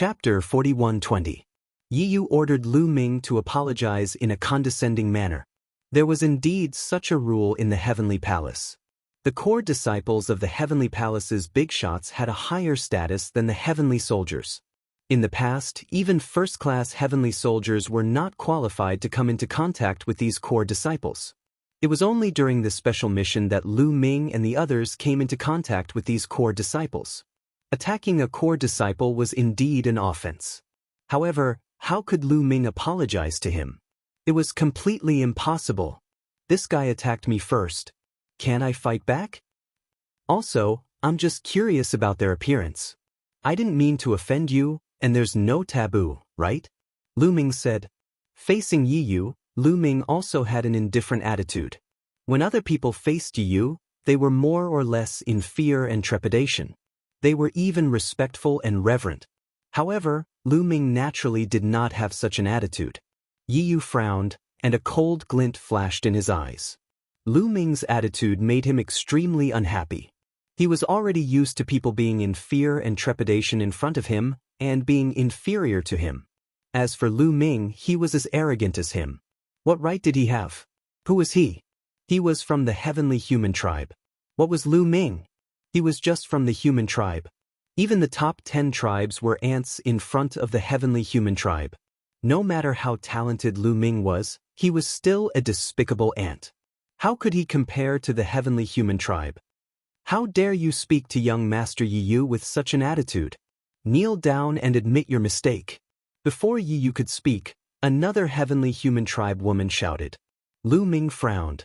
Chapter 41:20. Yi Yu ordered Lu Ming to apologize in a condescending manner. There was indeed such a rule in the Heavenly Palace. The core disciples of the Heavenly Palace's big shots had a higher status than the Heavenly Soldiers. In the past, even first-class Heavenly Soldiers were not qualified to come into contact with these core disciples. It was only during this special mission that Lu Ming and the others came into contact with these core disciples. Attacking a core disciple was indeed an offense. However, how could Lu Ming apologize to him? It was completely impossible. This guy attacked me first. Can I fight back? Also, I'm just curious about their appearance. I didn't mean to offend you, and there's no taboo, right? Lu Ming said. Facing Yi Yu, Lu Ming also had an indifferent attitude. When other people faced Yi Yu, they were more or less in fear and trepidation. They were even respectful and reverent. However, Lu Ming naturally did not have such an attitude. Yi Yu frowned, and a cold glint flashed in his eyes. Lu Ming's attitude made him extremely unhappy. He was already used to people being in fear and trepidation in front of him, and being inferior to him. As for Lu Ming, he was as arrogant as him. What right did he have? Who was he? He was from the heavenly human tribe. What was Lu Ming? He was just from the human tribe. Even the top 10 tribes were ants in front of the heavenly human tribe. No matter how talented Lu Ming was, he was still a despicable ant. How could he compare to the heavenly human tribe? How dare you speak to young Master Yi Yu with such an attitude? Kneel down and admit your mistake. Before Yi Yu could speak, another heavenly human tribe woman shouted. Lu Ming frowned.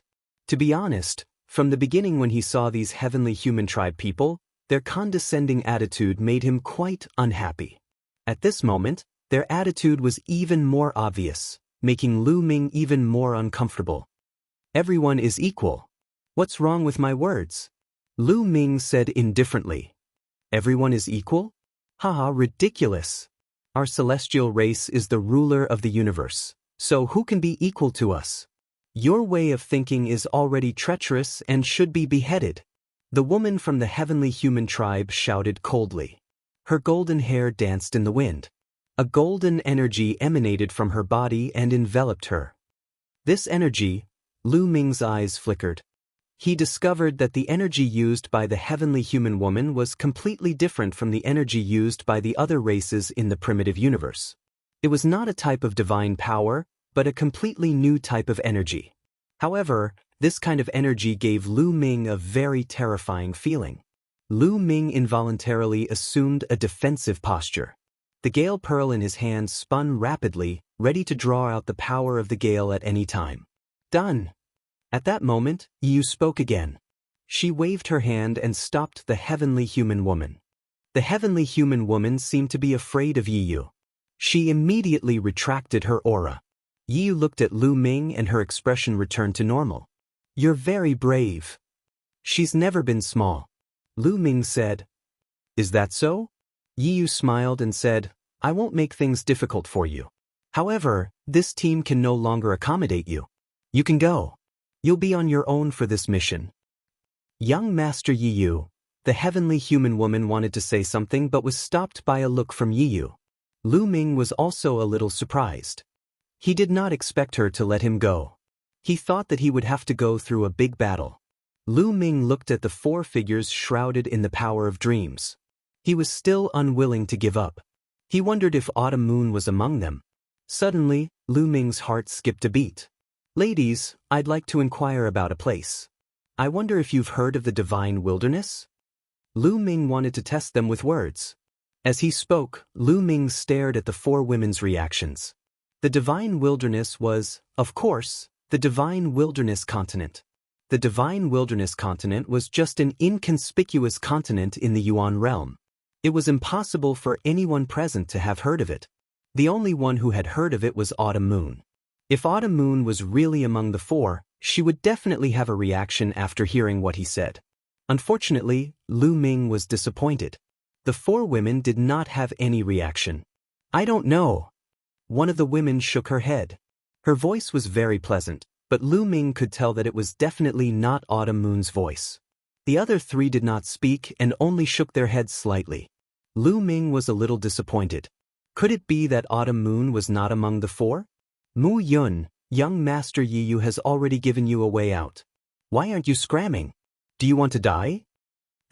To be honest, from the beginning when he saw these heavenly human tribe people, their condescending attitude made him quite unhappy. At this moment, their attitude was even more obvious, making Lu Ming even more uncomfortable. Everyone is equal. What's wrong with my words? Lu Ming said indifferently. Everyone is equal? Haha, ridiculous. Our celestial race is the ruler of the universe, so who can be equal to us? Your way of thinking is already treacherous and should be beheaded. The woman from the heavenly human tribe shouted coldly. Her golden hair danced in the wind. A golden energy emanated from her body and enveloped her. This energy, Lu Ming's eyes flickered. He discovered that the energy used by the heavenly human woman was completely different from the energy used by the other races in the primitive universe. It was not a type of divine power, but a completely new type of energy. However, this kind of energy gave Lu Ming a very terrifying feeling. Lu Ming involuntarily assumed a defensive posture. The Gale Pearl in his hand spun rapidly, ready to draw out the power of the Gale at any time. Done! At that moment, Yi Yu spoke again. She waved her hand and stopped the heavenly human woman. The heavenly human woman seemed to be afraid of Yi Yu. She immediately retracted her aura. Yi Yu looked at Lu Ming and her expression returned to normal. You're very brave. She's never been small. Lu Ming said. Is that so? Yi Yu smiled and said, I won't make things difficult for you. However, this team can no longer accommodate you. You can go. You'll be on your own for this mission. Young Master Yi Yu, the heavenly human woman wanted to say something but was stopped by a look from Yi Yu. Lu Ming was also a little surprised. He did not expect her to let him go. He thought that he would have to go through a big battle. Lu Ming looked at the 4 figures shrouded in the power of dreams. He was still unwilling to give up. He wondered if Autumn Moon was among them. Suddenly, Lu Ming's heart skipped a beat. Ladies, I'd like to inquire about a place. I wonder if you've heard of the Divine Wilderness? Lu Ming wanted to test them with words. As he spoke, Lu Ming stared at the 4 women's reactions. The Divine Wilderness was, of course, the Divine Wilderness Continent. The Divine Wilderness Continent was just an inconspicuous continent in the Yuan realm. It was impossible for anyone present to have heard of it. The only one who had heard of it was Autumn Moon. If Autumn Moon was really among the 4, she would definitely have a reaction after hearing what he said. Unfortunately, Lu Ming was disappointed. The 4 women did not have any reaction. I don't know. One of the women shook her head. Her voice was very pleasant, but Lu Ming could tell that it was definitely not Autumn Moon's voice. The other 3 did not speak and only shook their heads slightly. Lu Ming was a little disappointed. Could it be that Autumn Moon was not among the four? Mu Yun, young Master Yiyu has already given you a way out. Why aren't you scramming? Do you want to die?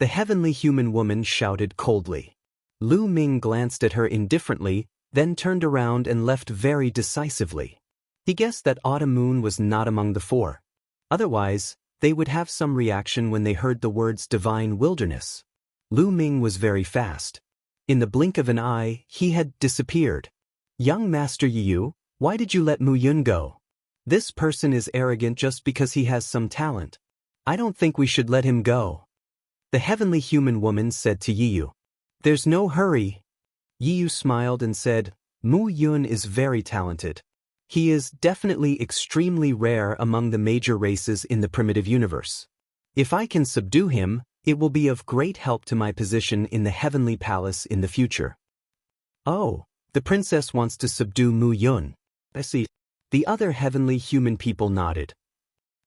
The heavenly human woman shouted coldly. Lu Ming glanced at her indifferently, then turned around and left very decisively. He guessed that Autumn Moon was not among the four. Otherwise, they would have some reaction when they heard the words divine wilderness. Lu Ming was very fast. In the blink of an eye, he had disappeared. Young Master Yiyu, why did you let Mu Yun go? This person is arrogant just because he has some talent. I don't think we should let him go. The heavenly human woman said to Yiyu. There's no hurry. Yiyu smiled and said, Mu Yun is very talented. He is definitely extremely rare among the major races in the primitive universe. If I can subdue him, it will be of great help to my position in the heavenly palace in the future. Oh, the princess wants to subdue Mu Yun. I see. The other heavenly human people nodded.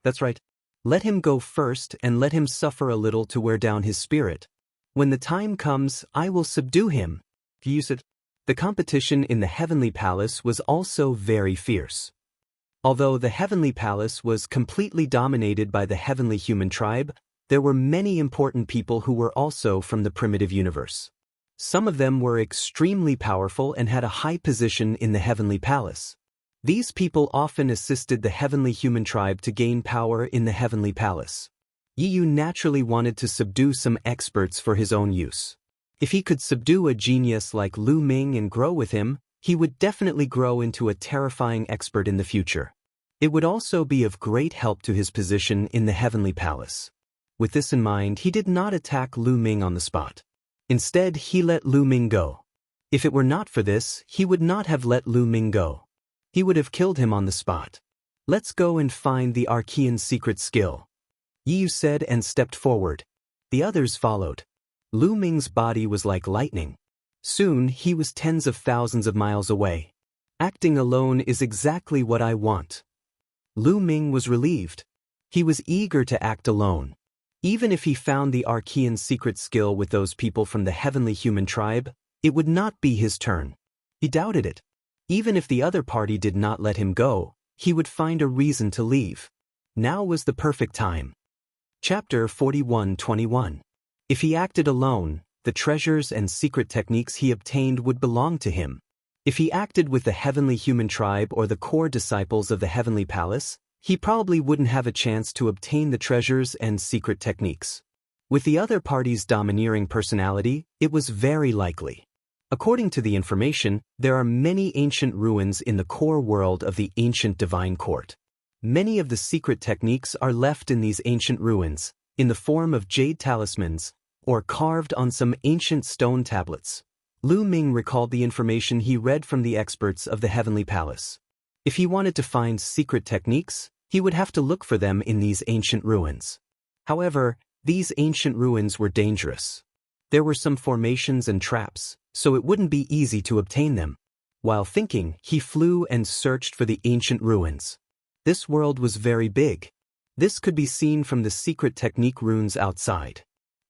That's right. Let him go first and let him suffer a little to wear down his spirit. When the time comes, I will subdue him. You said. The competition in the heavenly palace was also very fierce. Although the heavenly palace was completely dominated by the heavenly human tribe, there were many important people who were also from the primitive universe. Some of them were extremely powerful and had a high position in the heavenly palace. These people often assisted the heavenly human tribe to gain power in the heavenly palace. Yiyu naturally wanted to subdue some experts for his own use. If he could subdue a genius like Lu Ming and grow with him, he would definitely grow into a terrifying expert in the future. It would also be of great help to his position in the heavenly palace. With this in mind, he did not attack Lu Ming on the spot. Instead, he let Lu Ming go. If it were not for this, he would not have let Lu Ming go. He would have killed him on the spot. Let's go and find the Archean secret skill. Yiyu said and stepped forward. The others followed. Lu Ming's body was like lightning. Soon, he was tens of thousands of miles away. Acting alone is exactly what I want. Lu Ming was relieved. He was eager to act alone. Even if he found the Archean secret skill with those people from the heavenly human tribe, it would not be his turn. He doubted it. Even if the other party did not let him go, he would find a reason to leave. Now was the perfect time. Chapter 41:21. If he acted alone, the treasures and secret techniques he obtained would belong to him. If he acted with the heavenly human tribe or the core disciples of the heavenly palace, he probably wouldn't have a chance to obtain the treasures and secret techniques. With the other party's domineering personality, it was very likely. According to the information, there are many ancient ruins in the core world of the ancient divine court. Many of the secret techniques are left in these ancient ruins, in the form of jade talismans, or carved on some ancient stone tablets. Lu Ming recalled the information he read from the experts of the heavenly palace. If he wanted to find secret techniques, he would have to look for them in these ancient ruins. However, these ancient ruins were dangerous. There were some formations and traps, so it wouldn't be easy to obtain them. While thinking, he flew and searched for the ancient ruins. This world was very big. This could be seen from the secret technique runes outside.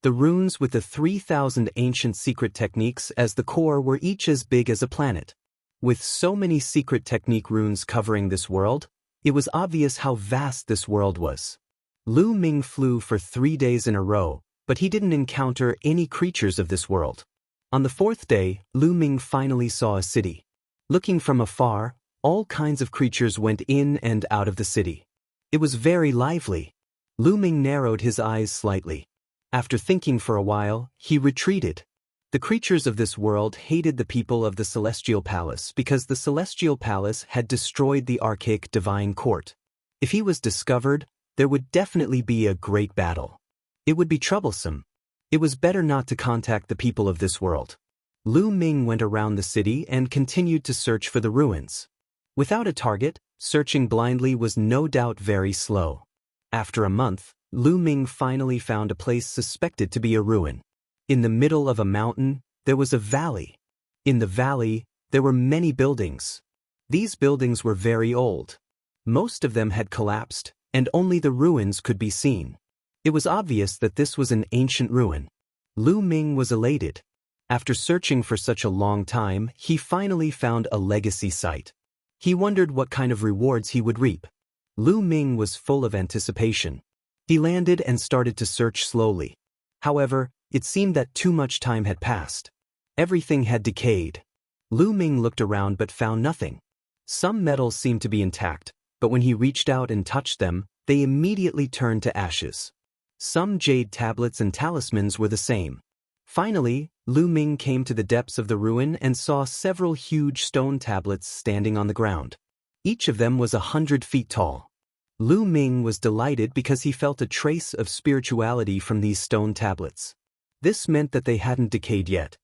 The runes with the 3,000 ancient secret techniques as the core were each as big as a planet. With so many secret technique runes covering this world, it was obvious how vast this world was. Lu Ming flew for 3 days in a row, but he didn't encounter any creatures of this world. On the 4th day, Lu Ming finally saw a city. Looking from afar, all kinds of creatures went in and out of the city. It was very lively. Lu Ming narrowed his eyes slightly. After thinking for a while, he retreated. The creatures of this world hated the people of the Celestial Palace because the Celestial Palace had destroyed the archaic divine court. If he was discovered, there would definitely be a great battle. It would be troublesome. It was better not to contact the people of this world. Lu Ming went around the city and continued to search for the ruins. Without a target, searching blindly was no doubt very slow. After a month, Lu Ming finally found a place suspected to be a ruin. In the middle of a mountain, there was a valley. In the valley, there were many buildings. These buildings were very old. Most of them had collapsed, and only the ruins could be seen. It was obvious that this was an ancient ruin. Lu Ming was elated. After searching for such a long time, he finally found a legacy site. He wondered what kind of rewards he would reap. Lu Ming was full of anticipation. He landed and started to search slowly. However, it seemed that too much time had passed. Everything had decayed. Lu Ming looked around but found nothing. Some metals seemed to be intact, but when he reached out and touched them, they immediately turned to ashes. Some jade tablets and talismans were the same. Finally, Lu Ming came to the depths of the ruin and saw several huge stone tablets standing on the ground. Each of them was 100 feet tall. Lu Ming was delighted because he felt a trace of spirituality from these stone tablets. This meant that they hadn't decayed yet.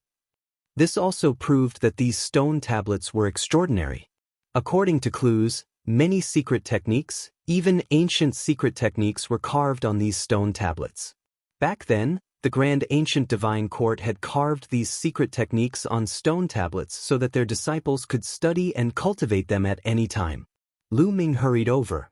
This also proved that these stone tablets were extraordinary. According to clues, many secret techniques, even ancient secret techniques, were carved on these stone tablets. Back then, the Grand Ancient Divine Court had carved these secret techniques on stone tablets so that their disciples could study and cultivate them at any time. Lu Ming hurried over.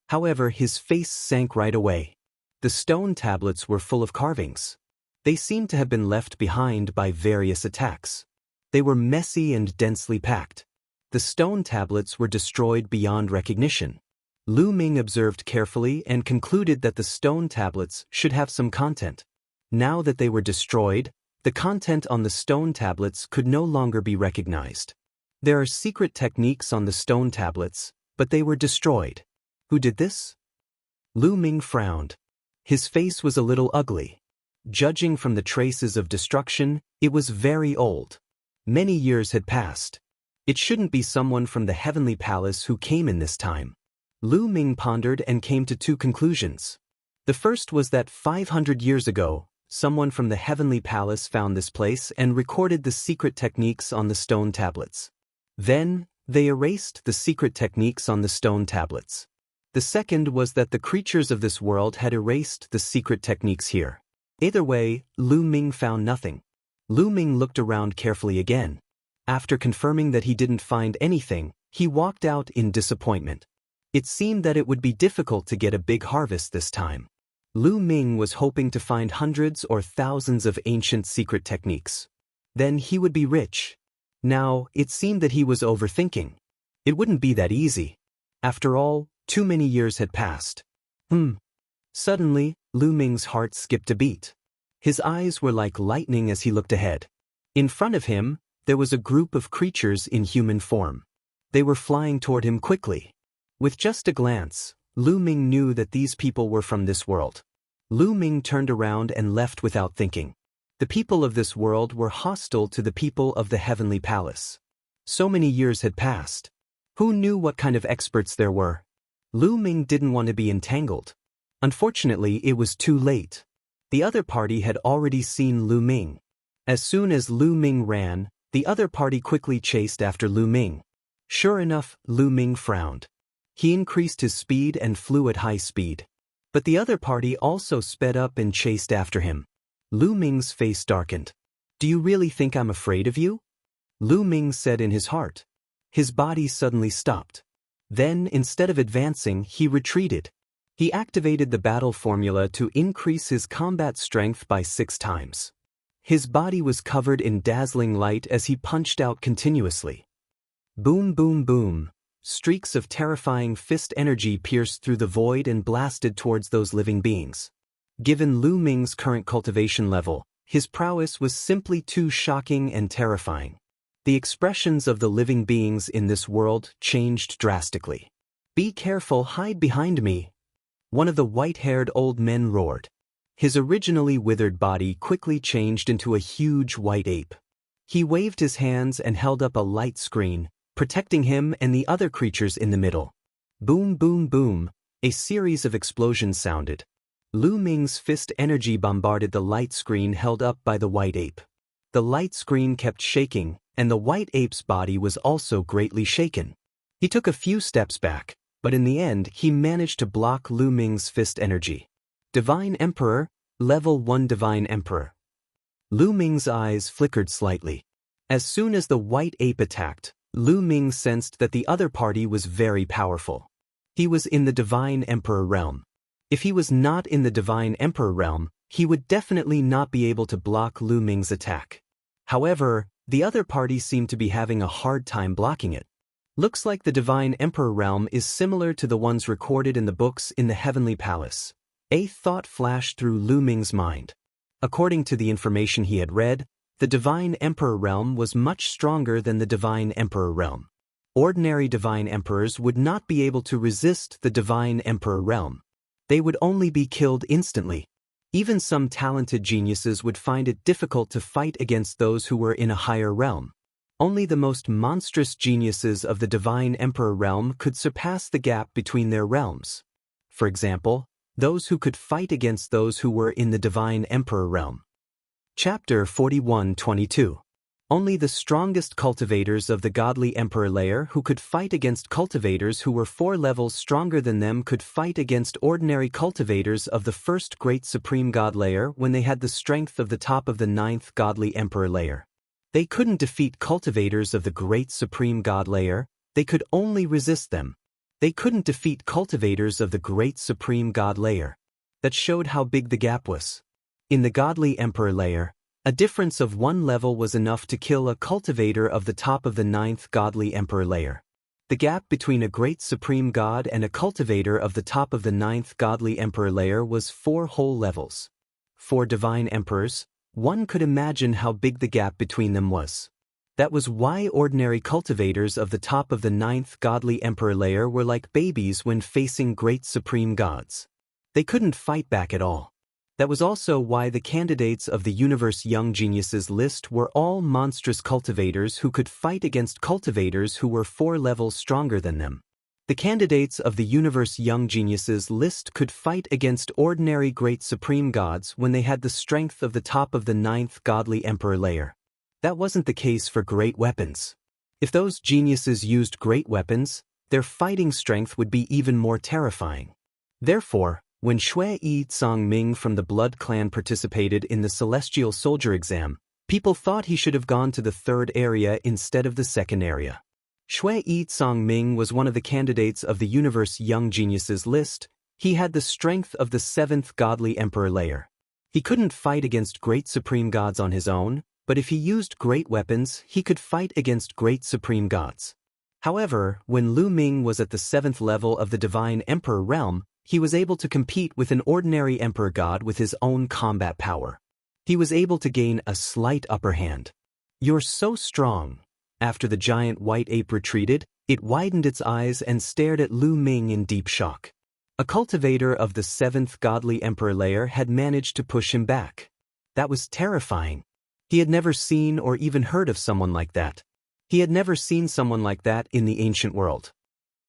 However, his face sank right away. The stone tablets were full of carvings. They seemed to have been left behind by various attacks. They were messy and densely packed. The stone tablets were destroyed beyond recognition. Lu Ming observed carefully and concluded that the stone tablets should have some content. Now that they were destroyed, the content on the stone tablets could no longer be recognized. There are secret techniques on the stone tablets, but they were destroyed. Who did this? Lu Ming frowned. His face was a little ugly. Judging from the traces of destruction, it was very old. Many years had passed. It shouldn't be someone from the Heavenly Palace who came in this time. Lu Ming pondered and came to two conclusions. The first was that 500 years ago, someone from the Heavenly Palace found this place and recorded the secret techniques on the stone tablets. Then, they erased the secret techniques on the stone tablets. The second was that the creatures of this world had erased the secret techniques here. Either way, Lu Ming found nothing. Lu Ming looked around carefully again. After confirming that he didn't find anything, he walked out in disappointment. It seemed that it would be difficult to get a big harvest this time. Lu Ming was hoping to find hundreds or thousands of ancient secret techniques. Then he would be rich. Now, it seemed that he was overthinking. It wouldn't be that easy. After all, too many years had passed. Suddenly, Lu Ming's heart skipped a beat. His eyes were like lightning as he looked ahead. In front of him, there was a group of creatures in human form. They were flying toward him quickly. With just a glance, Lu Ming knew that these people were from this world. Lu Ming turned around and left without thinking. The people of this world were hostile to the people of the Heavenly Palace. So many years had passed. Who knew what kind of experts there were? Lu Ming didn't want to be entangled. Unfortunately, it was too late. The other party had already seen Lu Ming. As soon as Lu Ming ran, the other party quickly chased after Lu Ming. Sure enough, Lu Ming frowned. He increased his speed and flew at high speed. But the other party also sped up and chased after him. Lu Ming's face darkened. "Do you really think I'm afraid of you?" Lu Ming said in his heart. His body suddenly stopped. Then, instead of advancing, he retreated. He activated the battle formula to increase his combat strength by 6 times. His body was covered in dazzling light as he punched out continuously. Boom, boom, boom. Streaks of terrifying fist energy pierced through the void and blasted towards those living beings. Given Lu Ming's current cultivation level, his prowess was simply too shocking and terrifying. The expressions of the living beings in this world changed drastically. "Be careful, hide behind me!" One of the white-haired old men roared. His originally withered body quickly changed into a huge white ape. He waved his hands and held up a light screen, protecting him and the other creatures in the middle. Boom, boom, boom, a series of explosions sounded. Lu Ming's fist energy bombarded the light screen held up by the white ape. The light screen kept shaking, and the white ape's body was also greatly shaken. He took a few steps back, but in the end he managed to block Lu Ming's fist energy. Divine Emperor, Level 1 Divine Emperor. Lu Ming's eyes flickered slightly. As soon as the white ape attacked, Lu Ming sensed that the other party was very powerful. He was in the Divine Emperor realm. If he was not in the Divine Emperor realm, he would definitely not be able to block Lu Ming's attack. However, the other party seemed to be having a hard time blocking it. Looks like the Divine Emperor realm is similar to the ones recorded in the books in the Heavenly Palace. A thought flashed through Lu Ming's mind. According to the information he had read, the Divine Emperor realm was much stronger than the Divine Emperor realm. Ordinary Divine Emperors would not be able to resist the Divine Emperor realm. They would only be killed instantly. Even some talented geniuses would find it difficult to fight against those who were in a higher realm. Only the most monstrous geniuses of the Divine Emperor realm could surpass the gap between their realms. For example, those who could fight against those who were in the Divine Emperor realm. Chapter 41-22. Only the strongest cultivators of the godly emperor layer who could fight against cultivators who were 4 levels stronger than them could fight against ordinary cultivators of the first great supreme god layer when they had the strength of the top of the 9th godly emperor layer. They couldn't defeat cultivators of the great supreme god layer, they could only resist them. They couldn't defeat cultivators of the great supreme god layer. That showed how big the gap was. In the godly emperor layer, a difference of 1 level was enough to kill a cultivator of the top of the 9th godly emperor layer. The gap between a great supreme god and a cultivator of the top of the 9th godly emperor layer was 4 whole levels. For divine emperors, one could imagine how big the gap between them was. That was why ordinary cultivators of the top of the 9th godly emperor layer were like babies when facing great supreme gods. They couldn't fight back at all. That was also why the candidates of the Universe Young Geniuses list were all monstrous cultivators who could fight against cultivators who were 4 levels stronger than them. The candidates of the Universe Young Geniuses list could fight against ordinary great supreme gods when they had the strength of the top of the 9th godly emperor layer. That wasn't the case for great weapons. If those geniuses used great weapons, their fighting strength would be even more terrifying. Therefore, when Shui Yi Tsang-ming from the Blood Clan participated in the Celestial Soldier exam, people thought he should have gone to the 3rd area instead of the 2nd area. Shui Yi Tsang-ming was one of the candidates of the Universe Young Geniuses list. He had the strength of the 7th godly emperor layer. He couldn't fight against great supreme gods on his own, but if he used great weapons, he could fight against great supreme gods. However, when Lu Ming was at the 7th level of the Divine Emperor realm, he was able to compete with an ordinary emperor god with his own combat power. He was able to gain a slight upper hand. "You're so strong." After the giant white ape retreated, it widened its eyes and stared at Lu Ming in deep shock. A cultivator of the 7th godly emperor layer had managed to push him back. That was terrifying. He had never seen or even heard of someone like that. He had never seen someone like that in the ancient world.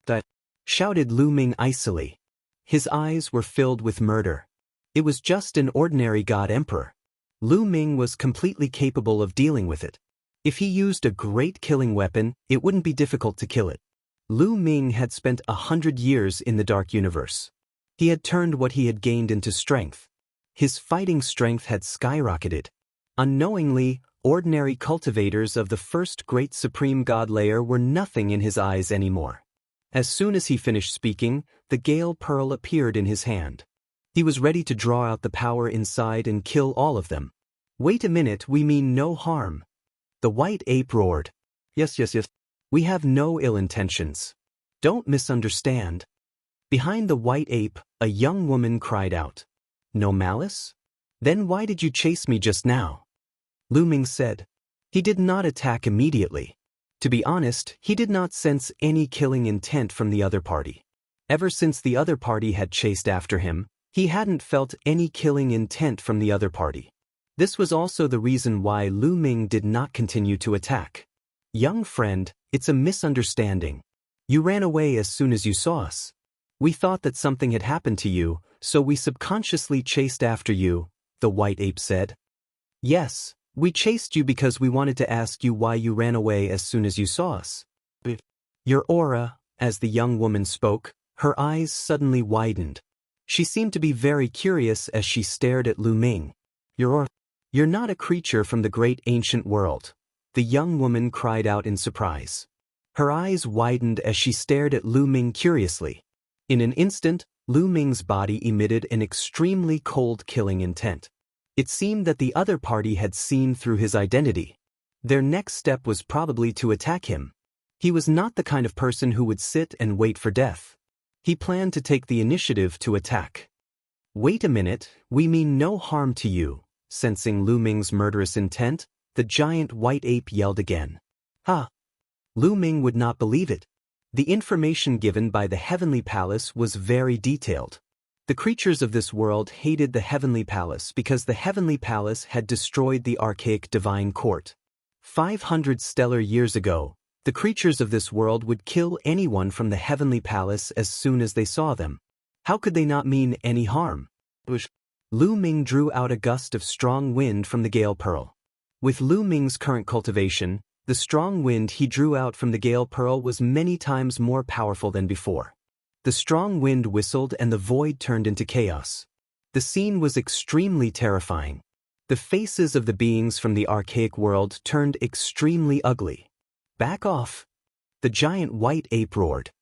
"That!" shouted Lu Ming icily. His eyes were filled with murder. It was just an ordinary god emperor. Lu Ming was completely capable of dealing with it. If he used a great killing weapon, it wouldn't be difficult to kill it. Lu Ming had spent 100 years in the Dark Universe. He had turned what he had gained into strength. His fighting strength had skyrocketed. Unknowingly, ordinary cultivators of the first great supreme god layer were nothing in his eyes anymore. As soon as he finished speaking, the Gale Pearl appeared in his hand. He was ready to draw out the power inside and kill all of them. "Wait a minute, we mean no harm." The white ape roared. Yes. We have no ill intentions. Don't misunderstand." Behind the white ape, a young woman cried out. "No malice? Then why did you chase me just now?" Lu Ming said. He did not attack immediately. To be honest, he did not sense any killing intent from the other party. Ever since the other party had chased after him, he hadn't felt any killing intent from the other party. This was also the reason why Lu Ming did not continue to attack. "Young friend, it's a misunderstanding. You ran away as soon as you saw us. We thought that something had happened to you, so we subconsciously chased after you," the white ape said. "Yes. We chased you because we wanted to ask you why you ran away as soon as you saw us." "Your aura," as the young woman spoke, her eyes suddenly widened. She seemed to be very curious as she stared at Lu Ming. "Your aura? You're not a creature from the great ancient world," the young woman cried out in surprise. Her eyes widened as she stared at Lu Ming curiously. In an instant, Lu Ming's body emitted an extremely cold killing intent. It seemed that the other party had seen through his identity. Their next step was probably to attack him. He was not the kind of person who would sit and wait for death. He planned to take the initiative to attack. Wait a minute, we mean no harm to you. Sensing Lu Ming's murderous intent, the giant white ape yelled again. Ha! Lu Ming would not believe it. The information given by the Heavenly Palace was very detailed. The creatures of this world hated the Heavenly Palace because the Heavenly Palace had destroyed the archaic divine court. 500 stellar years ago, the creatures of this world would kill anyone from the Heavenly Palace as soon as they saw them. How could they not mean any harm? Lu Ming drew out a gust of strong wind from the gale pearl. With Lu Ming's current cultivation, the strong wind he drew out from the gale pearl was many times more powerful than before. The strong wind whistled and the void turned into chaos. The scene was extremely terrifying. The faces of the beings from the archaic world turned extremely ugly. Back off! The giant white ape roared.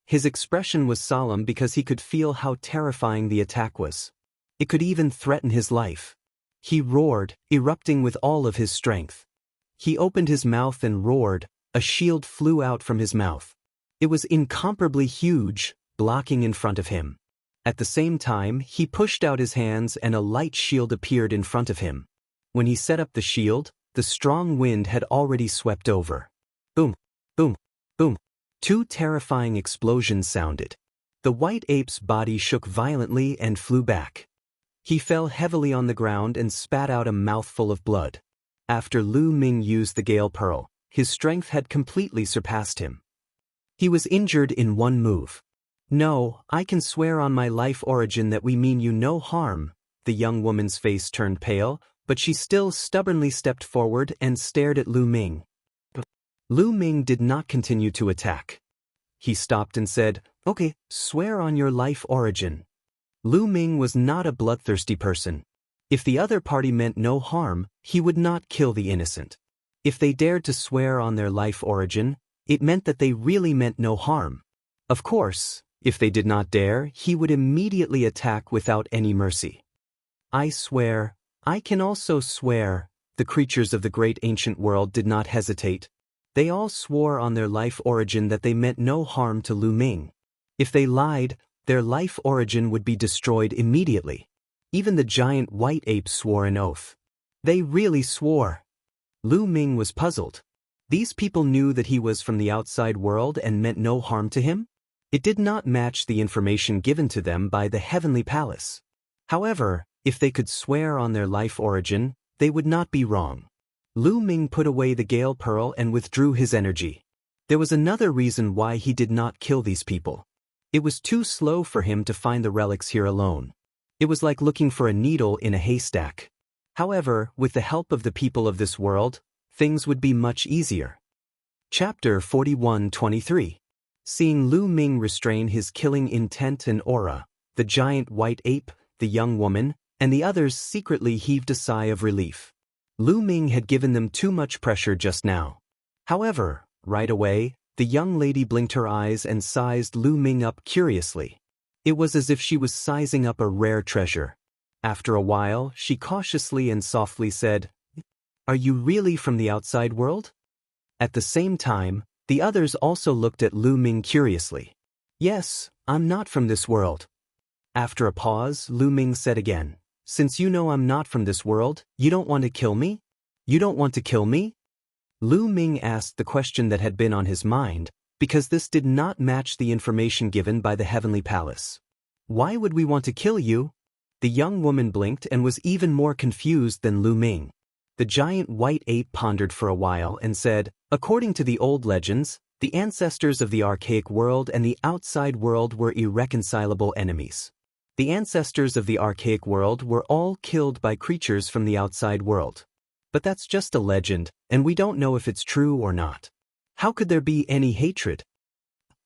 His expression was solemn because he could feel how terrifying the attack was. It could even threaten his life. He roared, erupting with all of his strength. He opened his mouth and roared. A shield flew out from his mouth. It was incomparably huge, blocking in front of him. At the same time, he pushed out his hands and a light shield appeared in front of him. When he set up the shield, the strong wind had already swept over. Boom, boom, boom. Two terrifying explosions sounded. The white ape's body shook violently and flew back. He fell heavily on the ground and spat out a mouthful of blood. After Lu Ming used the gale pearl, his strength had completely surpassed him. He was injured in one move. No, I can swear on my life origin that we mean you no harm. The young woman's face turned pale, but she still stubbornly stepped forward and stared at Lu Ming. Lu Ming did not continue to attack. He stopped and said, "Okay, swear on your life origin." Lu Ming was not a bloodthirsty person. If the other party meant no harm, he would not kill the innocent. If they dared to swear on their life origin, it meant that they really meant no harm. Of course, if they did not dare, he would immediately attack without any mercy. I swear, I can also swear. The creatures of the great ancient world did not hesitate. They all swore on their life origin that they meant no harm to Lu Ming. If they lied, their life origin would be destroyed immediately. Even the giant white ape swore an oath. They really swore. Lu Ming was puzzled. These people knew that he was from the outside world and meant no harm to him? It did not match the information given to them by the Heavenly Palace. However, if they could swear on their life origin, they would not be wrong. Lu Ming put away the gale pearl and withdrew his energy. There was another reason why he did not kill these people. It was too slow for him to find the relics here alone. It was like looking for a needle in a haystack. However, with the help of the people of this world, things would be much easier. Chapter 41-23. Seeing Lu Ming restrain his killing intent and aura, the giant white ape, the young woman, and the others secretly heaved a sigh of relief. Lu Ming had given them too much pressure just now. However, right away, the young lady blinked her eyes and sized Lu Ming up curiously. It was as if she was sizing up a rare treasure. After a while, she cautiously and softly said, "Are you really from the outside world?" At the same time, the others also looked at Lu Ming curiously. "Yes, I'm not from this world." After a pause, Lu Ming said again, "Since you know I'm not from this world, you don't want to kill me? You don't want to kill me?" Lu Ming asked the question that had been on his mind, because this did not match the information given by the Heavenly Palace. "Why would we want to kill you?" The young woman blinked and was even more confused than Lu Ming. The giant white ape pondered for a while and said, "According to the old legends, the ancestors of the archaic world and the outside world were irreconcilable enemies. The ancestors of the archaic world were all killed by creatures from the outside world. But that's just a legend, and we don't know if it's true or not. How could there be any hatred?"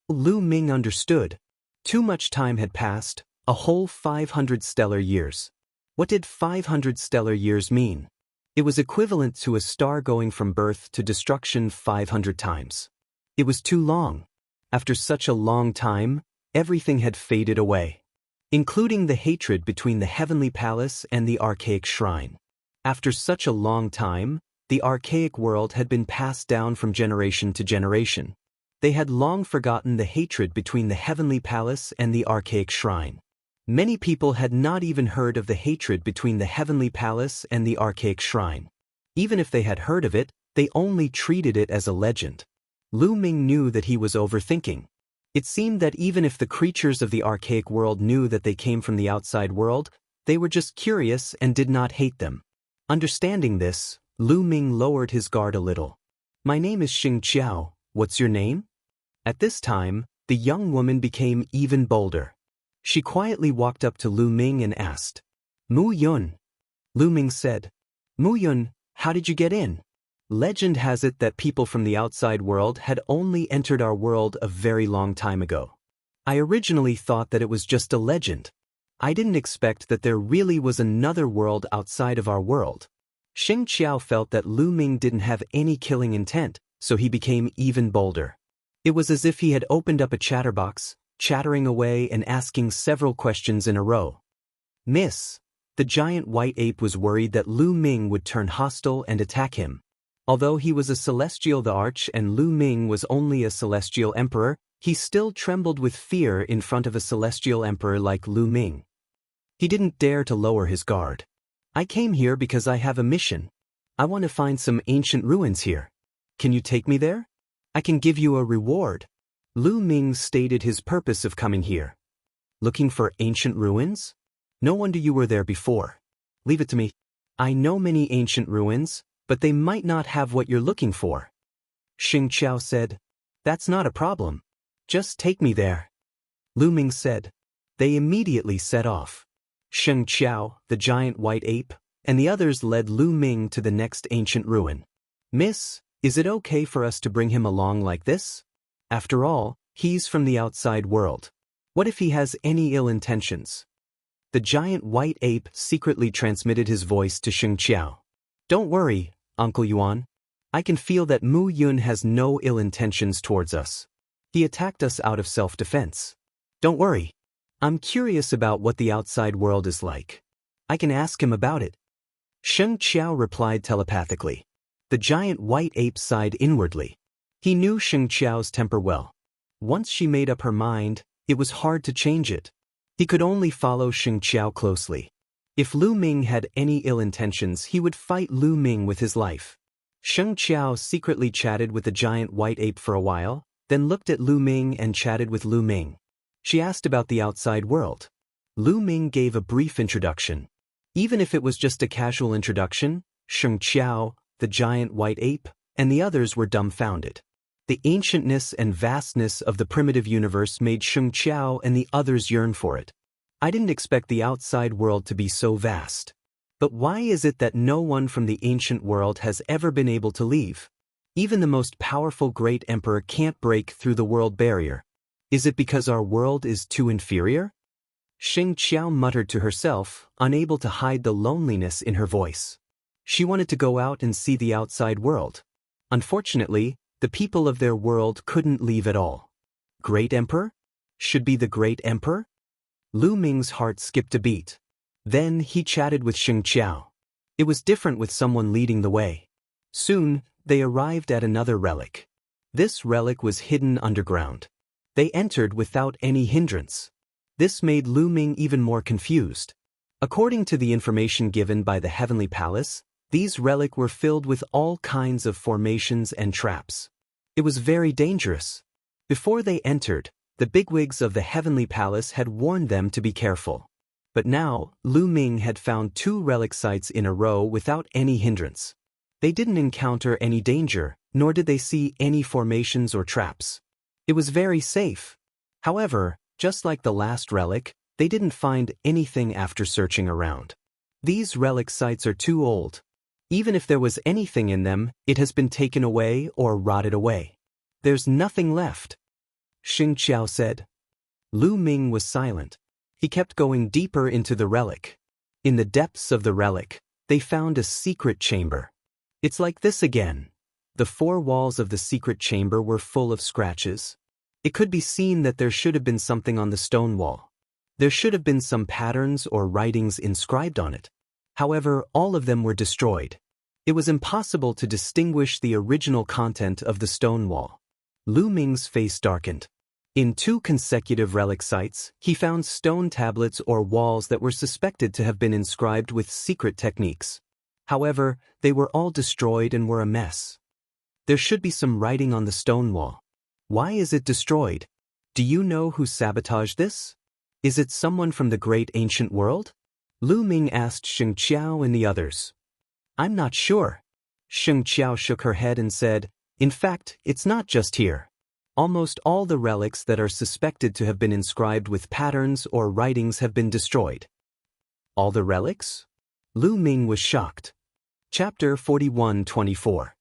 Lu Ming understood. Too much time had passed, a whole 500 stellar years. What did 500 stellar years mean? It was equivalent to a star going from birth to destruction 500 times. It was too long. After such a long time, everything had faded away, including the hatred between the Heavenly Palace and the archaic shrine. After such a long time, the archaic world had been passed down from generation to generation. They had long forgotten the hatred between the heavenly palace and the archaic shrine. Many people had not even heard of the hatred between the heavenly palace and the archaic shrine. Even if they had heard of it, they only treated it as a legend. Lu Ming knew that he was overthinking. It seemed that even if the creatures of the archaic world knew that they came from the outside world, they were just curious and did not hate them. Understanding this, Lu Ming lowered his guard a little. "My name is Xing Qiao. What's your name?" At this time, the young woman became even bolder. She quietly walked up to Lu Ming and asked, "Mu Yun." Lu Ming said, "Mu Yun, how did you get in?" Legend has it that people from the outside world had only entered our world a very long time ago. I originally thought that it was just a legend. I didn't expect that there really was another world outside of our world. Xing Qiao felt that Lu Ming didn't have any killing intent, so he became even bolder. It was as if he had opened up a chatterbox, chattering away and asking several questions in a row. "Miss." The giant white ape was worried that Lu Ming would turn hostile and attack him. Although he was a celestial the arch and Lu Ming was only a celestial emperor, he still trembled with fear in front of a celestial emperor like Lu Ming. He didn't dare to lower his guard. "I came here because I have a mission. I want to find some ancient ruins here. Can you take me there? I can give you a reward." Lu Ming stated his purpose of coming here. "Looking for ancient ruins? No wonder you were there before. Leave it to me. I know many ancient ruins, but they might not have what you're looking for." Xing Qiao said, "That's not a problem. Just take me there." Lu Ming said. They immediately set off. Xing Qiao, the giant white ape, and the others led Lu Ming to the next ancient ruin. "Miss, is it okay for us to bring him along like this? After all, he's from the outside world. What if he has any ill intentions?" The giant white ape secretly transmitted his voice to Xing Qiao. "Don't worry, Uncle Yuan. I can feel that Mu Yun has no ill intentions towards us. He attacked us out of self-defense. Don't worry. I'm curious about what the outside world is like. I can ask him about it." Xing Qiao replied telepathically. The giant white ape sighed inwardly. He knew Xing Qiao's temper well. Once she made up her mind, it was hard to change it. He could only follow Xing Qiao closely. If Lu Ming had any ill intentions, he would fight Lu Ming with his life. Xing Qiao secretly chatted with the giant white ape for a while, then looked at Lu Ming and chatted with Lu Ming. She asked about the outside world. Lu Ming gave a brief introduction. Even if it was just a casual introduction, Xing Qiao, the giant white ape, and the others were dumbfounded. The ancientness and vastness of the primitive universe made Xing Qiao and the others yearn for it. "I didn't expect the outside world to be so vast. But why is it that no one from the ancient world has ever been able to leave? Even the most powerful great emperor can't break through the world barrier. Is it because our world is too inferior?" Xing Qiao muttered to herself, unable to hide the loneliness in her voice. She wanted to go out and see the outside world. Unfortunately, the people of their world couldn't leave at all. Great Emperor? Should be the Great Emperor? Lu Ming's heart skipped a beat. Then he chatted with Xing Qiao. It was different with someone leading the way. Soon, they arrived at another relic. This relic was hidden underground. They entered without any hindrance. This made Lu Ming even more confused. According to the information given by the Heavenly Palace, these relics were filled with all kinds of formations and traps. It was very dangerous. Before they entered, the bigwigs of the Heavenly Palace had warned them to be careful. But now, Lu Ming had found 2 relic sites in a row without any hindrance. They didn't encounter any danger, nor did they see any formations or traps. It was very safe. However, just like the last relic, they didn't find anything after searching around. These relic sites are too old. Even if there was anything in them, it has been taken away or rotted away. There's nothing left. Xing Qiao said. Lu Ming was silent. He kept going deeper into the relic. In the depths of the relic, they found a secret chamber. It's like this again. The 4 walls of the secret chamber were full of scratches. It could be seen that there should have been something on the stone wall. There should have been some patterns or writings inscribed on it. However, all of them were destroyed. It was impossible to distinguish the original content of the stone wall. Lu Ming's face darkened. In 2 consecutive relic sites, he found stone tablets or walls that were suspected to have been inscribed with secret techniques. However, they were all destroyed and were a mess. There should be some writing on the stone wall. Why is it destroyed? Do you know who sabotaged this? Is it someone from the great ancient world? Lu Ming asked Sheng Qiao and the others. I'm not sure. Sheng Qiao shook her head and said, in fact, it's not just here. Almost all the relics that are suspected to have been inscribed with patterns or writings have been destroyed. All the relics? Lu Ming was shocked. Chapter 41-24.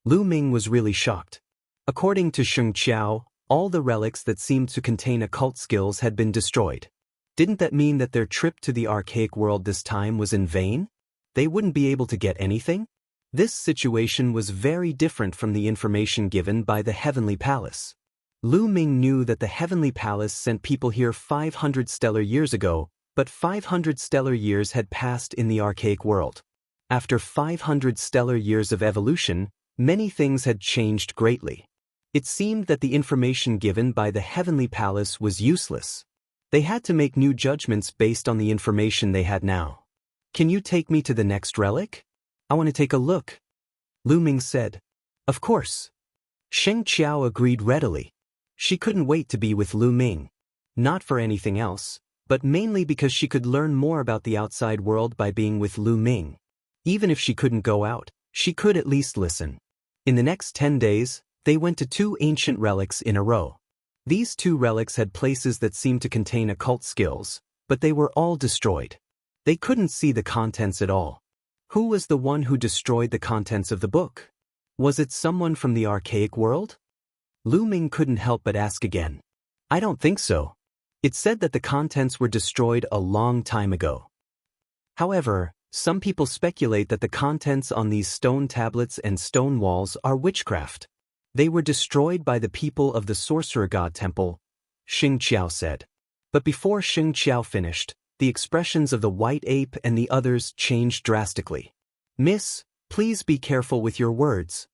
Lu Ming was really shocked. According to Sheng Qiao, all the relics that seemed to contain occult skills had been destroyed. Didn't that mean that their trip to the archaic world this time was in vain? They wouldn't be able to get anything? This situation was very different from the information given by the Heavenly Palace. Lu Ming knew that the Heavenly Palace sent people here 500 stellar years ago, but 500 stellar years had passed in the archaic world. After 500 stellar years of evolution, many things had changed greatly. It seemed that the information given by the Heavenly Palace was useless. They had to make new judgments based on the information they had now. Can you take me to the next relic? I want to take a look. Lu Ming said. Of course. Sheng Qiao agreed readily. She couldn't wait to be with Lu Ming. Not for anything else, but mainly because she could learn more about the outside world by being with Lu Ming. Even if she couldn't go out, she could at least listen. In the next 10 days, they went to 2 ancient relics in a row. These 2 relics had places that seemed to contain occult skills, but they were all destroyed. They couldn't see the contents at all. Who was the one who destroyed the contents of the book? Was it someone from the archaic world? Lu Ming couldn't help but ask again. I don't think so. It said that the contents were destroyed a long time ago. However, some people speculate that the contents on these stone tablets and stone walls are witchcraft. They were destroyed by the people of the Sorcerer God Temple, Sheng Qiao said. But before Sheng Qiao finished, the expressions of the white ape and the others changed drastically. Miss, please be careful with your words.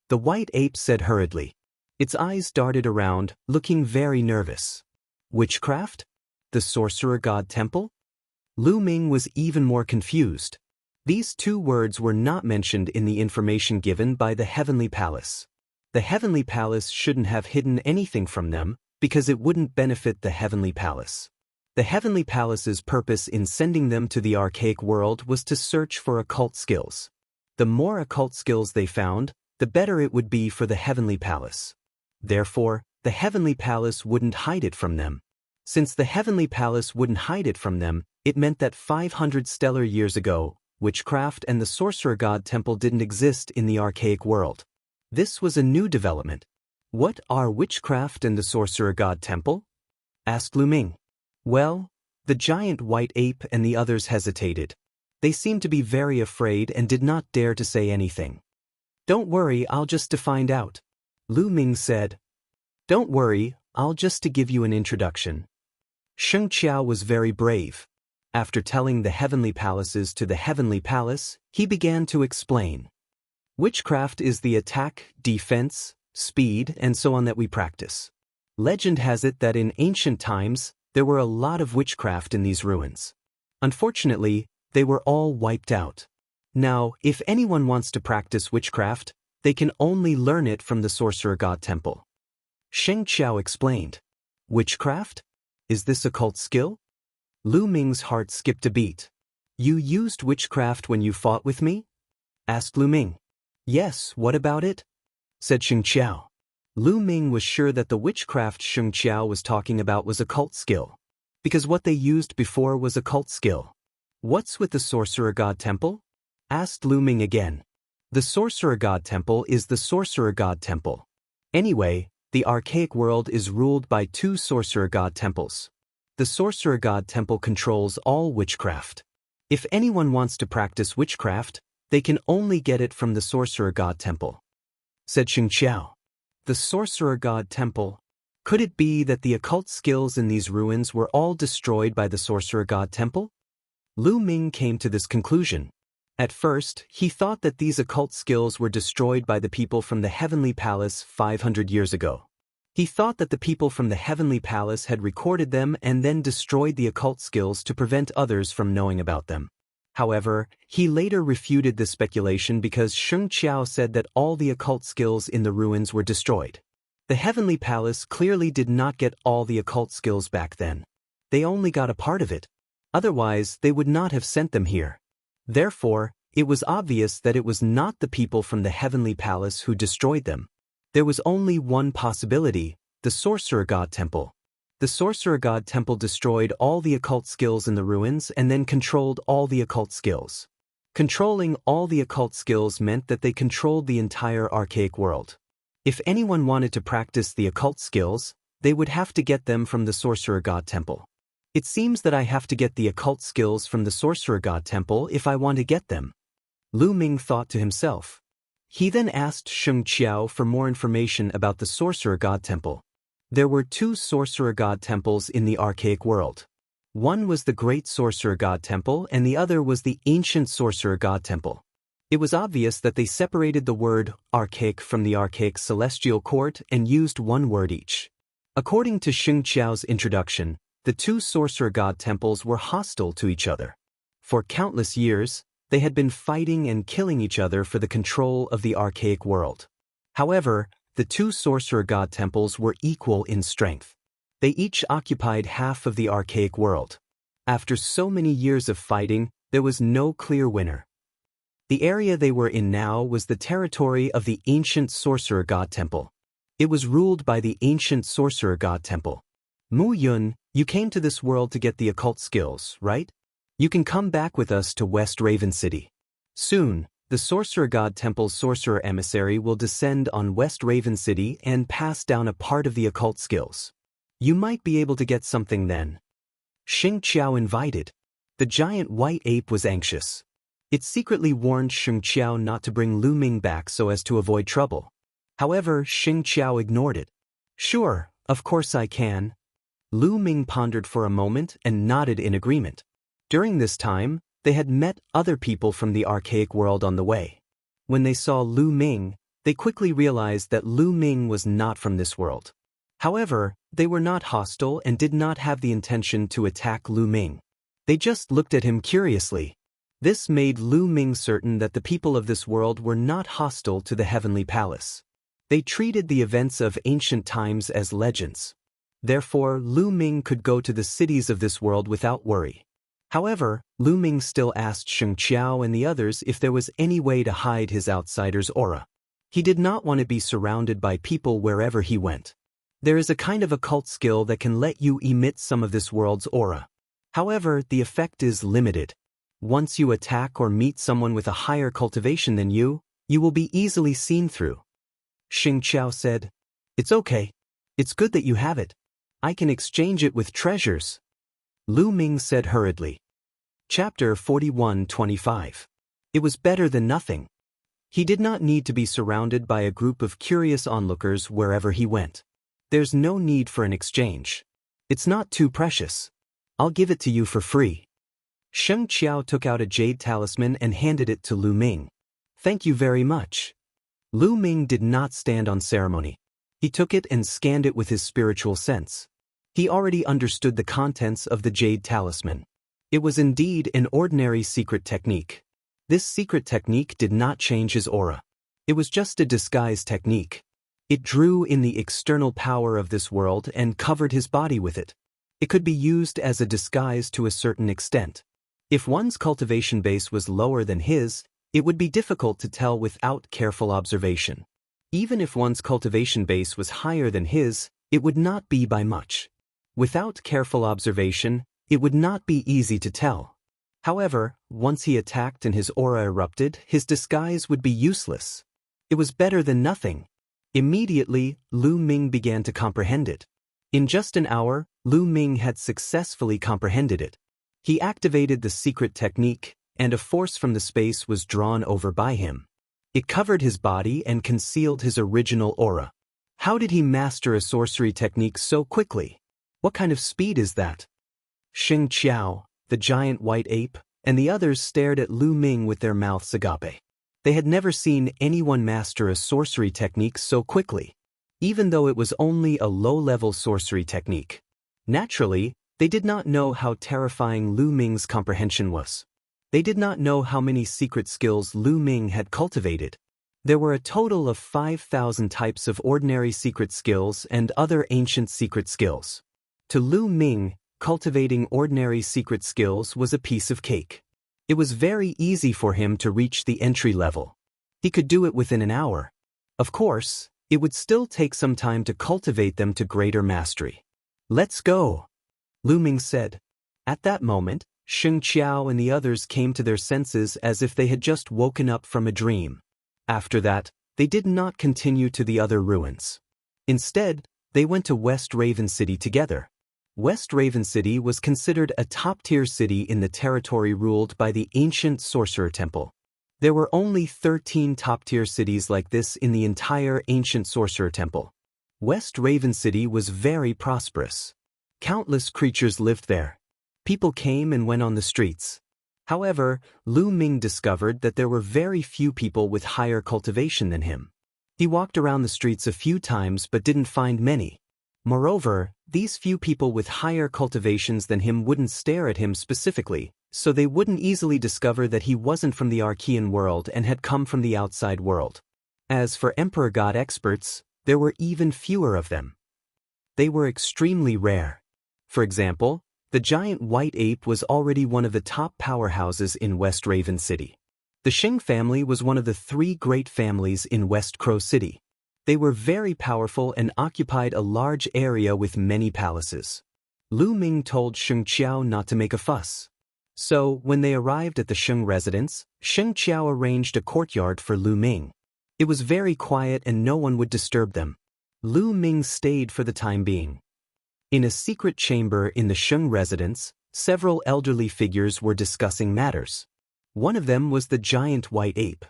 The white ape said hurriedly. Its eyes darted around, looking very nervous. Witchcraft? The Sorcerer God Temple? Lu Ming was even more confused. These 2 words were not mentioned in the information given by the Heavenly Palace. The Heavenly Palace shouldn't have hidden anything from them, because it wouldn't benefit the Heavenly Palace. The Heavenly Palace's purpose in sending them to the archaic world was to search for occult skills. The more occult skills they found, the better it would be for the Heavenly Palace. Therefore, the Heavenly Palace wouldn't hide it from them. Since the Heavenly Palace wouldn't hide it from them, it meant that 500 stellar years ago, witchcraft and the Sorcerer God Temple didn't exist in the archaic world. This was a new development. What are witchcraft and the Sorcerer God Temple? Asked Lu Ming. Well, the giant white ape and the others hesitated. They seemed to be very afraid and did not dare to say anything. Don't worry, I'll just to find out. Lu Ming said. Don't worry, I'll just to give you an introduction. Sheng Qiao was very brave. After telling the heavenly palaces to the Heavenly Palace, he began to explain. Witchcraft is the attack, defense, speed, and so on that we practice. Legend has it that in ancient times, there were a lot of witchcraft in these ruins. Unfortunately, they were all wiped out. Now, if anyone wants to practice witchcraft, they can only learn it from the Sorcerer God Temple. Sheng Qiao explained. Witchcraft? Is this a cult skill? Lu Ming's heart skipped a beat. You used witchcraft when you fought with me? Asked Lu Ming. Yes, what about it? Said Sheng Qiao. Lu Ming was sure that the witchcraft Sheng Qiao was talking about was a cult skill, because what they used before was a cult skill. What's with the Sorcerer God Temple? Asked Lu Ming again. The Sorcerer God Temple is the Sorcerer God Temple. Anyway, the archaic world is ruled by 2 Sorcerer God Temples. The Sorcerer God Temple controls all witchcraft. If anyone wants to practice witchcraft, they can only get it from the Sorcerer God Temple. Said Sheng Qiao. The Sorcerer God Temple. Could it be that the occult skills in these ruins were all destroyed by the Sorcerer God Temple? Lu Ming came to this conclusion. At first, he thought that these occult skills were destroyed by the people from the Heavenly Palace 500 years ago. He thought that the people from the Heavenly Palace had recorded them and then destroyed the occult skills to prevent others from knowing about them. However, he later refuted this speculation because Sheng Qiao said that all the occult skills in the ruins were destroyed. The Heavenly Palace clearly did not get all the occult skills back then. They only got a part of it. Otherwise, they would not have sent them here. Therefore, it was obvious that it was not the people from the Heavenly Palace who destroyed them. There was only one possibility: the Sorcerer God Temple. The Sorcerer God Temple destroyed all the occult skills in the ruins and then controlled all the occult skills. Controlling all the occult skills meant that they controlled the entire archaic world. If anyone wanted to practice the occult skills, they would have to get them from the Sorcerer God Temple. It seems that I have to get the occult skills from the Sorcerer God Temple if I want to get them. Lu Ming thought to himself. He then asked Sheng Qiao for more information about the Sorcerer God Temple. There were two Sorcerer God Temples in the archaic world. One was the Great Sorcerer God Temple and the other was the Ancient Sorcerer God Temple. It was obvious that they separated the word archaic from the archaic celestial court and used one word each. According to Sheng Qiao's introduction, the two Sorcerer God Temples were hostile to each other. For countless years, they had been fighting and killing each other for the control of the archaic world. However, the two Sorcerer God Temples were equal in strength. They each occupied half of the archaic world. After so many years of fighting, there was no clear winner. The area they were in now was the territory of the Ancient Sorcerer God Temple. It was ruled by the Ancient Sorcerer God Temple. Mu Yun, you came to this world to get the occult skills, right? You can come back with us to West Raven City. Soon, the Sorcerer God Temple's sorcerer emissary will descend on West Raven City and pass down a part of the occult skills. You might be able to get something then. Sheng Qiao invited. The giant white ape was anxious. It secretly warned Sheng Qiao not to bring Lu Ming back so as to avoid trouble. However, Sheng Qiao ignored it. Sure, of course I can. Lu Ming pondered for a moment and nodded in agreement. During this time, they had met other people from the archaic world on the way. When they saw Lu Ming, they quickly realized that Lu Ming was not from this world. However, they were not hostile and did not have the intention to attack Lu Ming. They just looked at him curiously. This made Lu Ming certain that the people of this world were not hostile to the Heavenly Palace. They treated the events of ancient times as legends. Therefore, Lu Ming could go to the cities of this world without worry. However, Lu Ming still asked Sheng Qiao and the others if there was any way to hide his outsider's aura. He did not want to be surrounded by people wherever he went. There is a kind of occult skill that can let you emit some of this world's aura. However, the effect is limited. Once you attack or meet someone with a higher cultivation than you will be easily seen through. Sheng Qiao said, It's okay. It's good that you have it. I can exchange it with treasures. Lu Ming said hurriedly. Chapter 41:25. It was better than nothing. He did not need to be surrounded by a group of curious onlookers wherever he went. There's no need for an exchange. It's not too precious. I'll give it to you for free. Sheng Qiao took out a jade talisman and handed it to Lu Ming. Thank you very much. Lu Ming did not stand on ceremony. He took it and scanned it with his spiritual sense. He already understood the contents of the jade talisman. It was indeed an ordinary secret technique. This secret technique did not change his aura. It was just a disguise technique. It drew in the external power of this world and covered his body with it. It could be used as a disguise to a certain extent. If one's cultivation base was lower than his, it would be difficult to tell without careful observation. Even if one's cultivation base was higher than his, it would not be by much. Without careful observation, it would not be easy to tell. However, once he attacked and his aura erupted, his disguise would be useless. It was better than nothing. Immediately, Lu Ming began to comprehend it. In just an hour, Lu Ming had successfully comprehended it. He activated the secret technique, and a force from the space was drawn over by him. It covered his body and concealed his original aura. How did he master a sorcery technique so quickly? What kind of speed is that? Sheng Qiao, the giant white ape, and the others stared at Lu Ming with their mouths agape. They had never seen anyone master a sorcery technique so quickly, even though it was only a low-level sorcery technique. Naturally, they did not know how terrifying Lu Ming's comprehension was. They did not know how many secret skills Lu Ming had cultivated. There were a total of 5,000 types of ordinary secret skills and other ancient secret skills. To Lu Ming, cultivating ordinary secret skills was a piece of cake. It was very easy for him to reach the entry level. He could do it within an hour. Of course, it would still take some time to cultivate them to greater mastery. "Let's go," Lu Ming said. At that moment, Sheng Qiao and the others came to their senses as if they had just woken up from a dream. After that, they did not continue to the other ruins. Instead, they went to West Raven City together. West Raven City was considered a top-tier city in the territory ruled by the ancient Sorcerer Temple. There were only 13 top-tier cities like this in the entire ancient Sorcerer Temple. West Raven City was very prosperous. Countless creatures lived there. People came and went on the streets. However, Lu Ming discovered that there were very few people with higher cultivation than him. He walked around the streets a few times but didn't find many. Moreover, these few people with higher cultivations than him wouldn't stare at him specifically, so they wouldn't easily discover that he wasn't from the Archean world and had come from the outside world. As for Emperor God experts, there were even fewer of them. They were extremely rare. For example, the giant white ape was already one of the top powerhouses in West Raven City. The Sheng family was one of the 3 great families in West Crow City. They were very powerful and occupied a large area with many palaces. Lu Ming told Sheng Qiao not to make a fuss. So, when they arrived at the Sheng residence, Sheng Qiao arranged a courtyard for Lu Ming. It was very quiet and no one would disturb them. Lu Ming stayed for the time being. In a secret chamber in the Sheng residence, several elderly figures were discussing matters. One of them was the giant white ape.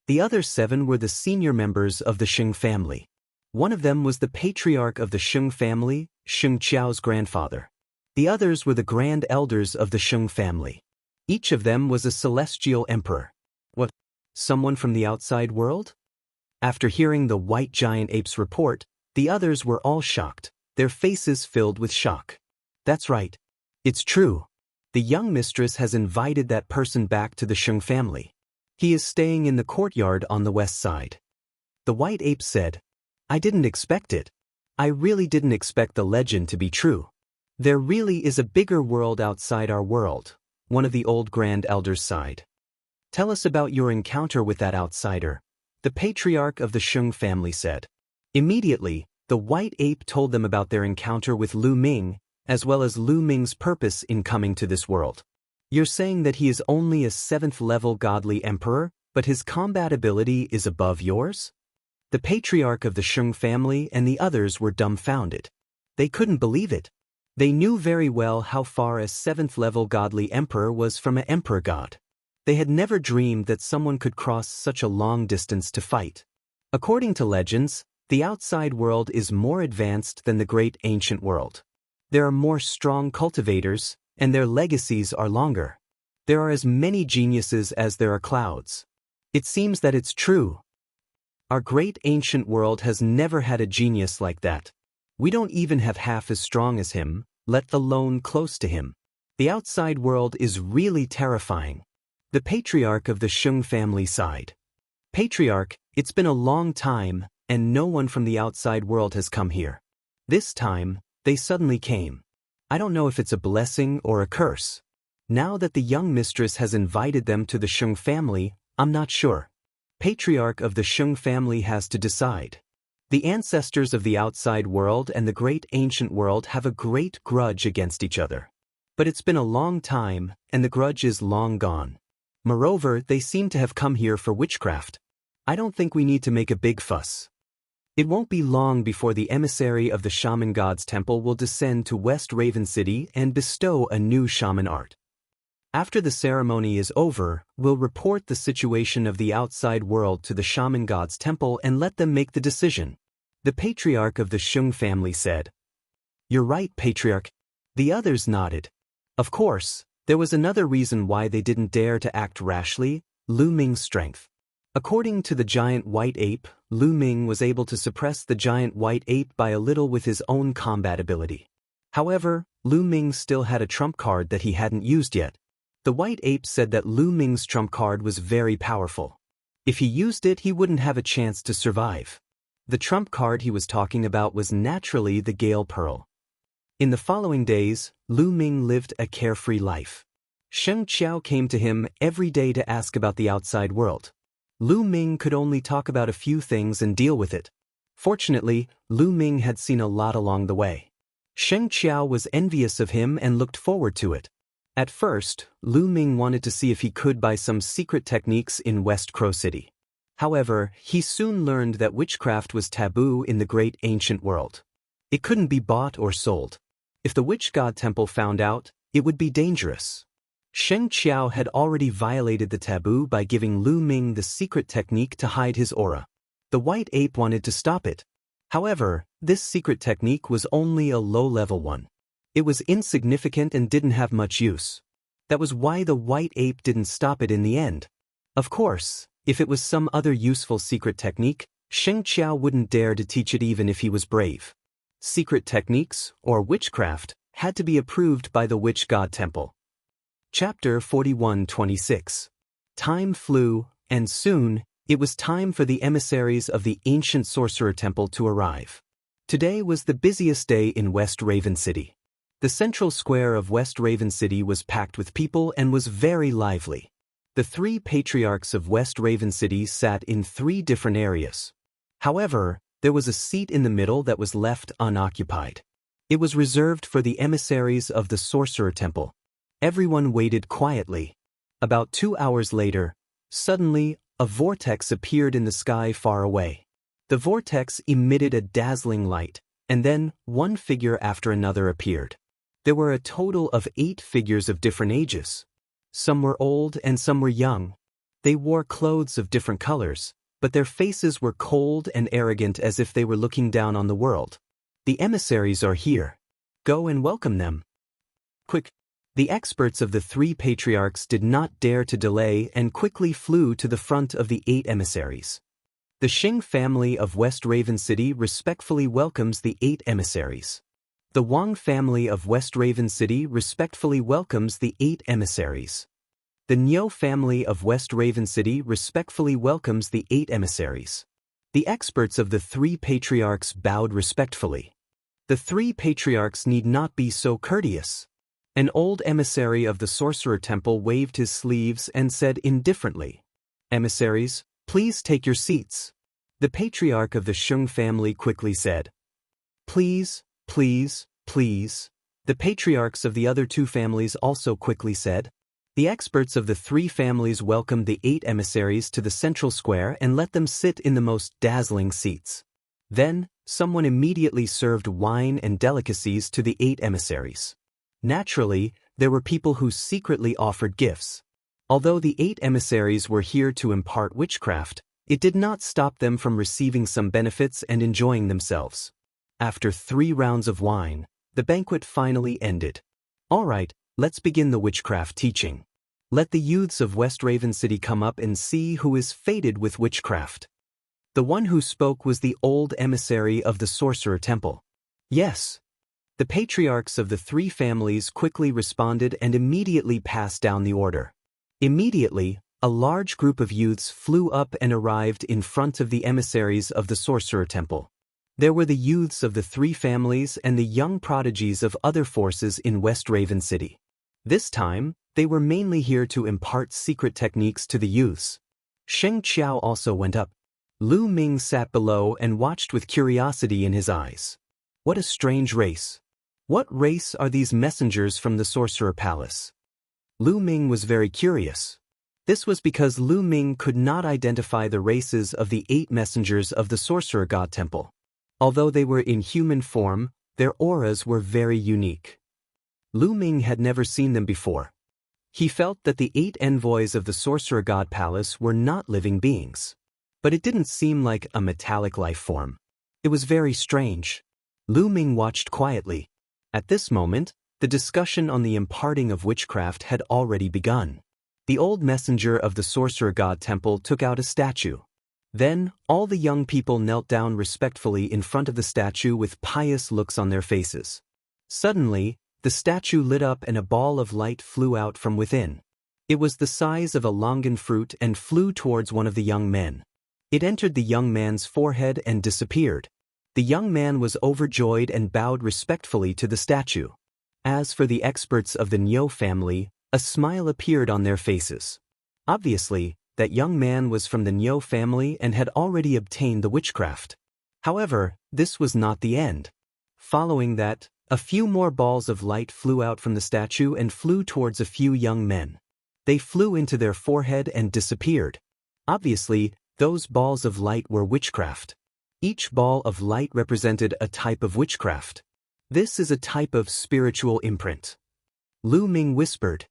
The other 7 were the senior members of the Sheng family. One of them was the patriarch of the Sheng family, Sheng Qiao's grandfather. The others were the grand elders of the Sheng family. Each of them was a celestial emperor. What? Someone from the outside world? After hearing the white giant ape's report, the others were all shocked, their faces filled with shock. That's right. It's true. The young mistress has invited that person back to the Sheng family. He is staying in the courtyard on the west side. The white ape said, "I didn't expect it. I really didn't expect the legend to be true. There really is a bigger world outside our world," one of the old grand elders sighed. "Tell us about your encounter with that outsider," the patriarch of the Sheng family said. Immediately, the white ape told them about their encounter with Lu Ming, as well as Lu Ming's purpose in coming to this world. "You're saying that he is only a 7th-level godly emperor, but his combat ability is above yours?" The patriarch of the Sheng family and the others were dumbfounded. They couldn't believe it. They knew very well how far a 7th-level godly emperor was from an emperor god. They had never dreamed that someone could cross such a long distance to fight. According to legends, the outside world is more advanced than the great ancient world. There are more strong cultivators, and their legacies are longer. There are as many geniuses as there are clouds. It seems that it's true. Our great ancient world has never had a genius like that. We don't even have half as strong as him, let alone close to him. The outside world is really terrifying. The patriarch of the Sheng family sighed. "Patriarch, it's been a long time, and no one from the outside world has come here. This time, they suddenly came. I don't know if it's a blessing or a curse. Now that the young mistress has invited them to the Sheng family, I'm not sure. Patriarch of the Sheng family has to decide. The ancestors of the outside world and the great ancient world have a great grudge against each other. But it's been a long time, and the grudge is long gone. Moreover, they seem to have come here for witchcraft. I don't think we need to make a big fuss. It won't be long before the emissary of the Shaman God's temple will descend to West Raven City and bestow a new shaman art. After the ceremony is over, we'll report the situation of the outside world to the Shaman God's temple and let them make the decision," the patriarch of the Sheng family said. "You're right, patriarch." The others nodded. Of course, There was another reason why they didn't dare to act rashly: Lu Ming's strength. According to the giant white ape, Lu Ming was able to suppress the giant white ape by a little with his own combat ability. However, Lu Ming still had a trump card that he hadn't used yet. The white ape said that Lu Ming's trump card was very powerful. If he used it, he wouldn't have a chance to survive. The trump card he was talking about was naturally the Gale Pearl. In the following days, Lu Ming lived a carefree life. Sheng Qiao came to him every day to ask about the outside world. Lu Ming could only talk about a few things and deal with it. Fortunately, Lu Ming had seen a lot along the way. Sheng Qiao was envious of him and looked forward to it. At first, Lu Ming wanted to see if he could buy some secret techniques in West Crow City. However, he soon learned that witchcraft was taboo in the great ancient world. It couldn't be bought or sold. If the witch god temple found out, it would be dangerous. Sheng Qiao had already violated the taboo by giving Lu Ming the secret technique to hide his aura. The white ape wanted to stop it. However, this secret technique was only a low-level one. It was insignificant and didn't have much use. That was why the white ape didn't stop it in the end. Of course, if it was some other useful secret technique, Sheng Qiao wouldn't dare to teach it even if he was brave. Secret techniques, or witchcraft, had to be approved by the witch god temple. Chapter 41-26. Time flew, and soon, it was time for the emissaries of the ancient sorcerer temple to arrive. Today was the busiest day in West Raven City. The central square of West Raven City was packed with people and was very lively. The three patriarchs of West Raven City sat in 3 different areas. However, there was a seat in the middle that was left unoccupied. It was reserved for the emissaries of the sorcerer temple. Everyone waited quietly. About 2 hours later, suddenly, a vortex appeared in the sky far away. The vortex emitted a dazzling light, and then one figure after another appeared. There were a total of 8 figures of different ages. Some were old and some were young. They wore clothes of different colors, but their faces were cold and arrogant as if they were looking down on the world. The emissaries are here. Go and welcome them. Quick! The experts of the 3 patriarchs did not dare to delay and quickly flew to the front of the 8 emissaries. The Xing family of West Raven City respectfully welcomes the 8 emissaries. The Wang family of West Raven City respectfully welcomes the 8 emissaries. The Niu family of West Raven City respectfully welcomes the 8 emissaries. The experts of the 3 patriarchs bowed respectfully. The 3 patriarchs need not be so courteous. An old emissary of the sorcerer temple waved his sleeves and said indifferently, "Emissaries, please take your seats." The patriarch of the Sheng family quickly said, "Please, please, please." The patriarchs of the other 2 families also quickly said. The experts of the 3 families welcomed the 8 emissaries to the central square and let them sit in the most dazzling seats. Then, someone immediately served wine and delicacies to the 8 emissaries. Naturally, there were people who secretly offered gifts. Although the 8 emissaries were here to impart witchcraft, it did not stop them from receiving some benefits and enjoying themselves. After 3 rounds of wine, the banquet finally ended. All right, let's begin the witchcraft teaching. Let the youths of West Raven City come up and see who is fated with witchcraft. The one who spoke was the old emissary of the sorcerer temple. Yes. The patriarchs of the 3 families quickly responded and immediately passed down the order. Immediately, a large group of youths flew up and arrived in front of the emissaries of the sorcerer temple. There were the youths of the 3 families and the young prodigies of other forces in West Raven City. This time, they were mainly here to impart secret techniques to the youths. Sheng Qiao also went up. Lu Ming sat below and watched with curiosity in his eyes. What a strange race. What race are these messengers from the Sorcerer Palace? Lu Ming was very curious. This was because Lu Ming could not identify the races of the 8 messengers of the Sorcerer God Temple. Although they were in human form, their auras were very unique. Lu Ming had never seen them before. He felt that the 8 envoys of the Sorcerer God Palace were not living beings. But it didn't seem like a metallic life form. It was very strange. Lu Ming watched quietly. At this moment, The discussion on the imparting of witchcraft had already begun. The old messenger of the sorcerer god temple took out a statue. Then, all the young people knelt down respectfully in front of the statue with pious looks on their faces. Suddenly, the statue lit up and a ball of light flew out from within. It was the size of a longan fruit and flew towards one of the young men. It entered the young man's forehead and disappeared. The young man was overjoyed and bowed respectfully to the statue. As for the experts of the Niu family, a smile appeared on their faces. Obviously, that young man was from the Niu family and had already obtained the witchcraft. However, this was not the end. Following that, a few more balls of light flew out from the statue and flew towards a few young men. They flew into their forehead and disappeared. Obviously, those balls of light were witchcraft. Each ball of light represented a type of witchcraft. This is a type of spiritual imprint. Lu Ming whispered.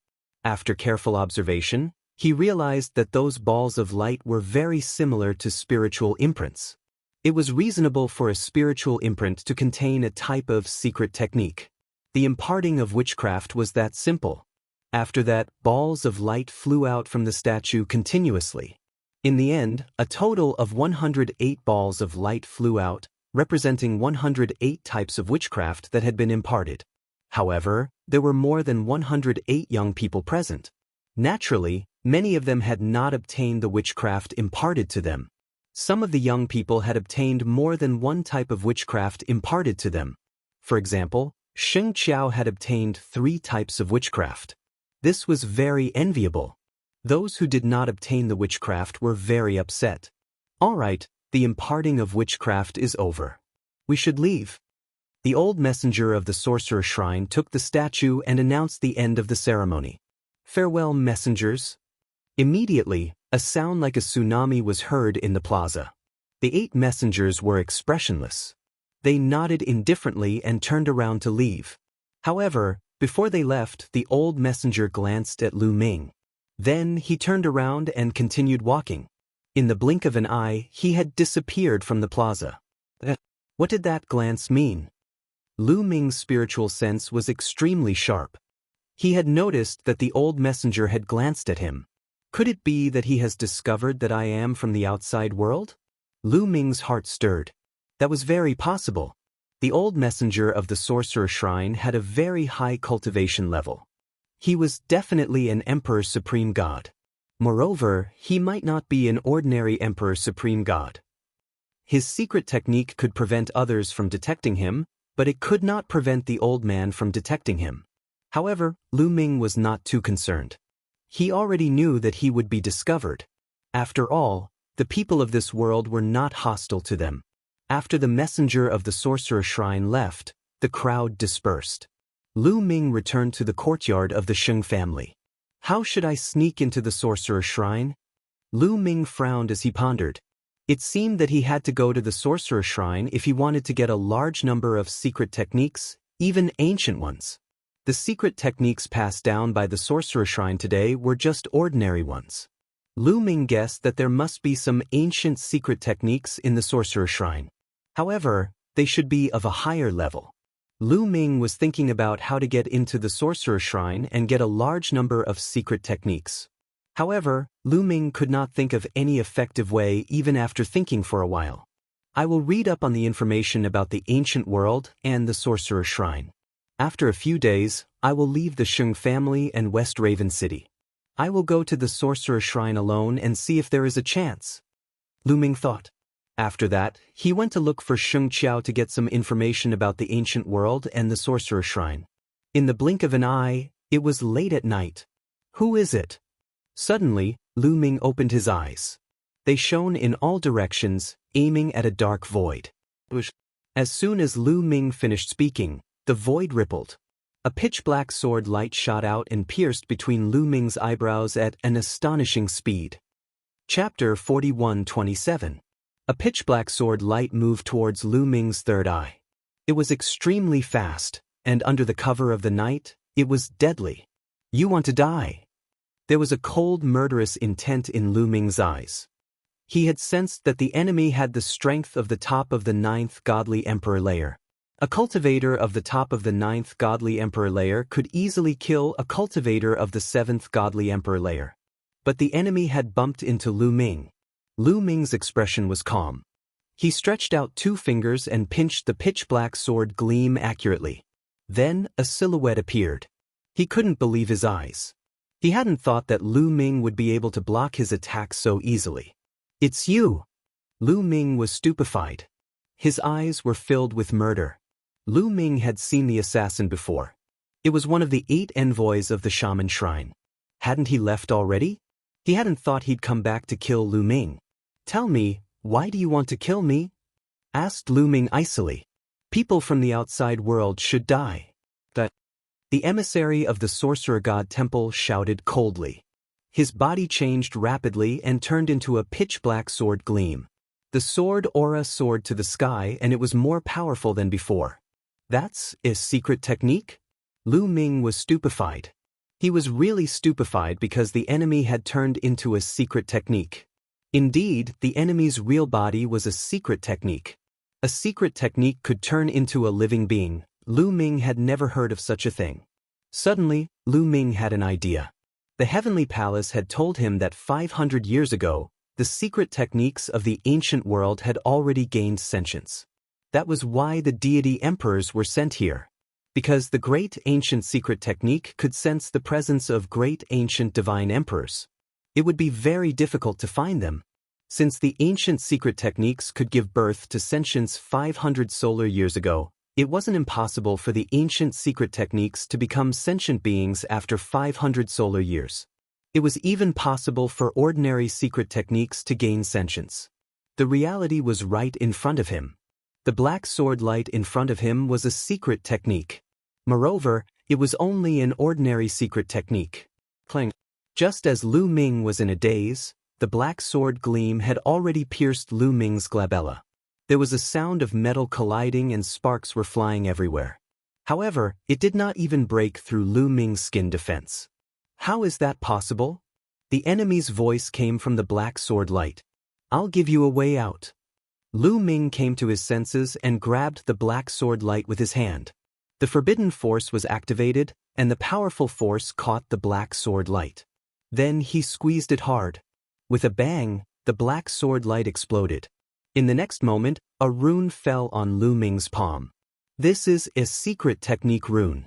After careful observation, he realized that those balls of light were very similar to spiritual imprints. It was reasonable for a spiritual imprint to contain a type of secret technique. The imparting of witchcraft was that simple. After that, balls of light flew out from the statue continuously. In the end, a total of 108 balls of light flew out, representing 108 types of witchcraft that had been imparted. However, there were more than 108 young people present. Naturally, many of them had not obtained the witchcraft imparted to them. Some of the young people had obtained more than one type of witchcraft imparted to them. For example, Sheng Qiao had obtained 3 types of witchcraft. This was very enviable. Those who did not obtain the witchcraft were very upset. All right, the imparting of witchcraft is over. We should leave. The old messenger of the sorcerer shrine took the statue and announced the end of the ceremony. Farewell, messengers. Immediately, a sound like a tsunami was heard in the plaza. The 8 messengers were expressionless. They nodded indifferently and turned around to leave. However, before they left, the old messenger glanced at Lu Ming. Then he turned around and continued walking. In the blink of an eye, he had disappeared from the plaza. What did that glance mean? Lu Ming's spiritual sense was extremely sharp. He had noticed that the old messenger had glanced at him. Could it be that he has discovered that I am from the outside world? Lu Ming's heart stirred. That was very possible. The old messenger of the sorcerer shrine had a very high cultivation level. He was definitely an Emperor Supreme God. Moreover, he might not be an ordinary Emperor Supreme God. His secret technique could prevent others from detecting him, but it could not prevent the old man from detecting him. However, Lu Ming was not too concerned. He already knew that he would be discovered. After all, the people of this world were not hostile to them. After the messenger of the sorcerer shrine left, the crowd dispersed. Lu Ming returned to the courtyard of the Sheng family. How should I sneak into the sorcerer shrine? Lu Ming frowned as he pondered. It seemed that he had to go to the sorcerer shrine if he wanted to get a large number of secret techniques, even ancient ones. The secret techniques passed down by the sorcerer shrine today were just ordinary ones. Lu Ming guessed that there must be some ancient secret techniques in the sorcerer shrine. However, they should be of a higher level. Lu Ming was thinking about how to get into the sorcerer shrine and get a large number of secret techniques. However, Lu Ming could not think of any effective way even after thinking for a while. I will read up on the information about the ancient world and the sorcerer shrine. After a few days, I will leave the Sheng family and West Raven City. I will go to the sorcerer shrine alone and see if there is a chance. Lu Ming thought. After that, he went to look for Sheng Qiao to get some information about the ancient world and the sorcerer shrine. In the blink of an eye, it was late at night. Who is it? Suddenly, Lu Ming opened his eyes. They shone in all directions, aiming at a dark void. As soon as Lu Ming finished speaking, the void rippled. A pitch-black sword light shot out and pierced between Lu Ming's eyebrows at an astonishing speed. Chapter 41:27. A pitch-black sword light moved towards Lu Ming's third eye. It was extremely fast, and under the cover of the night, it was deadly. You want to die. There was a cold, murderous intent in Lu Ming's eyes. He had sensed that the enemy had the strength of the top of the 9th godly emperor layer. A cultivator of the top of the 9th godly emperor layer could easily kill a cultivator of the 7th godly emperor layer. But the enemy had bumped into Lu Ming. Lu Ming's expression was calm. He stretched out 2 fingers and pinched the pitch-black sword gleam accurately. Then, a silhouette appeared. He couldn't believe his eyes. He hadn't thought that Lu Ming would be able to block his attacks so easily. "It's you!" Lu Ming was stupefied. His eyes were filled with murder. Lu Ming had seen the assassin before. It was one of the 8 envoys of the shaman shrine. Hadn't he left already? He hadn't thought he'd come back to kill Lu Ming. "Tell me, why do you want to kill me?" asked Lu Ming icily. "People from the outside world should die." The emissary of the sorcerer god temple shouted coldly. His body changed rapidly and turned into a pitch-black sword gleam. The sword aura soared to the sky, and it was more powerful than before. "That's a secret technique?" Lu Ming was stupefied. He was really stupefied because the enemy had turned into a secret technique. Indeed, the enemy's real body was a secret technique. A secret technique could turn into a living being. Lu Ming had never heard of such a thing. Suddenly, Lu Ming had an idea. The Heavenly Palace had told him that 500 years ago, the secret techniques of the ancient world had already gained sentience. That was why the deity emperors were sent here. Because the great ancient secret technique could sense the presence of great ancient divine emperors. It would be very difficult to find them. Since the ancient secret techniques could give birth to sentience 500 solar years ago, it wasn't impossible for the ancient secret techniques to become sentient beings after 500 solar years. It was even possible for ordinary secret techniques to gain sentience. The reality was right in front of him. The black sword light in front of him was a secret technique. Moreover, it was only an ordinary secret technique. Clang. Just as Lu Ming was in a daze, the black sword gleam had already pierced Lu Ming's glabella. There was a sound of metal colliding and sparks were flying everywhere. However, it did not even break through Lu Ming's skin defense. "How is that possible?" The enemy's voice came from the black sword light. "I'll give you a way out." Lu Ming came to his senses and grabbed the black sword light with his hand. The forbidden force was activated, and the powerful force caught the black sword light. Then he squeezed it hard. With a bang, the black sword light exploded. In the next moment, a rune fell on Lu Ming's palm. "This is a secret technique rune."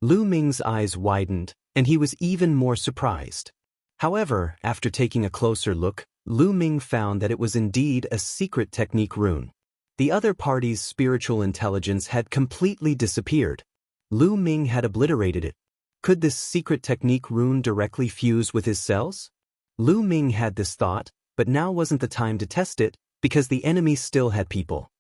Lu Ming's eyes widened, and he was even more surprised. However, after taking a closer look, Lu Ming found that it was indeed a secret technique rune. The other party's spiritual intelligence had completely disappeared. Lu Ming had obliterated it. Could this secret technique rune directly fuse with his cells? Lu Ming had this thought, but now wasn't the time to test it, because the enemy still had people.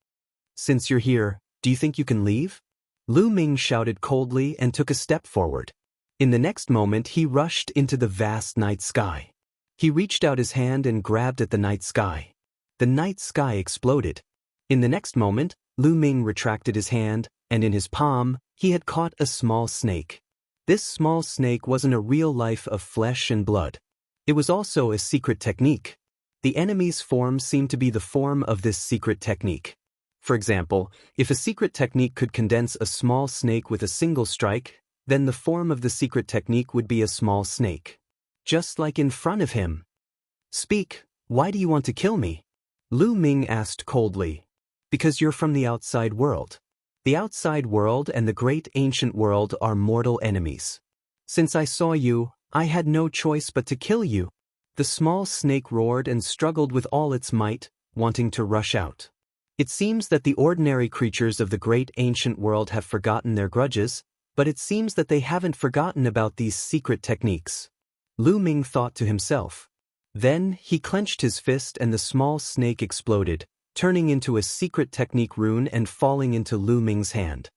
"Since you're here, do you think you can leave?" Lu Ming shouted coldly and took a step forward. In the next moment he rushed into the vast night sky. He reached out his hand and grabbed at the night sky. The night sky exploded. In the next moment, Lu Ming retracted his hand, and in his palm, he had caught a small snake. This small snake wasn't a real life of flesh and blood. It was also a secret technique. The enemy's form seemed to be the form of this secret technique. For example, if a secret technique could condense a small snake with a single strike, then the form of the secret technique would be a small snake. Just like in front of him. "Speak, why do you want to kill me?" Lu Ming asked coldly. "Because you're from the outside world. The outside world and the great ancient world are mortal enemies. Since I saw you, I had no choice but to kill you." The small snake roared and struggled with all its might, wanting to rush out. It seems that the ordinary creatures of the great ancient world have forgotten their grudges, but it seems that they haven't forgotten about these secret techniques. Lu Ming thought to himself. Then, he clenched his fist and the small snake exploded, turning into a secret technique rune and falling into Lu Ming's hand.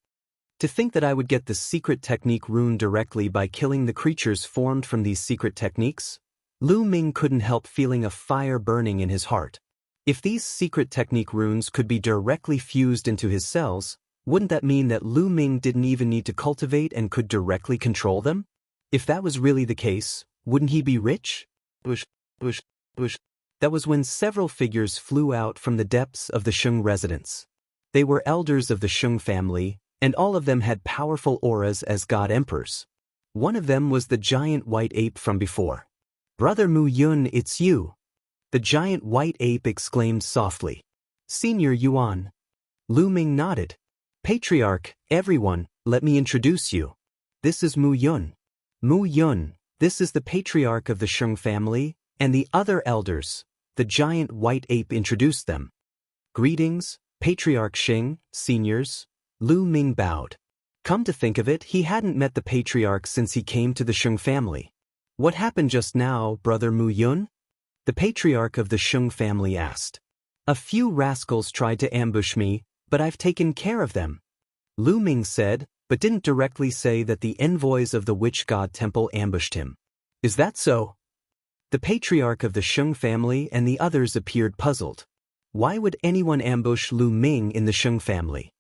To think that I would get the secret technique rune directly by killing the creatures formed from these secret techniques? Lu Ming couldn't help feeling a fire burning in his heart. If these secret technique runes could be directly fused into his cells, wouldn't that mean that Lu Ming didn't even need to cultivate and could directly control them? If that was really the case, wouldn't he be rich? Bush. That was when several figures flew out from the depths of the Sheng residence. They were elders of the Sheng family, and all of them had powerful auras as god emperors. One of them was the giant white ape from before. "Brother Mu Yun, it's you!" The giant white ape exclaimed softly. "Senior Yuan." Lu Ming nodded. "Patriarch, everyone, let me introduce you. This is Mu Yun. Mu Yun, this is the patriarch of the Sheng family, and the other elders." The giant white ape introduced them. "Greetings, Patriarch Sheng, seniors." Lu Ming bowed. Come to think of it, he hadn't met the patriarch since he came to the Sheng family. "What happened just now, Brother Mu Yun?" the patriarch of the Sheng family asked. "A few rascals tried to ambush me, but I've taken care of them," Lu Ming said, but didn't directly say that the envoys of the witch god temple ambushed him. "Is that so?" The patriarch of the Sheng family and the others appeared puzzled. Why would anyone ambush Lu Ming in the Sheng family?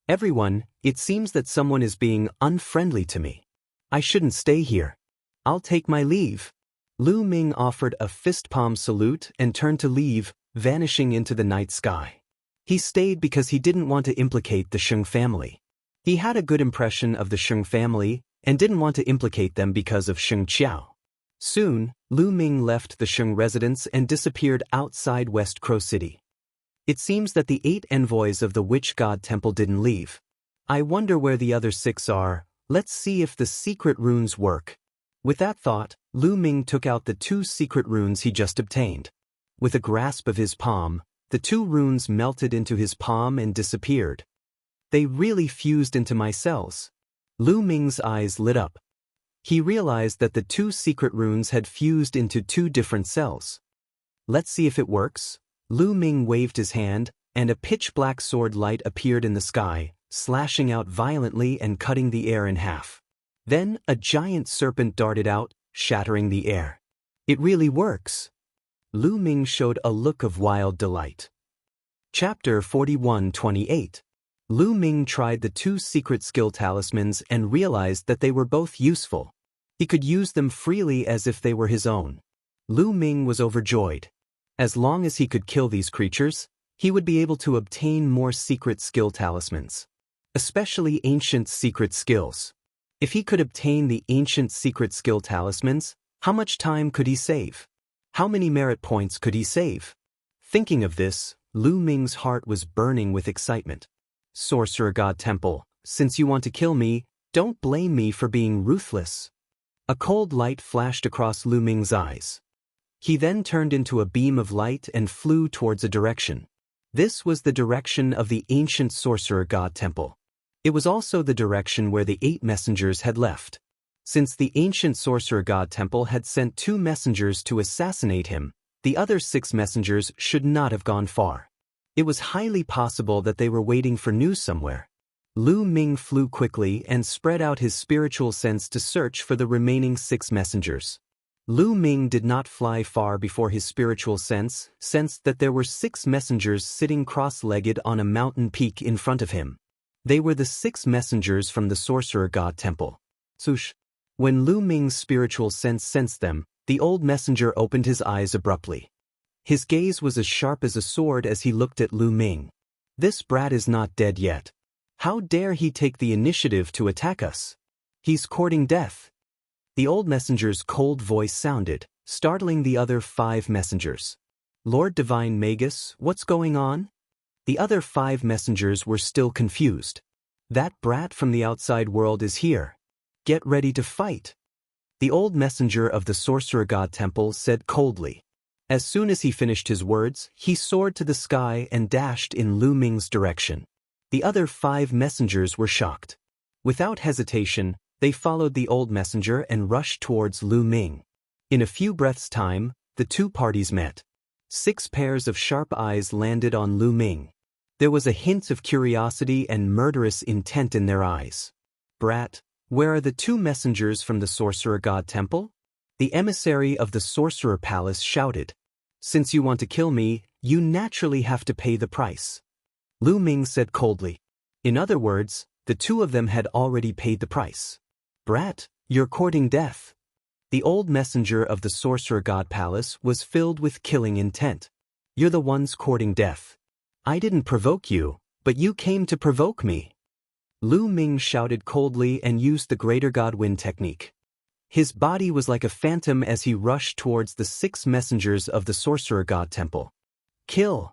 "Everyone, it seems that someone is being unfriendly to me. I shouldn't stay here. I'll take my leave." Lu Ming offered a fist palm salute and turned to leave, vanishing into the night sky. He stayed because he didn't want to implicate the Sheng family. He had a good impression of the Sheng family and didn't want to implicate them because of Sheng Qiao. Soon, Lu Ming left the Sheng residence and disappeared outside West Crow City. It seems that the 8 envoys of the witch god temple didn't leave. I wonder where the other 6 are. Let's see if the secret runes work. With that thought, Lu Ming took out the 2 secret runes he just obtained. With a grasp of his palm, the 2 runes melted into his palm and disappeared. They really fused into my cells. Lu Ming's eyes lit up. He realized that the 2 secret runes had fused into 2 different cells. Let's see if it works. Lu Ming waved his hand, and a pitch-black sword light appeared in the sky, slashing out violently and cutting the air in half. Then, a giant serpent darted out, shattering the air. "It really works." Lu Ming showed a look of wild delight. Chapter 41-28. Lu Ming tried the 2 secret skill talismans and realized that they were both useful. He could use them freely as if they were his own. Lu Ming was overjoyed. As long as he could kill these creatures, he would be able to obtain more secret skill talismans. Especially ancient secret skills. If he could obtain the ancient secret skill talismans, how much time could he save? How many merit points could he save? Thinking of this, Lu Ming's heart was burning with excitement. "Sorcerer God Temple, since you want to kill me, don't blame me for being ruthless." A cold light flashed across Lu Ming's eyes. He then turned into a beam of light and flew towards a direction. This was the direction of the ancient Sorcerer God Temple. It was also the direction where the 8 messengers had left. Since the ancient Sorcerer God Temple had sent 2 messengers to assassinate him, the other 6 messengers should not have gone far. It was highly possible that they were waiting for news somewhere. Lu Ming flew quickly and spread out his spiritual sense to search for the remaining 6 messengers. Lu Ming did not fly far before his spiritual sense sensed that there were 6 messengers sitting cross-legged on a mountain peak in front of him. They were the 6 messengers from the Sorcerer God Temple. Sush. When Lu Ming's spiritual sense sensed them, the old messenger opened his eyes abruptly. His gaze was as sharp as a sword as he looked at Lu Ming. "This brat is not dead yet. How dare he take the initiative to attack us? He's courting death." The old messenger's cold voice sounded, startling the other 5 messengers. "Lord Divine Magus, what's going on?" The other 5 messengers were still confused. "That brat from the outside world is here. Get ready to fight." The old messenger of the Sorcerer God Temple said coldly. As soon as he finished his words, he soared to the sky and dashed in Lu Ming's direction. The other 5 messengers were shocked. Without hesitation, they followed the old messenger and rushed towards Lu Ming. In a few breaths' time, the 2 parties met. 6 pairs of sharp eyes landed on Lu Ming. There was a hint of curiosity and murderous intent in their eyes. "Brat, where are the 2 messengers from the Sorcerer God Temple?" The emissary of the Sorcerer Palace shouted. "Since you want to kill me, you naturally have to pay the price." Lu Ming said coldly. In other words, the 2 of them had already paid the price. "Brat, you're courting death." The old messenger of the Sorcerer God Palace was filled with killing intent. "You're the ones courting death. I didn't provoke you, But you came to provoke me. Lu Ming shouted coldly and used the Greater God Wind technique. His body was like a phantom as he rushed towards the 6 messengers of the Sorcerer God Temple. Kill!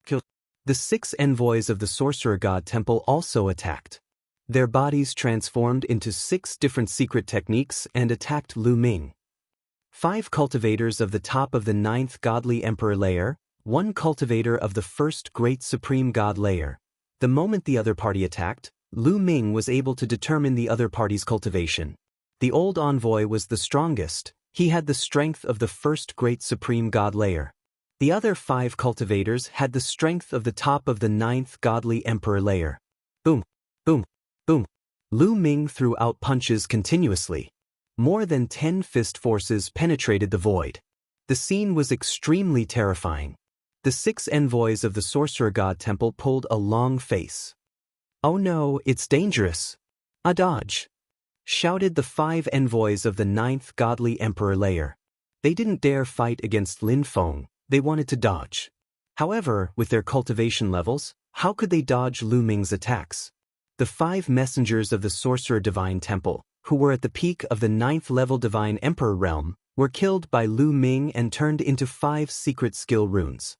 Kill! The 6 envoys of the Sorcerer God Temple also attacked. Their bodies transformed into 6 different secret techniques and attacked Lu Ming. 5 cultivators of the top of the 9th Godly Emperor layer, 1 cultivator of the 1st Great Supreme God layer. The moment the other party attacked, Lu Ming was able to determine the other party's cultivation. The old envoy was the strongest. He had the strength of the 1st Great Supreme God layer. The other 5 cultivators had the strength of the top of the 9th Godly Emperor layer. Boom, boom, boom. Lu Ming threw out punches continuously. More than 10 fist forces penetrated the void. The scene was extremely terrifying. The 6 envoys of the Sorcerer God Temple pulled a long face. "Oh no, it's dangerous. A dodge!" shouted the 5 envoys of the 9th Godly Emperor layer. They didn't dare fight against Lin Feng, they wanted to dodge. However, with their cultivation levels, how could they dodge Lu Ming's attacks? The 5 messengers of the Sorcerer Divine Temple, who were at the peak of the 9th level Divine Emperor realm, were killed by Lu Ming and turned into 5 secret skill runes.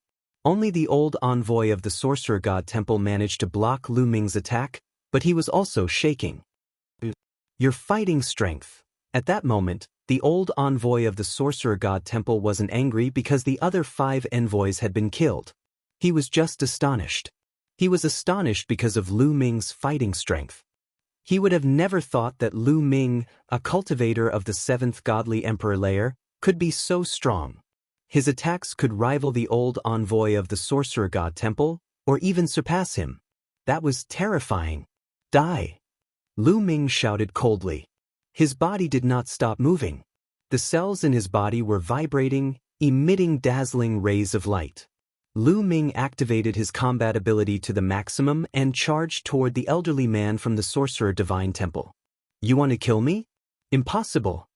Only the old envoy of the Sorcerer God Temple managed to block Lu Ming's attack, but he was also shaking. Your fighting strength. At that moment, the old envoy of the Sorcerer God Temple wasn't angry because the other 5 envoys had been killed. He was just astonished. He was astonished because of Lu Ming's fighting strength. He would have never thought that Lu Ming, a cultivator of the 7th Godly Emperor layer, could be so strong. His attacks could rival the old envoy of the Sorcerer God Temple, or even surpass him. That was terrifying. Die! Lu Ming shouted coldly. His body did not stop moving. The cells in his body were vibrating, emitting dazzling rays of light. Lu Ming activated his combat ability to the maximum and charged toward the elderly man from the Sorcerer Divine Temple. "You want to kill me? Impossible!"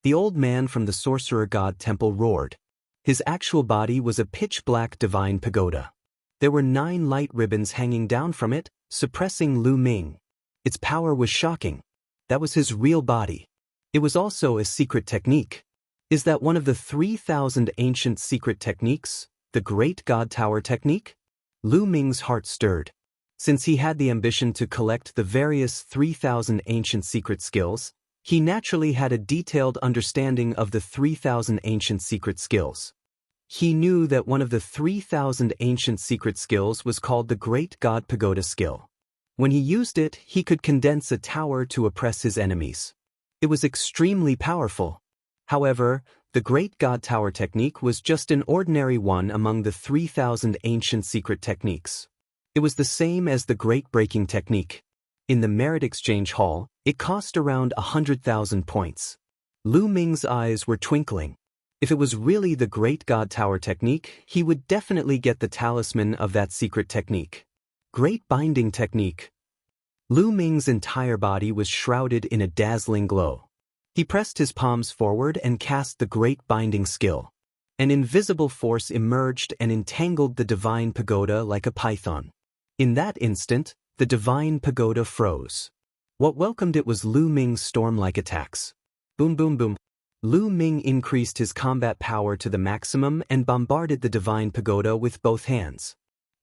The old man from the Sorcerer God Temple roared. His actual body was a pitch-black divine pagoda. There were 9 light ribbons hanging down from it, suppressing Lu Ming. Its power was shocking. That was his real body. It was also a secret technique. Is that one of the 3,000 ancient secret techniques, the Great God Tower technique? Lu Ming's heart stirred. Since he had the ambition to collect the various 3,000 ancient secret skills, he naturally had a detailed understanding of the 3,000 ancient secret skills. He knew that one of the 3,000 ancient secret skills was called the Great God Pagoda skill. When he used it, he could condense a tower to oppress his enemies. It was extremely powerful. However, the Great God Tower technique was just an ordinary one among the 3,000 ancient secret techniques. It was the same as the Great Breaking technique. In the Merit Exchange Hall, it cost around 100,000 points. Lu Ming's eyes were twinkling. If it was really the Great God Tower technique, he would definitely get the talisman of that secret technique. Great Binding technique. Lu Ming's entire body was shrouded in a dazzling glow. He pressed his palms forward and cast the Great Binding skill. An invisible force emerged and entangled the divine pagoda like a python. In that instant, the divine pagoda froze. What welcomed it was Lu Ming's storm-like attacks. Boom boom boom. Lu Ming increased his combat power to the maximum and bombarded the divine pagoda with both hands.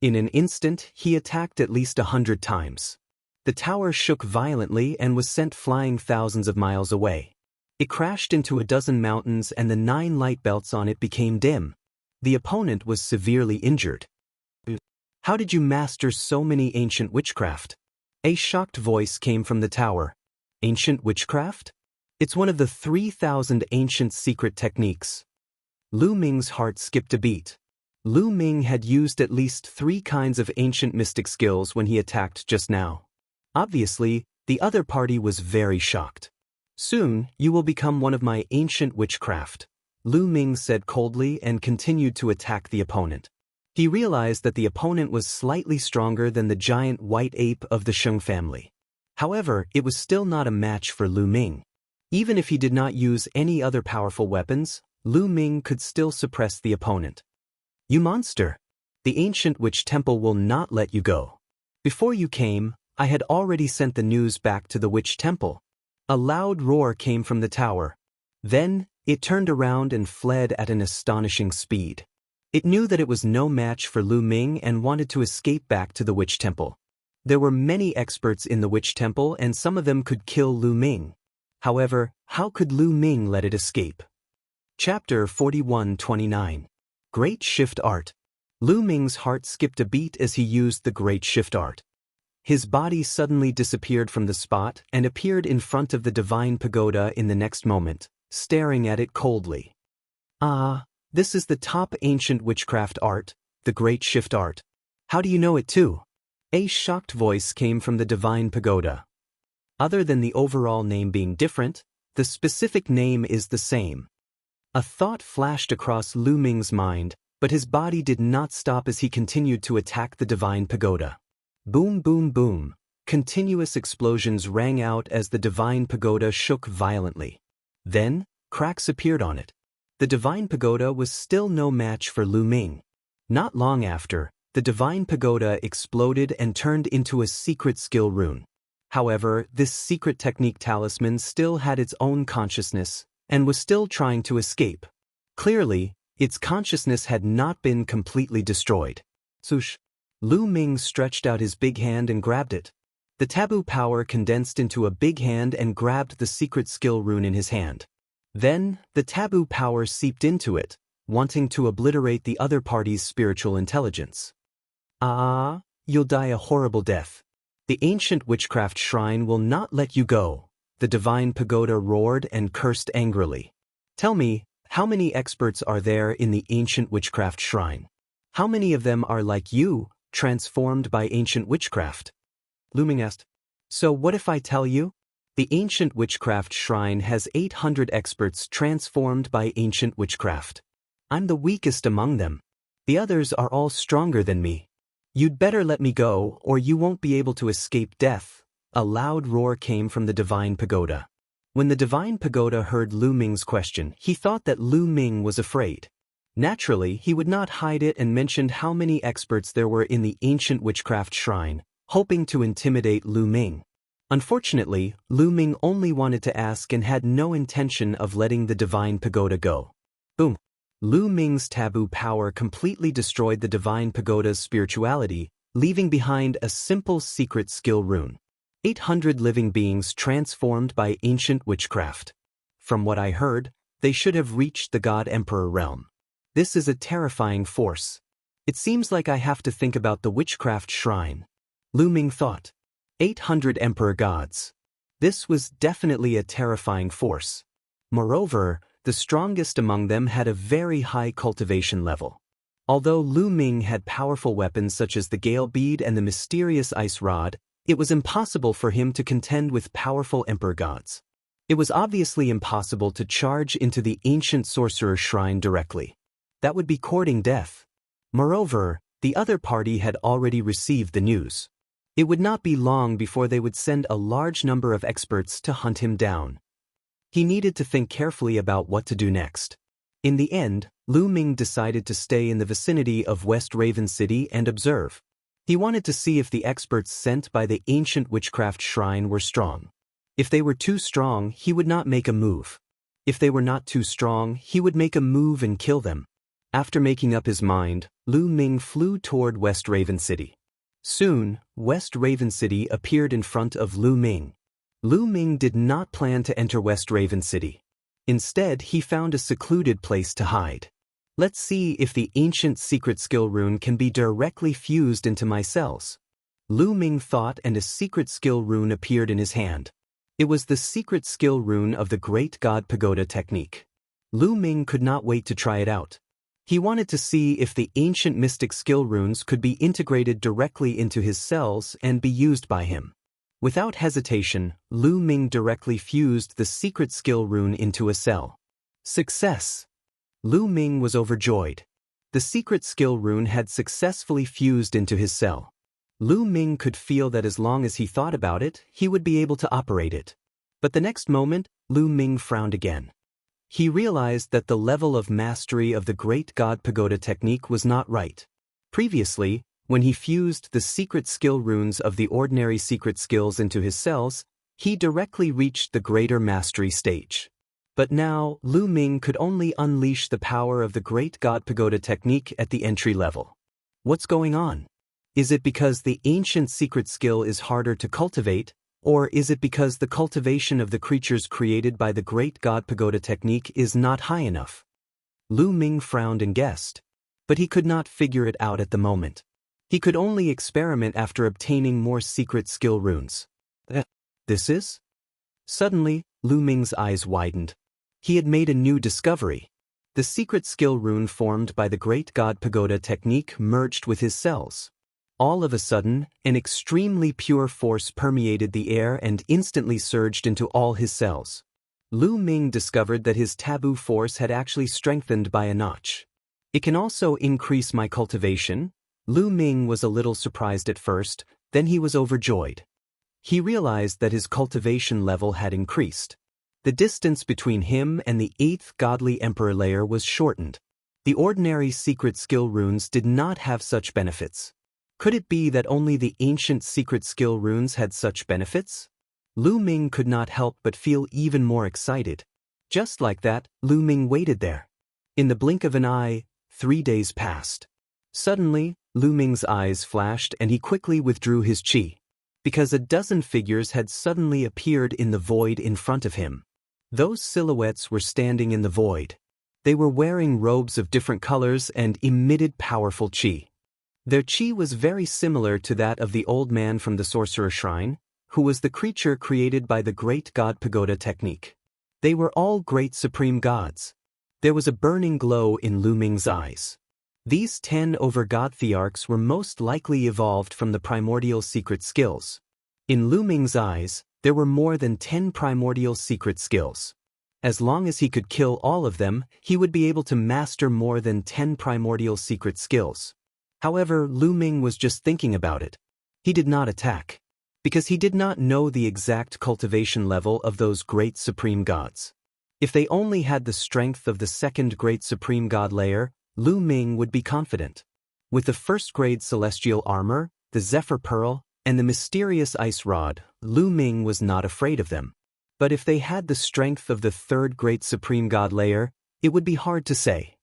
In an instant, he attacked at least 100 times. The tower shook violently and was sent flying thousands of miles away. It crashed into a dozen mountains and the 9 light belts on it became dim. The opponent was severely injured. "How did you master so many ancient witchcraft?" A shocked voice came from the tower. "Ancient witchcraft? It's one of the 3,000 ancient secret techniques." Lu Ming's heart skipped a beat. Lu Ming had used at least 3 kinds of ancient mystic skills when he attacked just now. Obviously, the other party was very shocked. "Soon, you will become one of my ancient witchcraft," Lu Ming said coldly and continued to attack the opponent. He realized that the opponent was slightly stronger than the giant white ape of the Sheng family. However, it was still not a match for Lu Ming. Even if he did not use any other powerful weapons, Lu Ming could still suppress the opponent. "You monster! The ancient witch temple will not let you go." Before you came, I had already sent the news back to the witch temple. A loud roar came from the tower. Then, it turned around and fled at an astonishing speed. It knew that it was no match for Lu Ming and wanted to escape back to the witch temple. There were many experts in the witch temple and some of them could kill Lu Ming. However, how could Lu Ming let it escape? Chapter 41-29. Great Shift Art. Lu Ming's heart skipped a beat as he used the Great Shift Art. His body suddenly disappeared from the spot and appeared in front of the divine pagoda in the next moment, staring at it coldly. Ah, this is the top ancient witchcraft art, the Great Shift Art. How do you know it too? A shocked voice came from the divine pagoda. Other than the overall name being different, the specific name is the same. A thought flashed across Lu Ming's mind, but his body did not stop as he continued to attack the divine pagoda. Boom, boom, boom. Continuous explosions rang out as the divine pagoda shook violently. Then, cracks appeared on it. The divine pagoda was still no match for Lu Ming. Not long after, the divine pagoda exploded and turned into a secret skill rune. However, this secret technique talisman still had its own consciousness and was still trying to escape. Clearly, its consciousness had not been completely destroyed. Swoosh! Lu Ming stretched out his big hand and grabbed it. The taboo power condensed into a big hand and grabbed the secret skill rune in his hand. Then, the taboo power seeped into it, wanting to obliterate the other party's spiritual intelligence. Ah, you'll die a horrible death. The ancient witchcraft shrine will not let you go, the divine pagoda roared and cursed angrily. Tell me, how many experts are there in the ancient witchcraft shrine? How many of them are like you, transformed by ancient witchcraft? Lu Ming asked. So what if I tell you? The ancient witchcraft shrine has 800 experts transformed by ancient witchcraft. I'm the weakest among them. The others are all stronger than me. You'd better let me go or you won't be able to escape death. A loud roar came from the divine pagoda. When the divine pagoda heard Lu Ming's question, he thought that Lu Ming was afraid. Naturally, he would not hide it and mentioned how many experts there were in the ancient witchcraft shrine, hoping to intimidate Lu Ming. Unfortunately, Lu Ming only wanted to ask and had no intention of letting the divine pagoda go. Boom! Lu Ming's taboo power completely destroyed the divine pagoda's spirituality, leaving behind a simple secret skill rune. 800 living beings transformed by ancient witchcraft. From what I heard, they should have reached the God Emperor realm. This is a terrifying force. It seems like I have to think about the witchcraft shrine. Lu Ming thought. 800 emperor gods. This was definitely a terrifying force. Moreover, the strongest among them had a very high cultivation level. Although Lu Ming had powerful weapons such as the Gale Bead and the mysterious Ice Rod, it was impossible for him to contend with powerful emperor gods. It was obviously impossible to charge into the ancient sorcerer shrine directly. That would be courting death. Moreover, the other party had already received the news. It would not be long before they would send a large number of experts to hunt him down. He needed to think carefully about what to do next. In the end, Lu Ming decided to stay in the vicinity of West Raven City and observe. He wanted to see if the experts sent by the ancient witchcraft shrine were strong. If they were too strong, he would not make a move. If they were not too strong, he would make a move and kill them. After making up his mind, Lu Ming flew toward West Raven City. Soon, West Raven City appeared in front of Lu Ming. Lu Ming did not plan to enter West Raven City. Instead, he found a secluded place to hide. Let's see if the ancient secret skill rune can be directly fused into my cells. Lu Ming thought and a secret skill rune appeared in his hand. It was the secret skill rune of the Great God Pagoda technique. Lu Ming could not wait to try it out. He wanted to see if the ancient mystic skill runes could be integrated directly into his cells and be used by him. Without hesitation, Lu Ming directly fused the secret skill rune into a cell. Success! Lu Ming was overjoyed. The secret skill rune had successfully fused into his cell. Lu Ming could feel that as long as he thought about it, he would be able to operate it. But the next moment, Lu Ming frowned again. He realized that the level of mastery of the Great God Pagoda technique was not right. Previously, When he fused the secret skill runes of the ordinary secret skills into his cells, he directly reached the greater mastery stage. But now, Lu Ming could only unleash the power of the Great God Pagoda technique at the entry level. What's going on? Is it because the ancient secret skill is harder to cultivate, or is it because the cultivation of the creatures created by the Great God Pagoda technique is not high enough? Lu Ming frowned and guessed, but he could not figure it out at the moment. He could only experiment after obtaining more secret skill runes. This is? Suddenly, Lu Ming's eyes widened. He had made a new discovery. The secret skill rune formed by the Great God Pagoda technique merged with his cells. All of a sudden, an extremely pure force permeated the air and instantly surged into all his cells. Lu Ming discovered that his taboo force had actually strengthened by a notch. It can also increase my cultivation. Lu Ming was a little surprised at first, then he was overjoyed. He realized that his cultivation level had increased. The distance between him and the 8th godly emperor layer was shortened. The ordinary secret skill runes did not have such benefits. Could it be that only the ancient secret skill runes had such benefits? Lu Ming could not help but feel even more excited. Just like that, Lu Ming waited there. In the blink of an eye, 3 days passed. Suddenly, Lu Ming's eyes flashed and he quickly withdrew his qi, because a dozen figures had suddenly appeared in the void in front of him. Those silhouettes were standing in the void. They were wearing robes of different colors and emitted powerful qi. Their qi was very similar to that of the old man from the Sorcerer Shrine, who was the creature created by the Great God Pagoda technique. They were all great supreme gods. There was a burning glow in Lu Ming's eyes. These 10 over-god thearchs were most likely evolved from the primordial secret skills. In Lu Ming's eyes, there were more than 10 primordial secret skills. As long as he could kill all of them, he would be able to master more than 10 primordial secret skills. However, Lu Ming was just thinking about it. He did not attack, because he did not know the exact cultivation level of those great supreme gods. If they only had the strength of the second great supreme god layer, Lu Ming would be confident. With the first-grade celestial armor, the Zephyr Pearl, and the mysterious ice rod, Lu Ming was not afraid of them. But if they had the strength of the third great supreme god layer, it would be hard to say.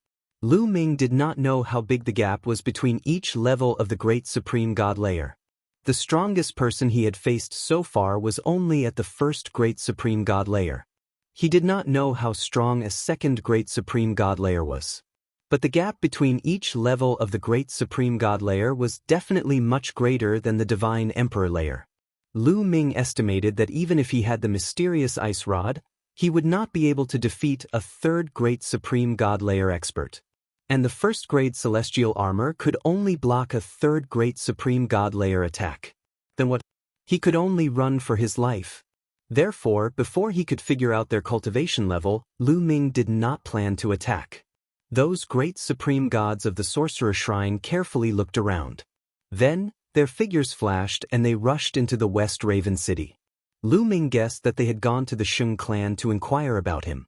Lu Ming did not know how big the gap was between each level of the great supreme god layer. The strongest person he had faced so far was only at the first great supreme god layer. He did not know how strong a second great supreme god layer was. But the gap between each level of the Great Supreme God layer was definitely much greater than the Divine Emperor layer. Lu Ming estimated that even if he had the mysterious ice rod, he would not be able to defeat a third Great Supreme God layer expert. And the first grade celestial armor could only block a third Great Supreme God layer attack. Then what? He could only run for his life. Therefore, before he could figure out their cultivation level, Lu Ming did not plan to attack. Those great supreme gods of the Sorcerer Shrine carefully looked around. Then, their figures flashed and they rushed into the West Raven City. Lu Ming guessed that they had gone to the Shung clan to inquire about him.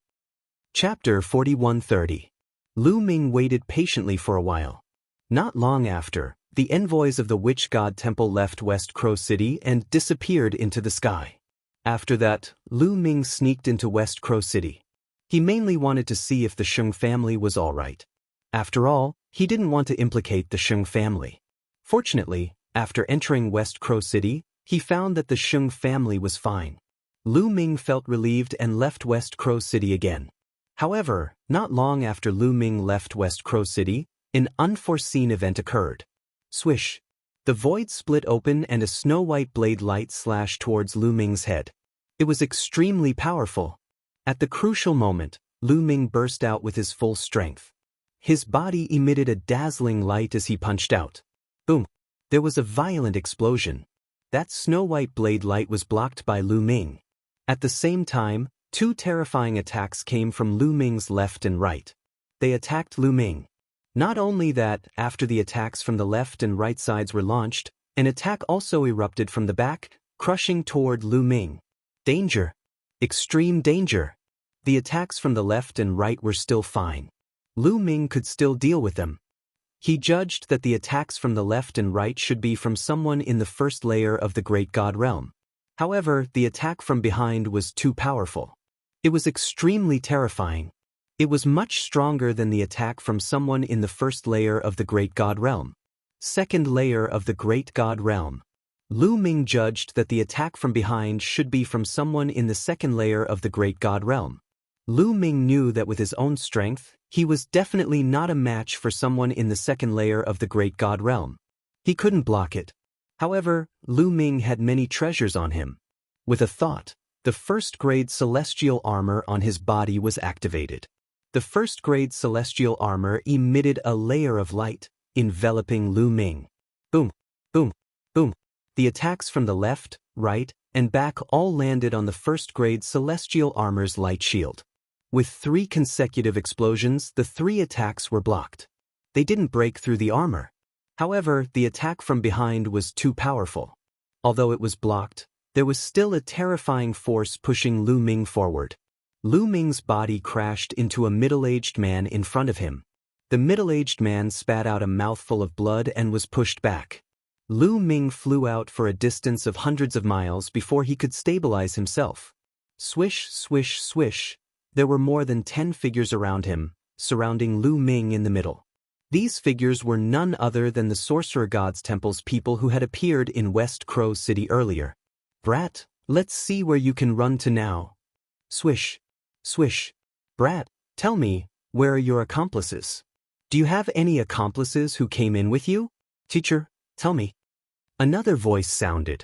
Chapter 4130. Lu Ming waited patiently for a while. Not long after, the envoys of the Witch God Temple left West Crow City and disappeared into the sky. After that, Lu Ming sneaked into West Crow City. He mainly wanted to see if the Shung family was all right. After all, he didn't want to implicate the Shung family. Fortunately, after entering West Crow City, he found that the Shung family was fine. Lu Ming felt relieved and left West Crow City again. However, not long after Lu Ming left West Crow City, an unforeseen event occurred. Swish! The void split open and a snow-white blade light slashed towards Lu Ming's head. It was extremely powerful. At the crucial moment, Lu Ming burst out with his full strength. His body emitted a dazzling light as he punched out. Boom! There was a violent explosion. That snow-white blade light was blocked by Lu Ming. At the same time, 2 terrifying attacks came from Lu Ming's left and right. They attacked Lu Ming. Not only that, after the attacks from the left and right sides were launched, an attack also erupted from the back, crushing toward Lu Ming. Danger! Extreme danger! The attacks from the left and right were still fine. Lu Ming could still deal with them. He judged that the attacks from the left and right should be from someone in the first layer of the great god realm. However, the attack from behind was too powerful. It was extremely terrifying. It was much stronger than the attack from someone in the first layer of the great god realm. Second layer of the great god realm. Lu Ming judged that the attack from behind should be from someone in the second layer of the great god realm. Lu Ming knew that with his own strength, he was definitely not a match for someone in the second layer of the great god realm. He couldn't block it. However, Lu Ming had many treasures on him. With a thought, the first-grade celestial armor on his body was activated. The first-grade celestial armor emitted a layer of light, enveloping Lu Ming. Boom, boom, boom. The attacks from the left, right, and back all landed on the first-grade celestial armor's light shield. With 3 consecutive explosions, the 3 attacks were blocked. They didn't break through the armor. However, the attack from behind was too powerful. Although it was blocked, there was still a terrifying force pushing Lu Ming forward. Lu Ming's body crashed into a middle-aged man in front of him. The middle-aged man spat out a mouthful of blood and was pushed back. Lu Ming flew out for a distance of hundreds of miles before he could stabilize himself. Swish, swish, swish. There were more than 10 figures around him, surrounding Lu Ming in the middle. These figures were none other than the Sorcerer God's Temple's people who had appeared in West Crow City earlier. Brat, let's see where you can run to now. Swish, swish. Brat, tell me, where are your accomplices? Do you have any accomplices who came in with you? Teacher, tell me. Another voice sounded.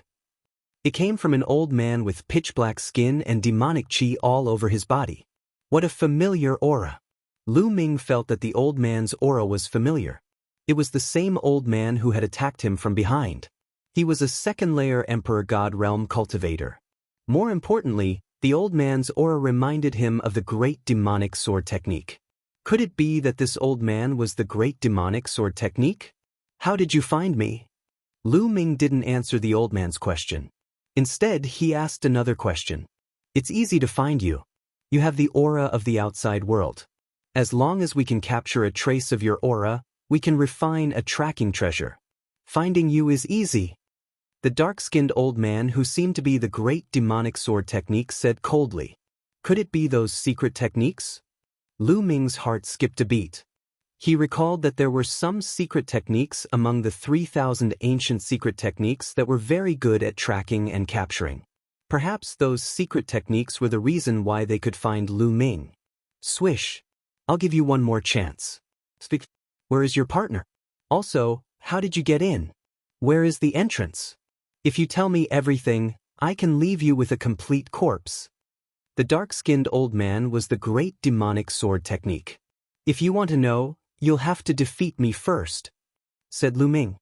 It came from an old man with pitch-black skin and demonic chi all over his body. What a familiar aura. Lu Ming felt that the old man's aura was familiar. It was the same old man who had attacked him from behind. He was a second-layer Emperor God Realm cultivator. More importantly, the old man's aura reminded him of the Great Demonic Sword Technique. Could it be that this old man was the Great Demonic Sword Technique? How did you find me? Lu Ming didn't answer the old man's question. Instead, he asked another question. It's easy to find you. You have the aura of the outside world. As long as we can capture a trace of your aura, we can refine a tracking treasure. Finding you is easy. The dark-skinned old man who seemed to be the Great Demonic Sword Technique said coldly. Could it be those secret techniques? Lu Ming's heart skipped a beat. He recalled that there were some secret techniques among the 3,000 ancient secret techniques that were very good at tracking and capturing. Perhaps those secret techniques were the reason why they could find Lu Ming. Swish. I'll give you one more chance. Speak. Where is your partner? Also, how did you get in? Where is the entrance? If you tell me everything, I can leave you with a complete corpse. The dark-skinned old man was the Great Demonic Sword Technique. If you want to know, you'll have to defeat me first, said Lu Ming.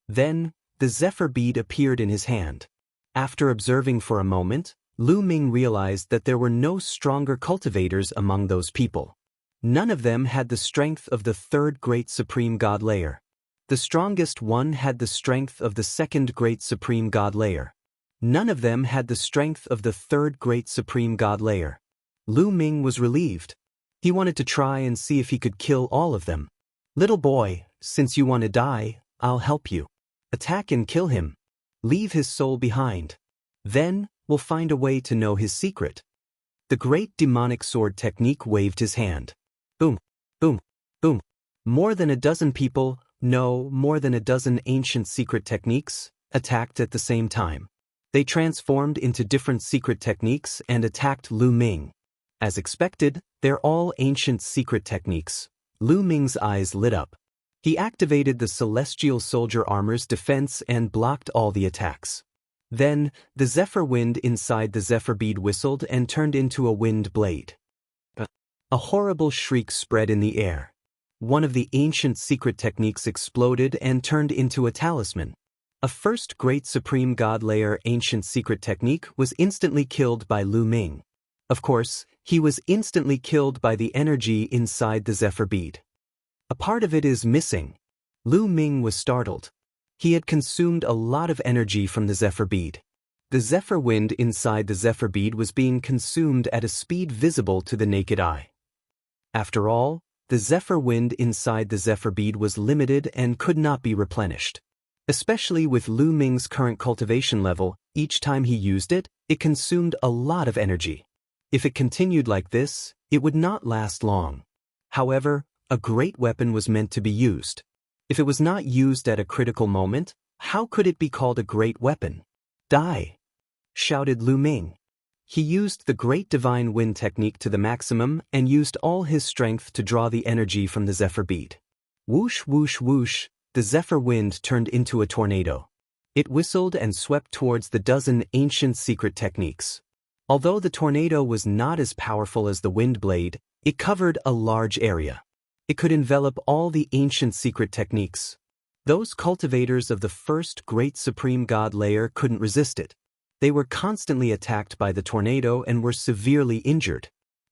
Then, the Zephyr bead appeared in his hand. After observing for a moment, Lu Ming realized that there were no stronger cultivators among those people. None of them had the strength of the third Great Supreme God layer. The strongest one had the strength of the second Great Supreme God layer. None of them had the strength of the third Great Supreme God layer. Lu Ming was relieved. He wanted to try and see if he could kill all of them. Little boy, since you want to die, I'll help you. Attack and kill him. Leave his soul behind. Then, we'll find a way to know his secret. The Great Demonic Sword Technique waved his hand. Boom, boom, boom. More than a dozen people, no, more than a dozen ancient secret techniques, attacked at the same time. They transformed into different secret techniques and attacked Lu Ming. As expected, they're all ancient secret techniques. Lu Ming's eyes lit up. He activated the Celestial Soldier Armor's defense and blocked all the attacks. Then, the Zephyr wind inside the Zephyr bead whistled and turned into a wind blade. A horrible shriek spread in the air. One of the ancient secret techniques exploded and turned into a talisman. A first Great Supreme God layer ancient secret technique was instantly killed by Lu Ming. Of course, he was instantly killed by the energy inside the Zephyr bead. A part of it is missing. Lu Ming was startled. He had consumed a lot of energy from the Zephyr bead. The Zephyr wind inside the Zephyr bead was being consumed at a speed visible to the naked eye. After all, The zephyr wind inside the zephyr bead was limited and could not be replenished. Especially with Lu Ming's current cultivation level, each time he used it, it consumed a lot of energy. If it continued like this, it would not last long. However, a great weapon was meant to be used. If it was not used at a critical moment, how could it be called a great weapon? Die! Shouted Lu Ming. He used the Great Divine Wind technique to the maximum and used all his strength to draw the energy from the zephyr bead. Whoosh whoosh whoosh, the zephyr wind turned into a tornado. It whistled and swept towards the dozen ancient secret techniques. Although the tornado was not as powerful as the wind blade, it covered a large area. It could envelop all the ancient secret techniques. Those cultivators of the first great supreme god layer couldn't resist it. They were constantly attacked by the tornado and were severely injured.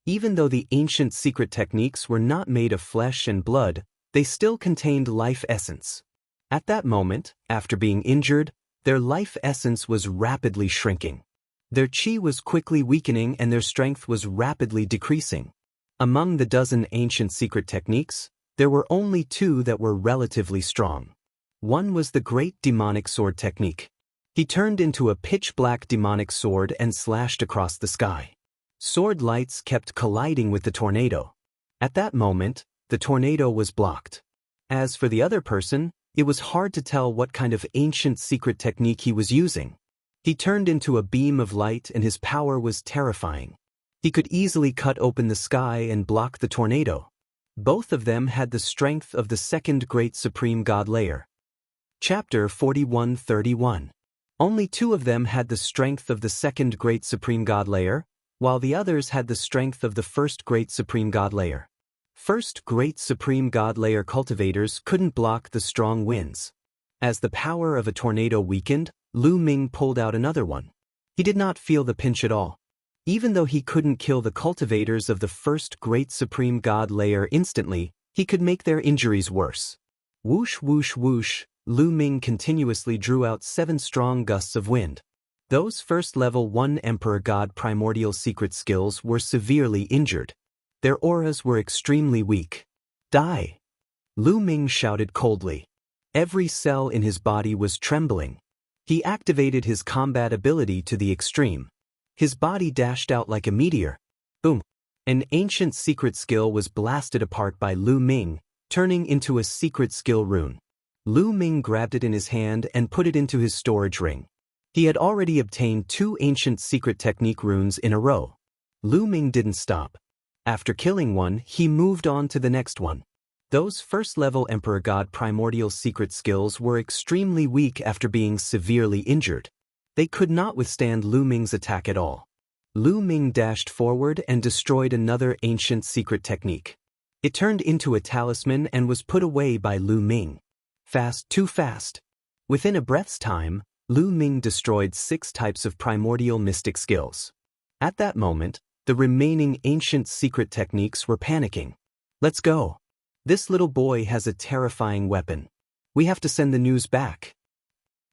Even though the ancient secret techniques were not made of flesh and blood, they still contained life essence. At that moment, after being injured, their life essence was rapidly shrinking. Their chi was quickly weakening and their strength was rapidly decreasing. Among the dozen ancient secret techniques, there were only 2 that were relatively strong. One was the Great Demonic Sword technique. He turned into a pitch-black demonic sword and slashed across the sky. Sword lights kept colliding with the tornado. At that moment, the tornado was blocked. As for the other person, it was hard to tell what kind of ancient secret technique he was using. He turned into a beam of light and his power was terrifying. He could easily cut open the sky and block the tornado. Both of them had the strength of the second great supreme god layer. Chapter 41-31. Only 2 of them had the strength of the second great supreme god layer, while the others had the strength of the first great supreme god layer. First great supreme god layer cultivators couldn't block the strong winds. As the power of a tornado weakened, Lu Ming pulled out another one. He did not feel the pinch at all. Even though he couldn't kill the cultivators of the first great supreme god layer instantly, he could make their injuries worse. Whoosh whoosh whoosh, Lu Ming continuously drew out 7 strong gusts of wind. Those first level 1 Emperor God primordial secret skills were severely injured. Their auras were extremely weak. Die! Lu Ming shouted coldly. Every cell in his body was trembling. He activated his combat ability to the extreme. His body dashed out like a meteor. Boom! An ancient secret skill was blasted apart by Lu Ming, turning into a secret skill rune. Lu Ming grabbed it in his hand and put it into his storage ring. He had already obtained 2 ancient secret technique runes in a row. Lu Ming didn't stop. After killing one, he moved on to the next one. Those first-level Emperor God primordial secret skills were extremely weak after being severely injured. They could not withstand Lu Ming's attack at all. Lu Ming dashed forward and destroyed another ancient secret technique. It turned into a talisman and was put away by Lu Ming. Fast, too fast. Within a breath's time, Lu Ming destroyed 6 types of primordial mystic skills. At that moment, the remaining ancient secret techniques were panicking. Let's go. This little boy has a terrifying weapon. We have to send the news back.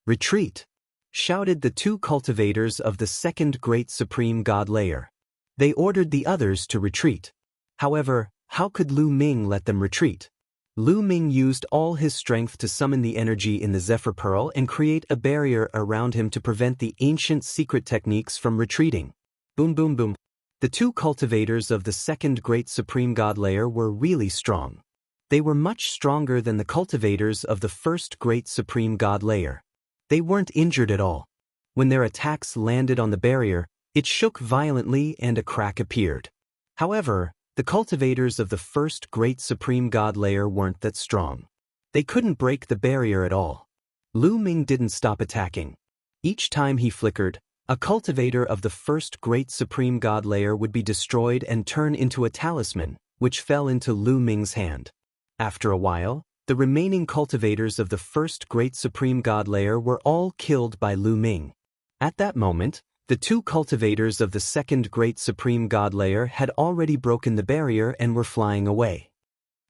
Retreat! Shouted the 2 cultivators of the second great supreme god layer. They ordered the others to retreat. However, how could Lu Ming let them retreat? Lu Ming used all his strength to summon the energy in the Zephyr Pearl and create a barrier around him to prevent the ancient secret techniques from retreating. Boom boom boom. The 2 cultivators of the second great supreme god layer were really strong. They were much stronger than the cultivators of the first great supreme god layer. They weren't injured at all. When their attacks landed on the barrier, it shook violently and a crack appeared. However, the cultivators of the first great supreme god layer weren't that strong. They couldn't break the barrier at all. Lu Ming didn't stop attacking. Each time he flickered, a cultivator of the first great supreme god layer would be destroyed and turn into a talisman, which fell into Lu Ming's hand. After a while, the remaining cultivators of the first great supreme god layer were all killed by Lu Ming. At that moment, the 2 cultivators of the second great supreme god layer had already broken the barrier and were flying away.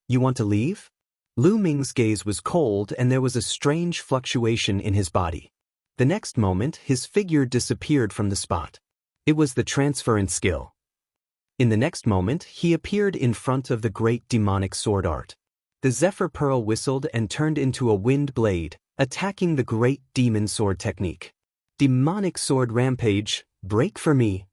You want to leave? Lu Ming's gaze was cold and there was a strange fluctuation in his body. The next moment, his figure disappeared from the spot. It was the transference skill. In the next moment, he appeared in front of the great demonic sword art. The Zephyr Pearl whistled and turned into a wind blade, attacking the great demon sword technique. Demonic sword rampage, break for me,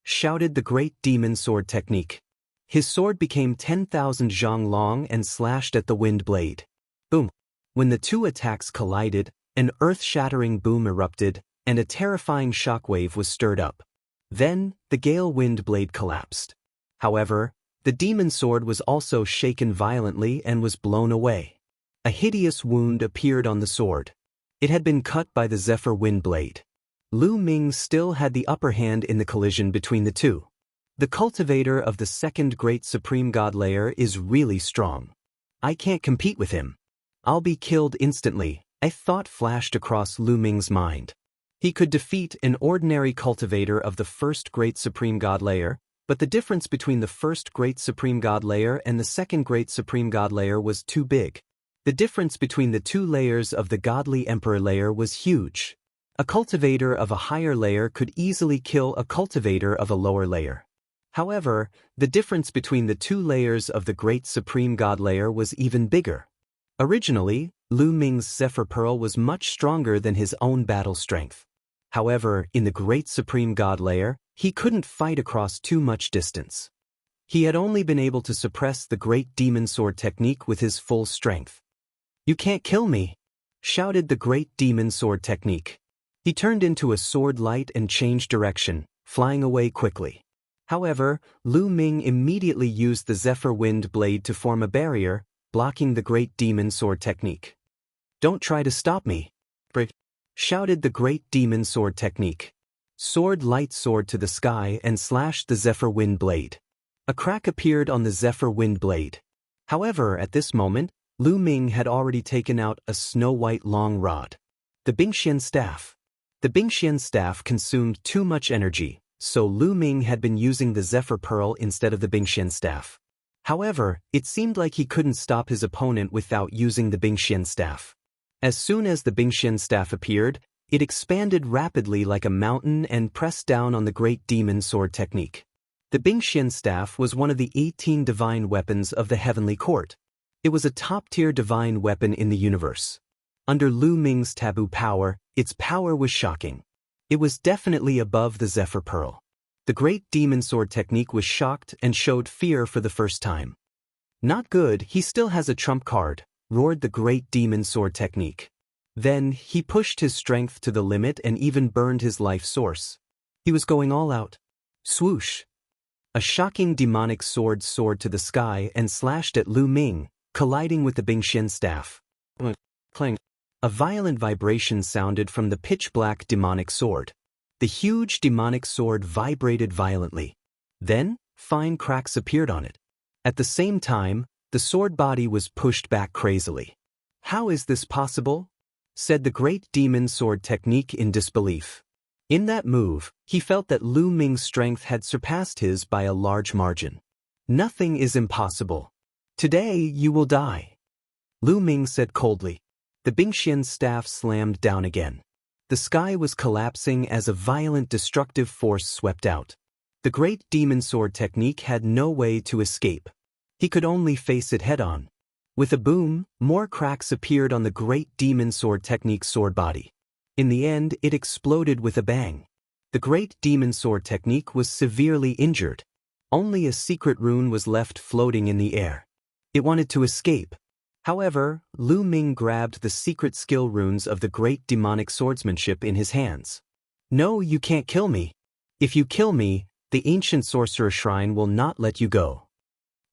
shouted the great demon sword technique. His sword became 10,000 zhang long and slashed at the wind blade. Boom! When the two attacks collided, an earth-shattering boom erupted, and a terrifying shockwave was stirred up. Then, the gale wind blade collapsed. However, the demon sword was also shaken violently and was blown away. A hideous wound appeared on the sword. It had been cut by the Zephyr wind blade. Lu Ming still had the upper hand in the collision between the two. The cultivator of the second great supreme god layer is really strong. I can't compete with him. I'll be killed instantly, a thought flashed across Lu Ming's mind. He could defeat an ordinary cultivator of the first great supreme god layer, but the difference between the first great supreme god layer and the second great supreme god layer was too big. The difference between the two layers of the godly emperor layer was huge. A cultivator of a higher layer could easily kill a cultivator of a lower layer. However, the difference between the two layers of the great supreme god layer was even bigger. Originally, Lu Ming's Zephyr Pearl was much stronger than his own battle strength. However, in the great supreme god layer, he couldn't fight across too much distance. He had only been able to suppress the great demon sword technique with his full strength. "You can't kill me!" shouted the great demon sword technique. He turned into a sword light and changed direction, flying away quickly. However, Lu Ming immediately used the Zephyr wind blade to form a barrier, blocking the great demon sword technique. "Don't try to stop me!" shouted the great demon sword technique. Sword light soared to the sky and slashed the Zephyr wind blade. A crack appeared on the Zephyr wind blade. However, at this moment, Lu Ming had already taken out a snow-white long rod. The Bingxian staff. The Bingxian staff consumed too much energy, so Lu Ming had been using the Zephyr Pearl instead of the Bingxian staff. However, it seemed like he couldn't stop his opponent without using the Bingxian staff. As soon as the Bingxian staff appeared, it expanded rapidly like a mountain and pressed down on the great demon sword technique. The Bingxian staff was one of the 18 divine weapons of the Heavenly Court. It was a top-tier divine weapon in the universe. Under Lu Ming's taboo power, its power was shocking. It was definitely above the Zephyr Pearl. The great demon sword technique was shocked and showed fear for the first time. "Not good, he still has a trump card," roared the great demon sword technique. Then, he pushed his strength to the limit and even burned his life source. He was going all out. Swoosh! A shocking demonic sword soared to the sky and slashed at Lu Ming, colliding with the Bingxian staff. Clang! A violent vibration sounded from the pitch-black demonic sword. The huge demonic sword vibrated violently. Then, fine cracks appeared on it. At the same time, the sword body was pushed back crazily. "How is this possible?" said the great demon sword technique in disbelief. In that move, he felt that Lu Ming's strength had surpassed his by a large margin. "Nothing is impossible. Today you will die," Lu Ming said coldly. The Bingxian staff slammed down again. The sky was collapsing as a violent destructive force swept out. The great demon sword technique had no way to escape. He could only face it head-on. With a boom, more cracks appeared on the great demon sword technique's sword body. In the end, it exploded with a bang. The great demon sword technique was severely injured. Only a secret rune was left floating in the air. It wanted to escape. However, Lu Ming grabbed the secret skill runes of the great demonic swordsmanship in his hands. "No, you can't kill me. If you kill me, the ancient sorcerer shrine will not let you go,"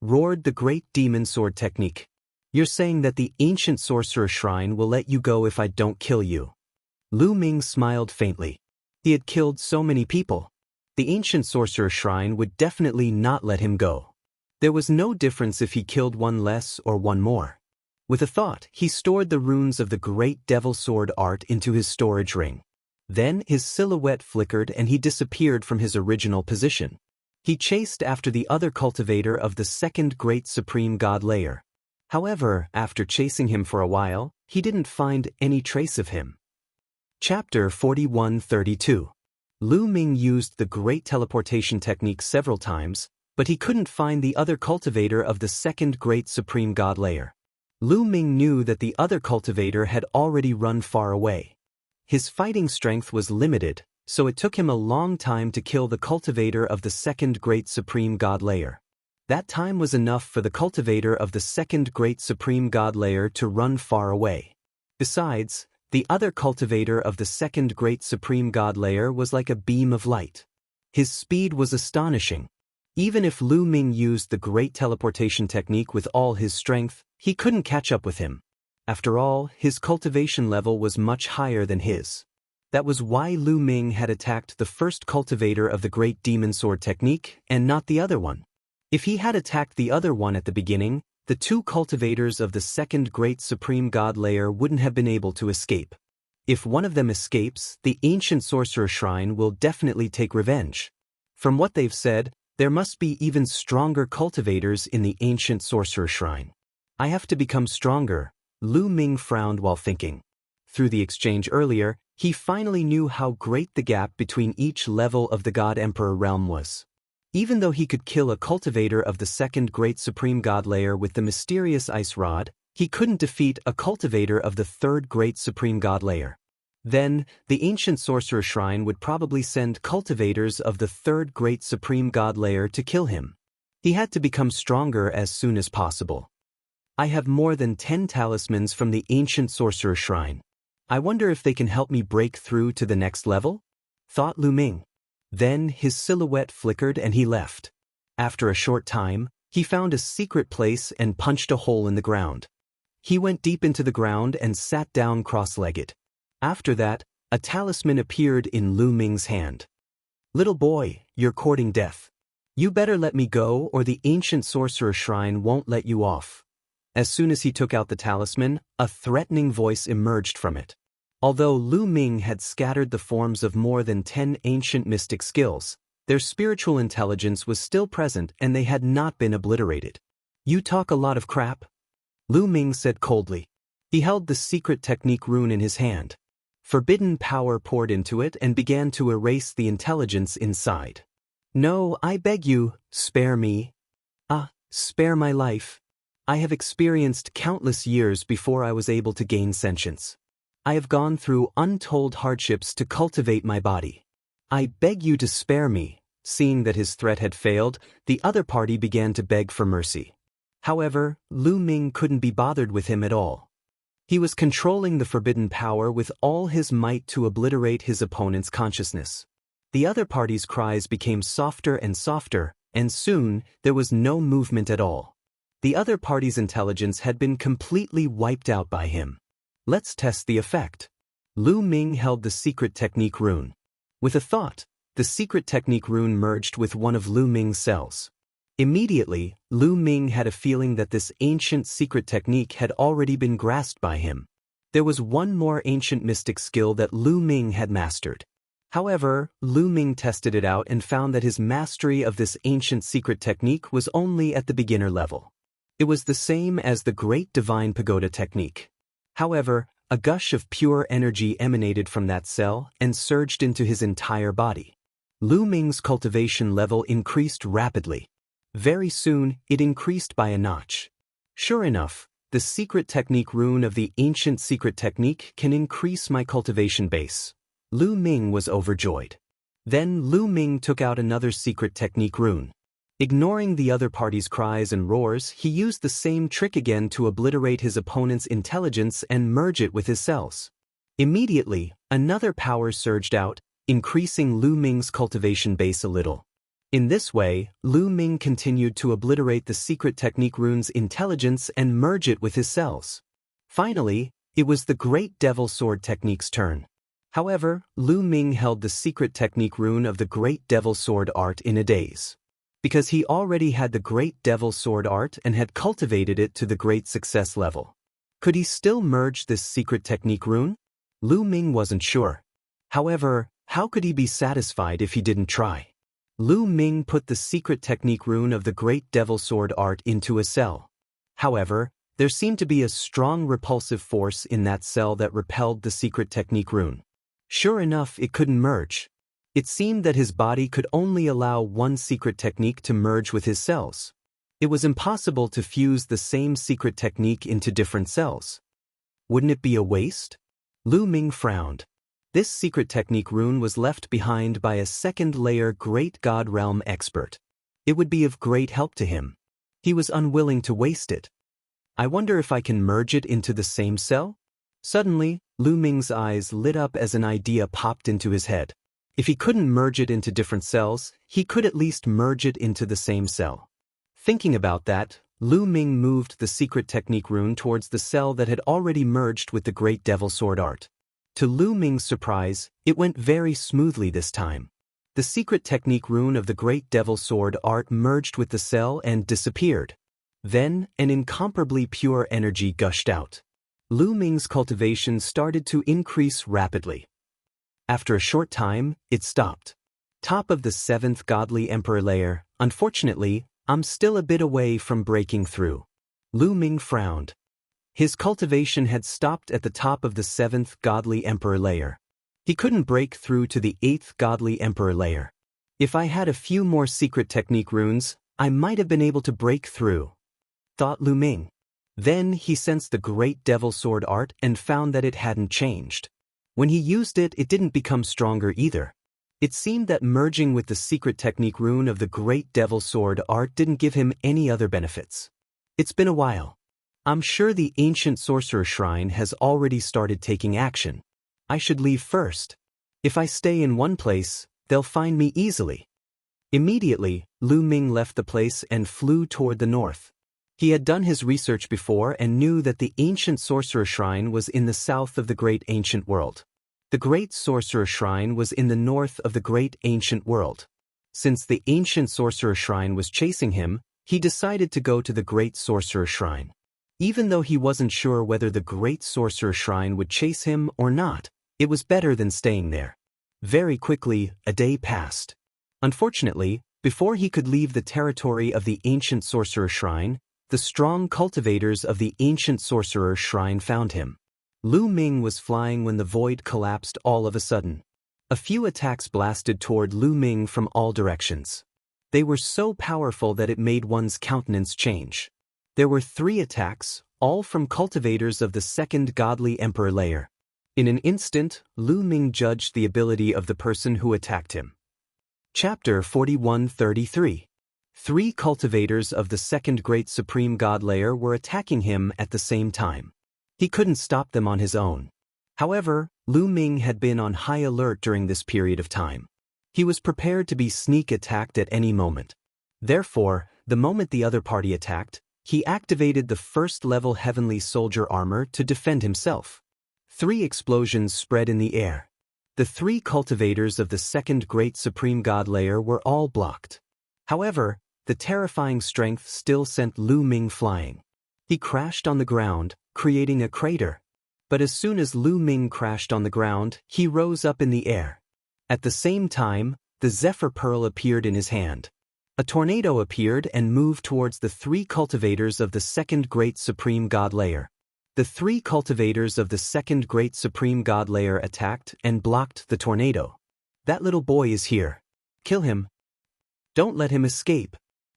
roared the great demon sword technique. "You're saying that the ancient sorcerer shrine will let you go if I don't kill you?" Lu Ming smiled faintly. He had killed so many people. The ancient sorcerer shrine would definitely not let him go. There was no difference if he killed one less or one more. With a thought, he stored the runes of the great devil sword art into his storage ring. Then his silhouette flickered and he disappeared from his original position. He chased after the other cultivator of the second great supreme god layer. However, after chasing him for a while, he didn't find any trace of him. Chapter 41-32. Lu Ming used the great teleportation technique several times, but he couldn't find the other cultivator of the second great supreme god layer. Lu Ming knew that the other cultivator had already run far away. His fighting strength was limited, so it took him a long time to kill the cultivator of the second great supreme god layer. That time was enough for the cultivator of the second great supreme god layer to run far away. Besides, the other cultivator of the second great supreme god layer was like a beam of light. His speed was astonishing. Even if Lu Ming used the great teleportation technique with all his strength, he couldn't catch up with him. After all, his cultivation level was much higher than his. That was why Lu Ming had attacked the first cultivator of the great demon sword technique and not the other one. If he had attacked the other one at the beginning, the two cultivators of the second great supreme god layer wouldn't have been able to escape. If one of them escapes, the ancient sorcerer shrine will definitely take revenge. From what they've said, there must be even stronger cultivators in the ancient sorcerer shrine. I have to become stronger, Lu Ming frowned while thinking. Through the exchange earlier, he finally knew how great the gap between each level of the God Emperor realm was. Even though he could kill a cultivator of the second great supreme god layer with the mysterious ice rod, he couldn't defeat a cultivator of the third great supreme god layer. Then, the ancient sorcerer shrine would probably send cultivators of the third great supreme god layer to kill him. He had to become stronger as soon as possible. I have more than 10 talismans from the ancient sorcerer shrine. I wonder if they can help me break through to the next level? Thought Lu Ming. Then his silhouette flickered and he left. After a short time, he found a secret place and punched a hole in the ground. He went deep into the ground and sat down cross-legged. After that, a talisman appeared in Lu Ming's hand. Little boy, you're courting death. You better let me go or the ancient sorcerer shrine won't let you off. As soon as he took out the talisman, a threatening voice emerged from it. Although Lu Ming had scattered the forms of more than 10 ancient mystic skills, their spiritual intelligence was still present and they had not been obliterated. You talk a lot of crap? Lu Ming said coldly. He held the secret technique rune in his hand. Forbidden power poured into it and began to erase the intelligence inside. No, I beg you, spare me. Spare my life. I have experienced countless years before I was able to gain sentience. I have gone through untold hardships to cultivate my body. I beg you to spare me. Seeing that his threat had failed, the other party began to beg for mercy. However, Lu Ming couldn't be bothered with him at all. He was controlling the forbidden power with all his might to obliterate his opponent's consciousness. The other party's cries became softer and softer, and soon there was no movement at all. The other party's intelligence had been completely wiped out by him. Let's test the effect. Lu Ming held the secret technique rune. With a thought, the secret technique rune merged with one of Lu Ming's cells. Immediately, Lu Ming had a feeling that this ancient secret technique had already been grasped by him. There was one more ancient mystic skill that Lu Ming had mastered. However, Lu Ming tested it out and found that his mastery of this ancient secret technique was only at the beginner level. It was the same as the Great Divine Pagoda technique. However, a gush of pure energy emanated from that cell and surged into his entire body. Lu Ming's cultivation level increased rapidly. Very soon, it increased by a notch. Sure enough, the secret technique rune of the ancient secret technique can increase my cultivation base. Lu Ming was overjoyed. Then Lu Ming took out another secret technique rune. Ignoring the other party's cries and roars, he used the same trick again to obliterate his opponent's intelligence and merge it with his cells. Immediately, another power surged out, increasing Lu Ming's cultivation base a little. In this way, Lu Ming continued to obliterate the secret technique rune's intelligence and merge it with his cells. Finally, it was the Great Devil Sword technique's turn. However, Lu Ming held the secret technique rune of the Great Devil Sword art in a daze. Because he already had the Great Devil Sword art and had cultivated it to the great success level. Could he still merge this secret technique rune? Lu Ming wasn't sure. However, how could he be satisfied if he didn't try? Lu Ming put the secret technique rune of the Great Devil Sword art into a cell. However, there seemed to be a strong repulsive force in that cell that repelled the secret technique rune. Sure enough, it couldn't merge. It seemed that his body could only allow one secret technique to merge with his cells. It was impossible to fuse the same secret technique into different cells. Wouldn't it be a waste? Lu Ming frowned. This secret technique rune was left behind by a second-layer Great God Realm expert. It would be of great help to him. He was unwilling to waste it. I wonder if I can merge it into the same cell? Suddenly, Lu Ming's eyes lit up as an idea popped into his head. If he couldn't merge it into different cells, he could at least merge it into the same cell. Thinking about that, Lu Ming moved the secret technique rune towards the cell that had already merged with the Great Devil Sword art. To Lu Ming's surprise, it went very smoothly this time. The secret technique rune of the Great Devil Sword art merged with the cell and disappeared. Then, an incomparably pure energy gushed out. Lu Ming's cultivation started to increase rapidly. After a short time, it stopped. Top of the 7th Godly Emperor layer, unfortunately, I'm still a bit away from breaking through. Lu Ming frowned. His cultivation had stopped at the top of the 7th Godly Emperor layer. He couldn't break through to the 8th Godly Emperor layer. If I had a few more secret technique runes, I might have been able to break through, thought Lu Ming. Then he sensed the Great Devil Sword art and found that it hadn't changed. When he used it, it didn't become stronger either. It seemed that merging with the secret technique rune of the Great Devil Sword art didn't give him any other benefits. It's been a while. I'm sure the ancient sorcerer shrine has already started taking action. I should leave first. If I stay in one place, they'll find me easily. Immediately, Lu Ming left the place and flew toward the north. He had done his research before and knew that the ancient sorcerer shrine was in the south of the great ancient world. The great sorcerer shrine was in the north of the great ancient world. Since the ancient sorcerer shrine was chasing him, he decided to go to the great sorcerer shrine. Even though he wasn't sure whether the great sorcerer shrine would chase him or not, it was better than staying there. Very quickly, a day passed. Unfortunately, before he could leave the territory of the ancient sorcerer shrine, the strong cultivators of the ancient sorcerer shrine found him. Lu Ming was flying when the void collapsed all of a sudden. A few attacks blasted toward Lu Ming from all directions. They were so powerful that it made one's countenance change. There were 3 attacks, all from cultivators of the 2nd Godly Emperor layer. In an instant, Lu Ming judged the ability of the person who attacked him. Chapter 4133. 3 cultivators of the 2nd Great Supreme God layer were attacking him at the same time. He couldn't stop them on his own. However, Lu Ming had been on high alert during this period of time. He was prepared to be sneak attacked at any moment. Therefore, the moment the other party attacked, he activated the 1st-level Heavenly Soldier armor to defend himself. 3 explosions spread in the air. The 3 cultivators of the 2nd Great Supreme God layer were all blocked. However, the terrifying strength still sent Lu Ming flying. He crashed on the ground, creating a crater. But as soon as Lu Ming crashed on the ground, he rose up in the air. At the same time, the Zephyr Pearl appeared in his hand. A tornado appeared and moved towards the 3 cultivators of the 2nd Great Supreme God layer. The 3 cultivators of the 2nd Great Supreme God layer attacked and blocked the tornado. That little boy is here. Kill him. Don't let him escape.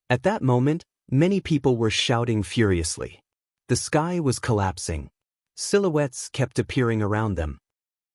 At that moment, many people were shouting furiously. The sky was collapsing. Silhouettes kept appearing around them.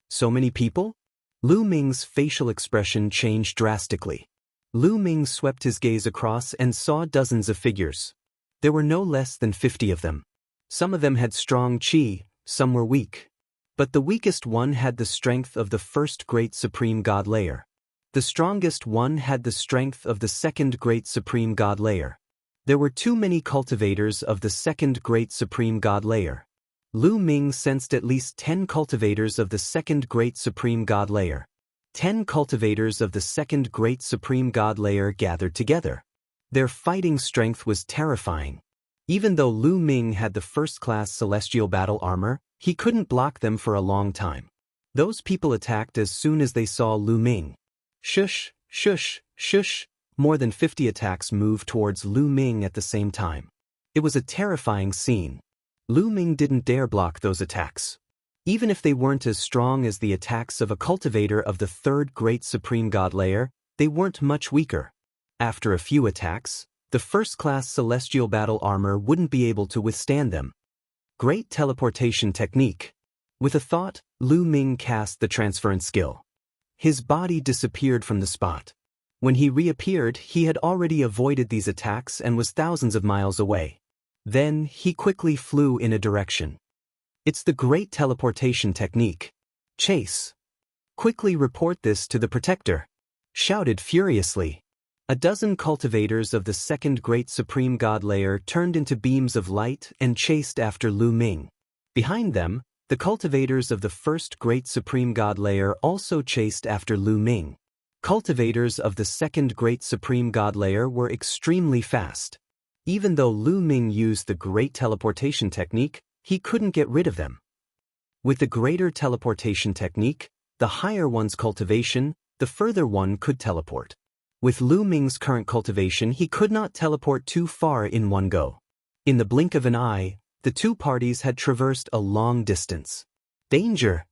So many people? Lu Ming's facial expression changed drastically. Lu Ming swept his gaze across and saw dozens of figures. There were no less than 50 of them. Some of them had strong qi, some were weak. But the weakest one had the strength of the 1st Great Supreme God layer. The strongest one had the strength of the 2nd Great Supreme God layer. There were too many cultivators of the 2nd Great Supreme God layer. Lu Ming sensed at least 10 cultivators of the 2nd Great Supreme God layer. 10 cultivators of the 2nd Great Supreme God layer gathered together. Their fighting strength was terrifying. Even though Lu Ming had the 1st-class celestial battle armor, he couldn't block them for a long time. Those people attacked as soon as they saw Lu Ming. Shush, shush, shush. More than 50 attacks moved towards Lu Ming at the same time. It was a terrifying scene. Lu Ming didn't dare block those attacks. Even if they weren't as strong as the attacks of a cultivator of the third great supreme god layer, they weren't much weaker. After a few attacks, the first-class celestial battle armor wouldn't be able to withstand them. Great teleportation technique. With a thought, Lu Ming cast the transference skill. His body disappeared from the spot. When he reappeared, he had already avoided these attacks and was thousands of miles away. Then, he quickly flew in a direction. It's the great teleportation technique. Chase. Quickly report this to the protector. Shouted furiously. A dozen cultivators of the second great supreme god layer turned into beams of light and chased after Lu Ming. Behind them, the cultivators of the first great supreme god layer also chased after Lu Ming. Cultivators of the second great supreme god layer were extremely fast. Even though Lu Ming used the great teleportation technique, he couldn't get rid of them. With the greater teleportation technique, the higher one's cultivation, the further one could teleport. With Lu Ming's current cultivation, he could not teleport too far in one go. In the blink of an eye, the two parties had traversed a long distance. Danger!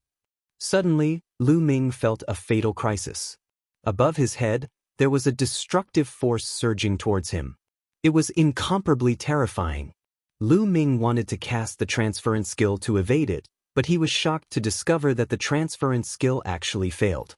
Suddenly, Lu Ming felt a fatal crisis. Above his head, there was a destructive force surging towards him. It was incomparably terrifying. Lu Ming wanted to cast the transference skill to evade it, but he was shocked to discover that the transference skill actually failed.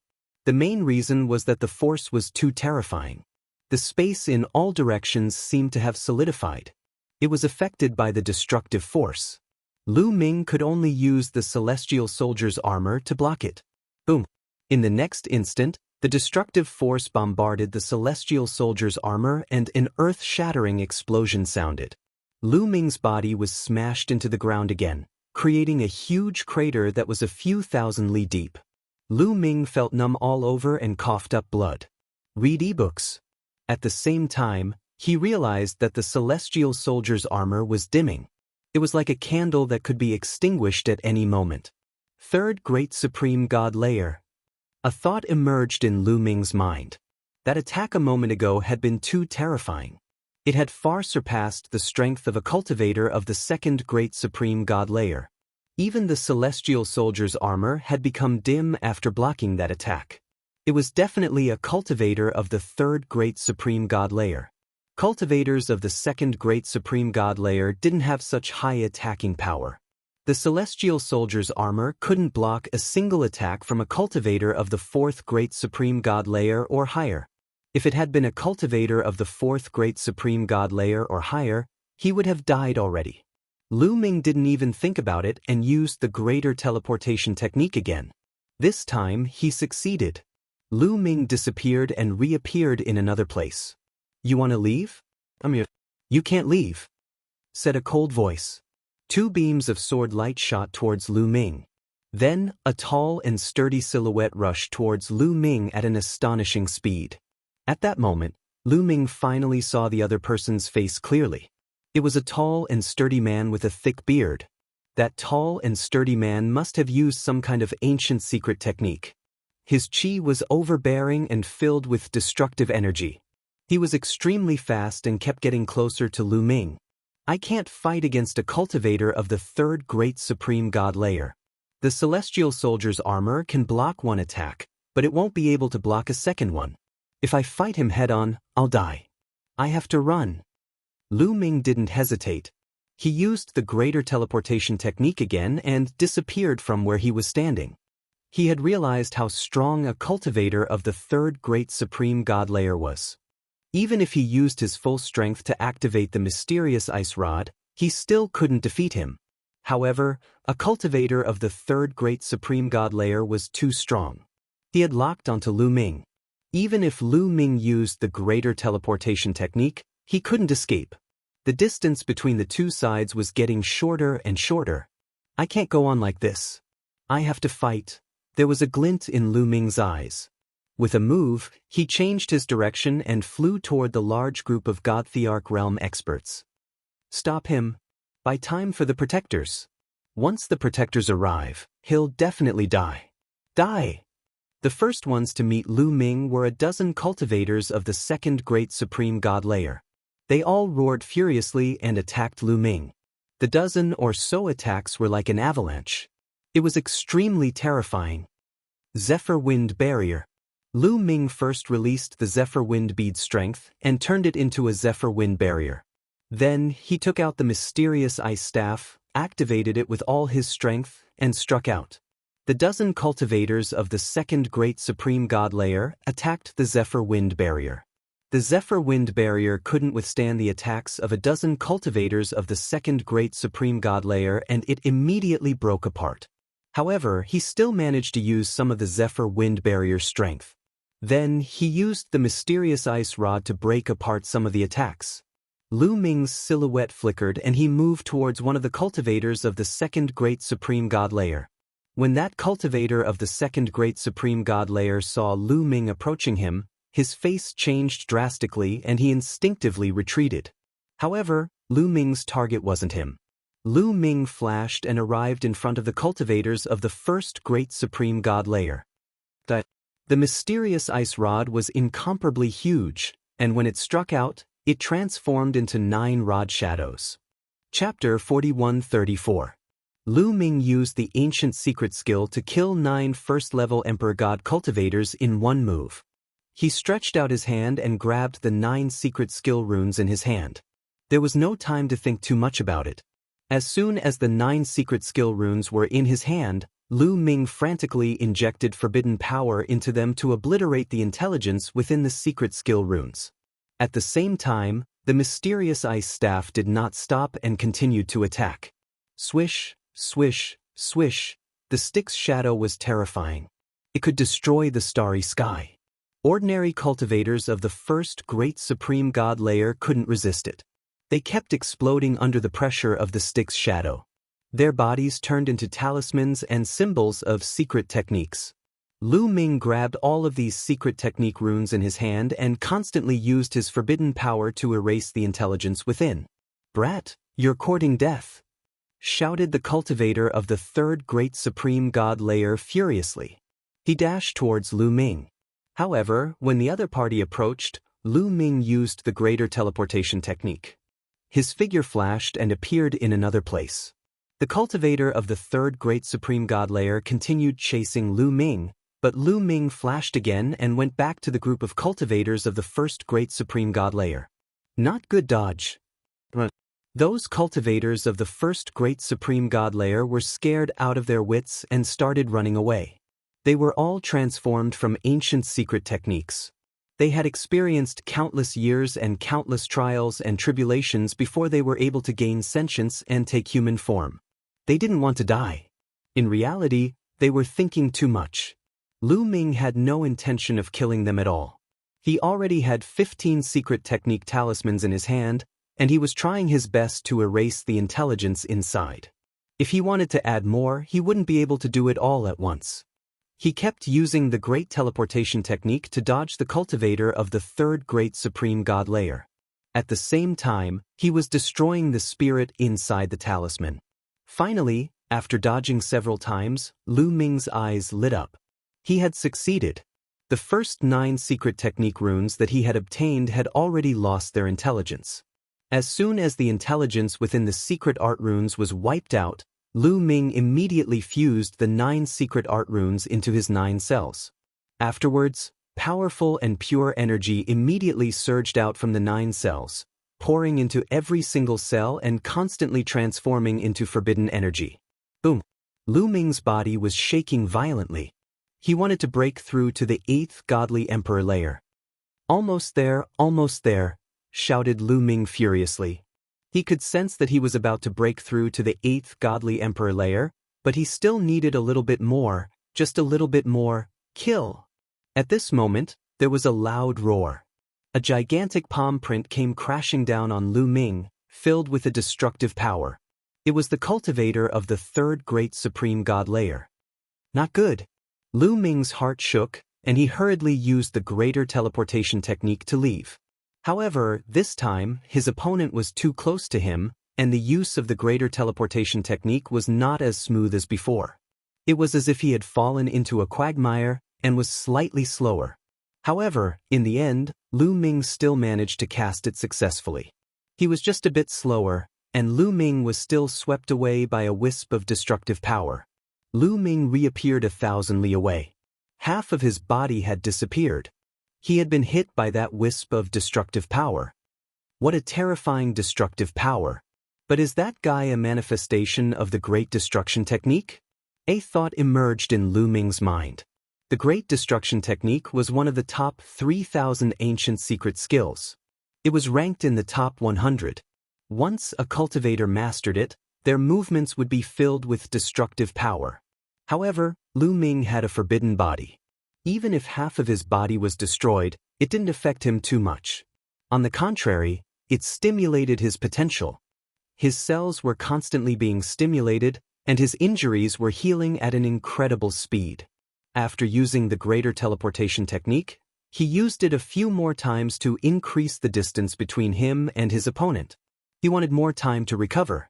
The main reason was that the force was too terrifying. The space in all directions seemed to have solidified. It was affected by the destructive force. Lu Ming could only use the celestial soldier's armor to block it. Boom! In the next instant, the destructive force bombarded the celestial soldier's armor and an earth-shattering explosion sounded. Lu Ming's body was smashed into the ground again, creating a huge crater that was a few thousand li deep. Lu Ming felt numb all over and coughed up blood. Read ebooks. At the same time, he realized that the celestial soldier's armor was dimming. It was like a candle that could be extinguished at any moment. Third Great Supreme God Layer. A thought emerged in Lu Ming's mind. That attack a moment ago had been too terrifying. It had far surpassed the strength of a cultivator of the second Great Supreme God Layer. Even the celestial soldier's armor had become dim after blocking that attack. It was definitely a cultivator of the third Great Supreme God Layer. Cultivators of the second Great Supreme God Layer didn't have such high attacking power. The celestial soldier's armor couldn't block a single attack from a cultivator of the fourth Great Supreme God Layer or higher. If it had been a cultivator of the fourth Great Supreme God Layer or higher, he would have died already. Lu Ming didn't even think about it and used the greater teleportation technique again. This time, he succeeded. Lu Ming disappeared and reappeared in another place. "You want to leave?" "You can't leave," said a cold voice. Two beams of sword light shot towards Lu Ming. Then, a tall and sturdy silhouette rushed towards Lu Ming at an astonishing speed. At that moment, Lu Ming finally saw the other person's face clearly. It was a tall and sturdy man with a thick beard. That tall and sturdy man must have used some kind of ancient secret technique. His chi was overbearing and filled with destructive energy. He was extremely fast and kept getting closer to Lu Ming. "I can't fight against a cultivator of the third Great Supreme God Layer. The celestial soldier's armor can block one attack, but it won't be able to block a second one. If I fight him head-on, I'll die. I have to run." Lu Ming didn't hesitate. He used the greater teleportation technique again and disappeared from where he was standing. He had realized how strong a cultivator of the third Great Supreme God Layer was. Even if he used his full strength to activate the mysterious ice rod, he still couldn't defeat him. However, a cultivator of the third Great Supreme God Layer was too strong. He had locked onto Lu Ming. Even if Lu Ming used the greater teleportation technique, he couldn't escape. The distance between the two sides was getting shorter and shorter. "I can't go on like this. I have to fight." There was a glint in Lu Ming's eyes. With a move, he changed his direction and flew toward the large group of God Thearch realm experts. "Stop him. By time for the protectors. Once the protectors arrive, he'll definitely die." Die! The first ones to meet Lu Ming were a dozen cultivators of the second Great Supreme God Layer. They all roared furiously and attacked Lu Ming. The dozen or so attacks were like an avalanche. It was extremely terrifying. Zephyr Wind Barrier. Lu Ming first released the Zephyr Wind Bead Strength and turned it into a Zephyr Wind Barrier. Then, he took out the mysterious ice staff, activated it with all his strength, and struck out. The dozen cultivators of the second great supreme god layer attacked the Zephyr Wind Barrier. The Zephyr Wind Barrier couldn't withstand the attacks of a dozen cultivators of the second great supreme god layer, and it immediately broke apart. However, he still managed to use some of the Zephyr Wind Barrier's strength. Then, he used the mysterious ice rod to break apart some of the attacks. Lu Ming's silhouette flickered and he moved towards one of the cultivators of the second great supreme god layer. When that cultivator of the second great supreme god layer saw Lu Ming approaching him, his face changed drastically and he instinctively retreated. However, Lu Ming's target wasn't him. Lu Ming flashed and arrived in front of the cultivators of the first great supreme god layer. The mysterious ice rod was incomparably huge, and when it struck out, it transformed into 9 rod shadows. Chapter 41-34. Lu Ming used the ancient secret skill to kill 9 first-level Emperor God cultivators in one move. He stretched out his hand and grabbed the 9 secret skill runes in his hand. There was no time to think too much about it. As soon as the 9 secret skill runes were in his hand, Lu Ming frantically injected forbidden power into them to obliterate the intelligence within the secret skill runes. At the same time, the mysterious ice staff did not stop and continued to attack. Swish, swish, swish, the stick's shadow was terrifying. It could destroy the starry sky. Ordinary cultivators of the first great supreme god layer couldn't resist it. They kept exploding under the pressure of the stick's shadow. Their bodies turned into talismans and symbols of secret techniques. Lu Ming grabbed all of these secret technique runes in his hand and constantly used his forbidden power to erase the intelligence within. "Brat, you're courting death," shouted the cultivator of the third great supreme god layer furiously. He dashed towards Lu Ming. However, when the other party approached, Lu Ming used the greater teleportation technique. His figure flashed and appeared in another place. The cultivator of the third great supreme god layer continued chasing Lu Ming, but Lu Ming flashed again and went back to the group of cultivators of the first great supreme god layer. Not good dodge. Those cultivators of the first great supreme god layer were scared out of their wits and started running away. They were all transformed from ancient secret techniques. They had experienced countless years and countless trials and tribulations before they were able to gain sentience and take human form. They didn't want to die. In reality, they were thinking too much. Lu Ming had no intention of killing them at all. He already had 15 secret technique talismans in his hand, and he was trying his best to erase the intelligence inside. If he wanted to add more, he wouldn't be able to do it all at once. He kept using the great teleportation technique to dodge the cultivator of the third great supreme god layer. At the same time, he was destroying the spirit inside the talisman. Finally, after dodging several times, Lu Ming's eyes lit up. He had succeeded. The first 9 secret technique runes that he had obtained had already lost their intelligence. As soon as the intelligence within the secret art runes was wiped out, Lu Ming immediately fused the 9 secret art runes into his 9 cells. Afterwards, powerful and pure energy immediately surged out from the 9 cells, pouring into every single cell and constantly transforming into forbidden energy. Boom! Lu Ming's body was shaking violently. He wanted to break through to the 8th godly emperor layer. Almost there, shouted Lu Ming furiously. He could sense that he was about to break through to the 8th godly emperor layer, but he still needed a little bit more, just a little bit more. Kill! At this moment, there was a loud roar. A gigantic palm print came crashing down on Lu Ming, filled with a destructive power. It was the cultivator of the third great supreme god layer. Not good. Lu Ming's heart shook, and he hurriedly used the greater teleportation technique to leave. However, this time, his opponent was too close to him, and the use of the greater teleportation technique was not as smooth as before. It was as if he had fallen into a quagmire and was slightly slower. However, in the end, Lu Ming still managed to cast it successfully. He was just a bit slower, and Lu Ming was still swept away by a wisp of destructive power. Lu Ming reappeared 1,000 li away. Half of his body had disappeared. He had been hit by that wisp of destructive power. What a terrifying destructive power. But is that guy a manifestation of the Great Destruction Technique? A thought emerged in Lu Ming's mind. The Great Destruction Technique was one of the top 3,000 ancient secret skills. It was ranked in the top 100. Once a cultivator mastered it, their movements would be filled with destructive power. However, Lu Ming had a forbidden body. Even if half of his body was destroyed, it didn't affect him too much. On the contrary, it stimulated his potential. His cells were constantly being stimulated, and his injuries were healing at an incredible speed. After using the greater teleportation technique, he used it a few more times to increase the distance between him and his opponent. He wanted more time to recover.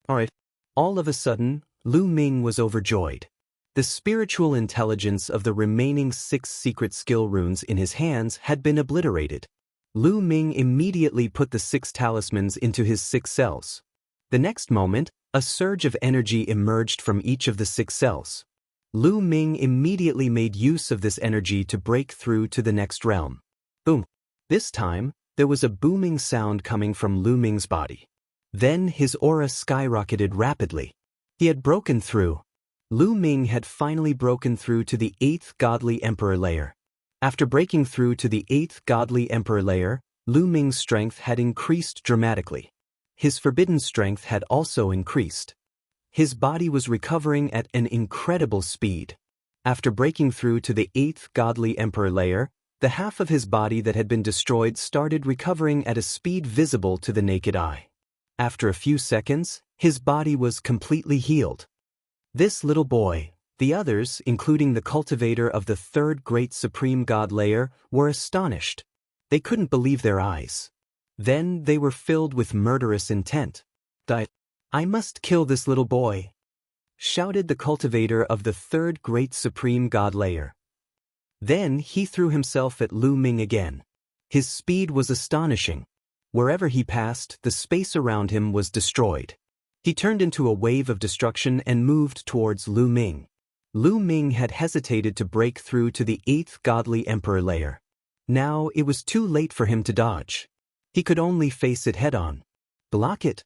Alright. All of a sudden, Lu Ming was overjoyed. The spiritual intelligence of the remaining 6 secret skill runes in his hands had been obliterated. Lu Ming immediately put the 6 talismans into his 6 cells. The next moment, a surge of energy emerged from each of the 6 cells. Lu Ming immediately made use of this energy to break through to the next realm. Boom! This time, there was a booming sound coming from Lu Ming's body. Then his aura skyrocketed rapidly. He had broken through. Lu Ming had finally broken through to the 8th Godly Emperor layer. After breaking through to the 8th Godly Emperor layer, Lu Ming's strength had increased dramatically. His forbidden strength had also increased. His body was recovering at an incredible speed. After breaking through to the 8th Godly Emperor layer, the half of his body that had been destroyed started recovering at a speed visible to the naked eye. After a few seconds, his body was completely healed. This little boy, the others, including the cultivator of the 3rd Great Supreme God layer, were astonished. They couldn't believe their eyes. Then they were filled with murderous intent. I must kill this little boy," shouted the cultivator of the 3rd Great Supreme God layer. Then he threw himself at Lu Ming again. His speed was astonishing. Wherever he passed, the space around him was destroyed. He turned into a wave of destruction and moved towards Lu Ming. Lu Ming had hesitated to break through to the 8th Godly Emperor layer. Now it was too late for him to dodge. He could only face it head-on. Block it.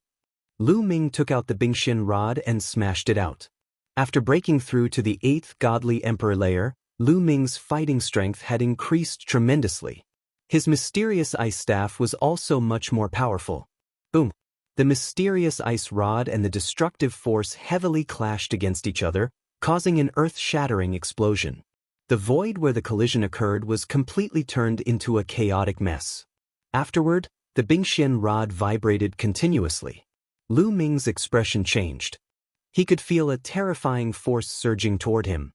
Lu Ming took out the Bingxian rod and smashed it out. After breaking through to the 8th Godly Emperor layer, Lu Ming's fighting strength had increased tremendously. His mysterious ice staff was also much more powerful. Boom! The mysterious ice rod and the destructive force heavily clashed against each other, causing an earth-shattering explosion. The void where the collision occurred was completely turned into a chaotic mess. Afterward, the Bingxian rod vibrated continuously. Lu Ming's expression changed. He could feel a terrifying force surging toward him.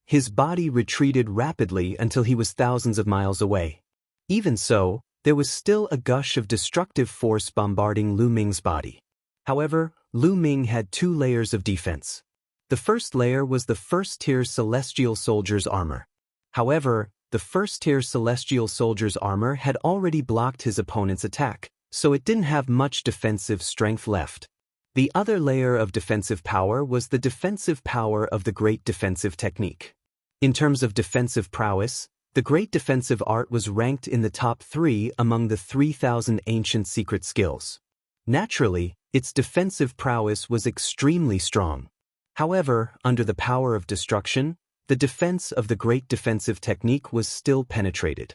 His body retreated rapidly until he was thousands of miles away. Even so, there was still a gush of destructive force bombarding Lu Ming's body. However, Lu Ming had 2 layers of defense. The first layer was the first-tier Celestial Soldier's armor. However, the first-tier Celestial Soldier's armor had already blocked his opponent's attack, so it didn't have much defensive strength left. The other layer of defensive power was the defensive power of the Great Defensive Technique. In terms of defensive prowess, the Great Defensive Art was ranked in the top 3 among the 3,000 ancient secret skills. Naturally, its defensive prowess was extremely strong. However, under the power of destruction, the defense of the Great Defensive Technique was still penetrated.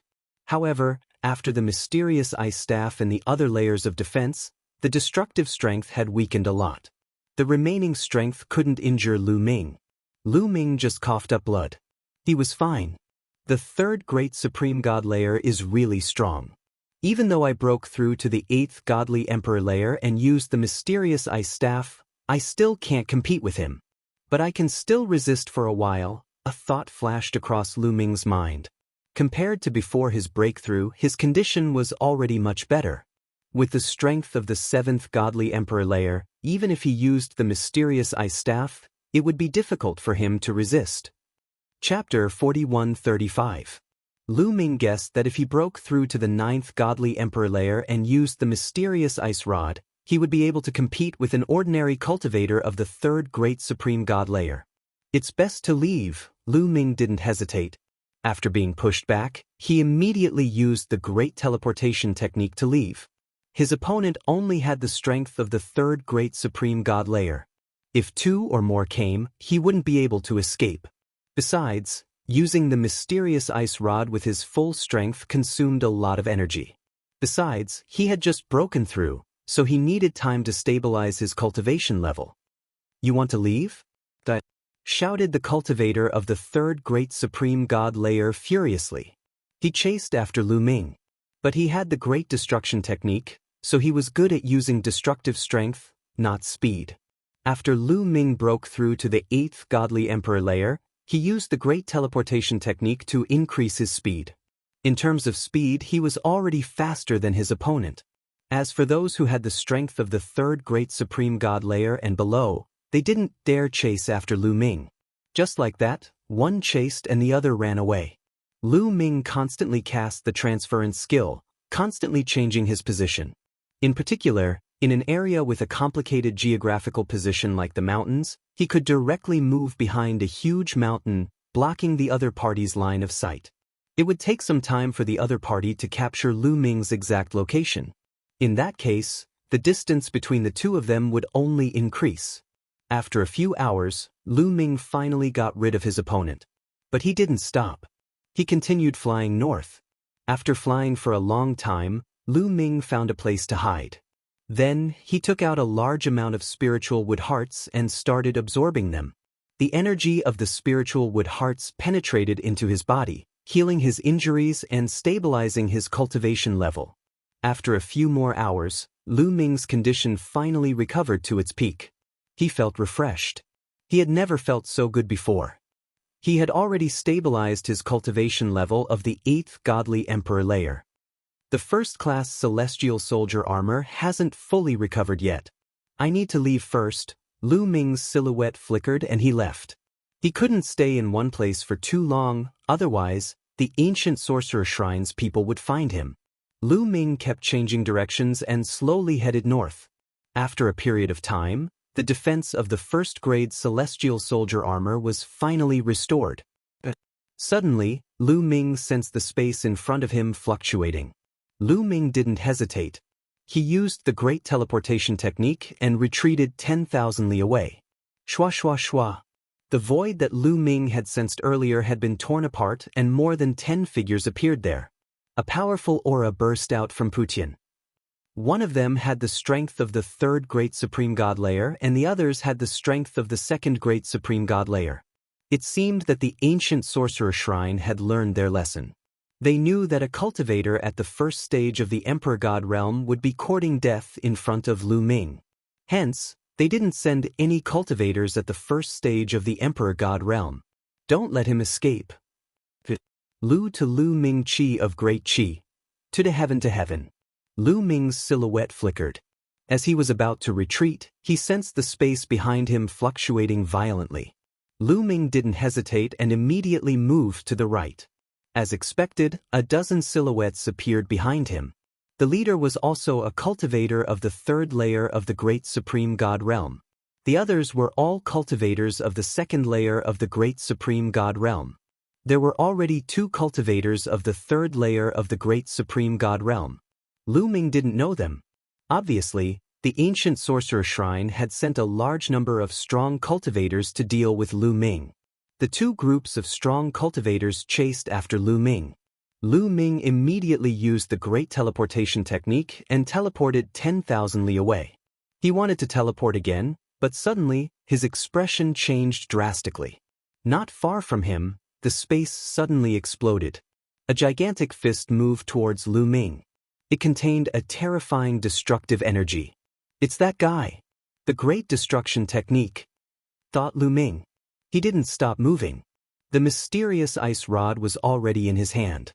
However, after the mysterious ice staff and the other layers of defense, the destructive strength had weakened a lot. The remaining strength couldn't injure Lu Ming. Lu Ming just coughed up blood. He was fine. The 3rd Great Supreme God layer is really strong. Even though I broke through to the 8th Godly Emperor layer and used the mysterious ice staff, I still can't compete with him. But I can still resist for a while, a thought flashed across Lu Ming's mind. Compared to before his breakthrough, his condition was already much better. With the strength of the 7th Godly Emperor layer, even if he used the mysterious ice staff, it would be difficult for him to resist. Chapter 4135. Lu Ming guessed that if he broke through to the 9th Godly Emperor layer and used the mysterious ice rod, he would be able to compete with an ordinary cultivator of the 3rd Great Supreme God layer. "It's best to leave." Lu Ming didn't hesitate. After being pushed back, he immediately used the great teleportation technique to leave. His opponent only had the strength of the third great supreme god layer. If 2 or more came, he wouldn't be able to escape. Besides, using the mysterious ice rod with his full strength consumed a lot of energy. Besides, he had just broken through, so he needed time to stabilize his cultivation level. "You want to leave?" shouted the cultivator of the third great supreme god layer furiously. He chased after Lu Ming. But he had the great destruction technique, so he was good at using destructive strength, not speed. After Lu Ming broke through to the 8th godly emperor layer, he used the great teleportation technique to increase his speed. In terms of speed, he was already faster than his opponent. As for those who had the strength of the third great supreme god layer and below, they didn't dare chase after Lu Ming. Just like that, one chased and the other ran away. Lu Ming constantly cast the transference skill, constantly changing his position. In particular, in an area with a complicated geographical position like the mountains, he could directly move behind a huge mountain, blocking the other party's line of sight. It would take some time for the other party to capture Lu Ming's exact location. In that case, the distance between the two of them would only increase. After a few hours, Lu Ming finally got rid of his opponent. But he didn't stop. He continued flying north. After flying for a long time, Lu Ming found a place to hide. Then, he took out a large amount of spiritual wood hearts and started absorbing them. The energy of the spiritual wood hearts penetrated into his body, healing his injuries and stabilizing his cultivation level. After a few more hours, Lu Ming's condition finally recovered to its peak. He felt refreshed. He had never felt so good before. He had already stabilized his cultivation level of the 8th godly emperor layer. The first-class celestial soldier armor hasn't fully recovered yet. "I need to leave first." Lu Ming's silhouette flickered and he left. He couldn't stay in one place for too long, otherwise, the ancient sorcerer shrine's people would find him. Lu Ming kept changing directions and slowly headed north. After a period of time, the defense of the first-grade celestial soldier armor was finally restored. Suddenly, Lu Ming sensed the space in front of him fluctuating. Lu Ming didn't hesitate. He used the great teleportation technique and retreated 10,000 li away. Shwa shwa shwa. The void that Lu Ming had sensed earlier had been torn apart and more than 10 figures appeared there. A powerful aura burst out from Putian. One of them had the strength of the third great supreme god layer and the others had the strength of the second great supreme god layer. It seemed that the ancient sorcerer shrine had learned their lesson. They knew that a cultivator at the first stage of the emperor god realm would be courting death in front of Lu Ming. Hence, they didn't send any cultivators at the first stage of the emperor god realm. Don't let him escape. Lu to Lu Ming Chi of great Chi. To heaven to heaven. Lu Ming's silhouette flickered. As he was about to retreat, he sensed the space behind him fluctuating violently. Lu Ming didn't hesitate and immediately moved to the right. As expected, a dozen silhouettes appeared behind him. The leader was also a cultivator of the third layer of the great supreme god realm. The others were all cultivators of the second layer of the great supreme god realm. There were already 2 cultivators of the third layer of the great supreme god realm. Lu Ming didn't know them. Obviously, the ancient sorcerer shrine had sent a large number of strong cultivators to deal with Lu Ming. The 2 groups of strong cultivators chased after Lu Ming. Lu Ming immediately used the great teleportation technique and teleported 10,000 li away. He wanted to teleport again, but suddenly, his expression changed drastically. Not far from him, the space suddenly exploded. A gigantic fist moved towards Lu Ming. It contained a terrifying destructive energy. "It's that guy. The great destruction technique," thought Lu Ming. He didn't stop moving. The mysterious ice rod was already in his hand.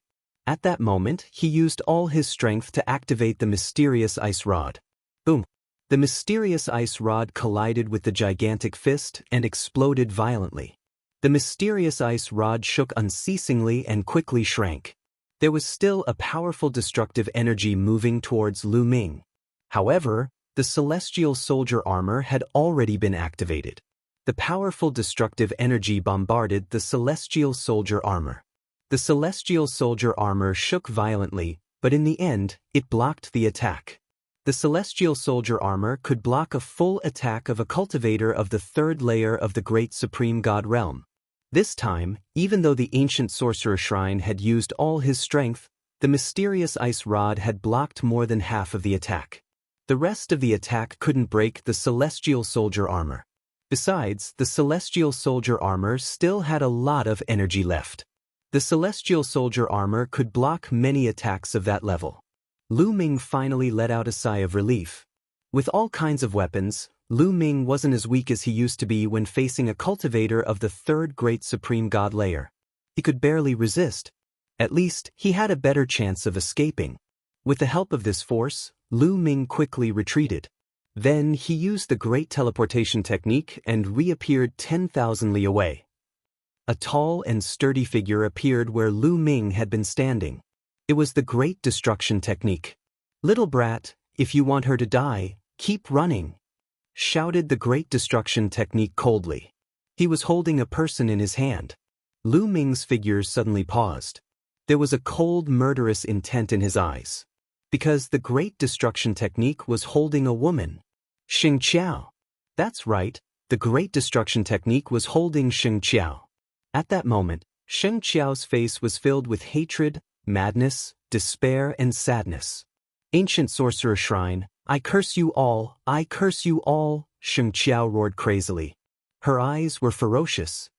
At that moment, he used all his strength to activate the mysterious ice rod. Boom! The mysterious ice rod collided with the gigantic fist and exploded violently. The mysterious ice rod shook unceasingly and quickly shrank. There was still a powerful destructive energy moving towards Lu Ming. However, the celestial soldier armor had already been activated. The powerful destructive energy bombarded the celestial soldier armor. The celestial soldier armor shook violently, but in the end, it blocked the attack. The celestial soldier armor could block a full attack of a cultivator of the third layer of the great supreme god realm. This time, even though the ancient sorcerer shrine had used all his strength, the mysterious ice rod had blocked more than half of the attack. The rest of the attack couldn't break the celestial soldier armor. Besides, the celestial soldier armor still had a lot of energy left. The celestial soldier armor could block many attacks of that level. Lu Ming finally let out a sigh of relief. With all kinds of weapons, Lu Ming wasn't as weak as he used to be when facing a cultivator of the third great supreme god layer. He could barely resist. At least, he had a better chance of escaping. With the help of this force, Lu Ming quickly retreated. Then he used the great teleportation technique and reappeared 10,000 li away. A tall and sturdy figure appeared where Lu Ming had been standing. It was the great destruction technique. "Little brat, if you want her to die, keep running," shouted the great destruction technique coldly. He was holding a person in his hand. Lu Ming's figure suddenly paused. There was a cold, murderous intent in his eyes. Because the great destruction technique was holding a woman. Xing Qiao. That's right, the great destruction technique was holding Xing Qiao. At that moment, Xing Qiao's face was filled with hatred, madness, despair, and sadness. "Ancient sorcerer shrine, I curse you all, I curse you all," Xing Qiao roared crazily. Her eyes were ferocious.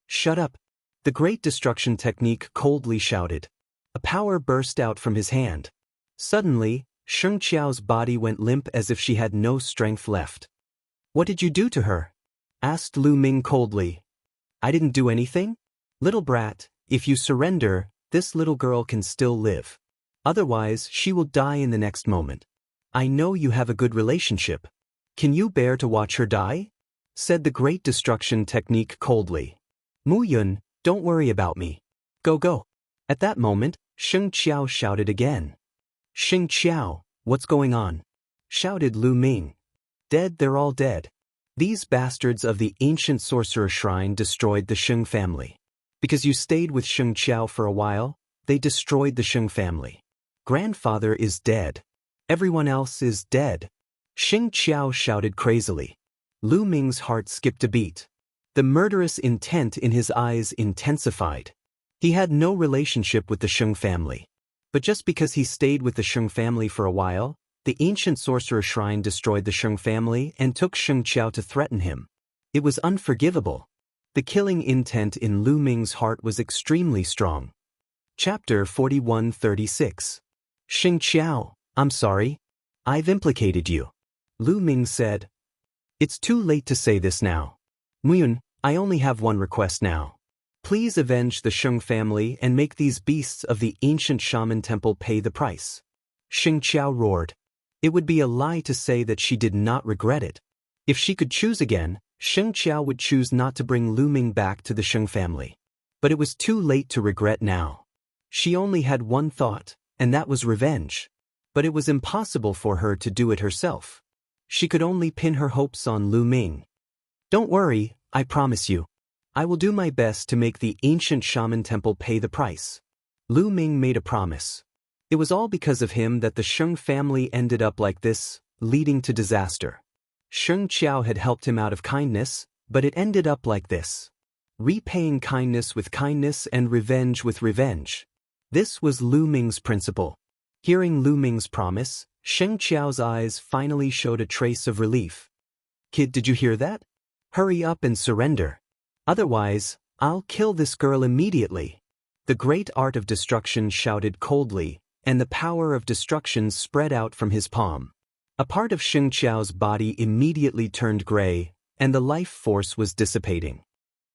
"Shut up," the great destruction technique coldly shouted. A power burst out from his hand. Suddenly, Xing Qiao's body went limp as if she had no strength left. "What did you do to her?" asked Lu Ming coldly. "I didn't do anything. Little brat, if you surrender, this little girl can still live. Otherwise, she will die in the next moment. I know you have a good relationship. Can you bear to watch her die?" said the great destruction technique coldly. "Mu Yun, don't worry about me. Go, go." At that moment, Xing Qiao shouted again. "Xing Qiao, what's going on?" shouted Lu Ming. "Dead, they're all dead. These bastards of the ancient sorcerer shrine destroyed the Xing family. Because you stayed with Xing Qiao for a while, they destroyed the Xing family. Grandfather is dead. Everyone else is dead." Xing Qiao shouted crazily. Lu Ming's heart skipped a beat. The murderous intent in his eyes intensified. He had no relationship with the Xing family. But just because he stayed with the Xing family for a while, the ancient sorcerer shrine destroyed the Xing family and took Xing Qiao to threaten him. It was unforgivable. The killing intent in Lu Ming's heart was extremely strong. Chapter 41-36. "Xing Qiao, I'm sorry. I've implicated you," Lu Ming said. "It's too late to say this now. Muyun, I only have one request now. Please avenge the Xing family and make these beasts of the ancient shaman temple pay the price." Xing Qiao roared. It would be a lie to say that she did not regret it. If she could choose again, Xing Qiao would choose not to bring Lu Ming back to the Xing family. But it was too late to regret now. She only had one thought, and that was revenge. But it was impossible for her to do it herself. She could only pin her hopes on Lu Ming. "Don't worry, I promise you. I will do my best to make the ancient shaman temple pay the price." Lu Ming made a promise. It was all because of him that the Xing family ended up like this, leading to disaster. Xing Qiao had helped him out of kindness, but it ended up like this. Repaying kindness with kindness and revenge with revenge. This was Lu Ming's principle. Hearing Lu Ming's promise, Xing Qiao's eyes finally showed a trace of relief. "Kid, did you hear that? Hurry up and surrender. Otherwise, I'll kill this girl immediately." The great art of destruction shouted coldly, and the power of destruction spread out from his palm. A part of Xing Qiao's body immediately turned gray, and the life force was dissipating.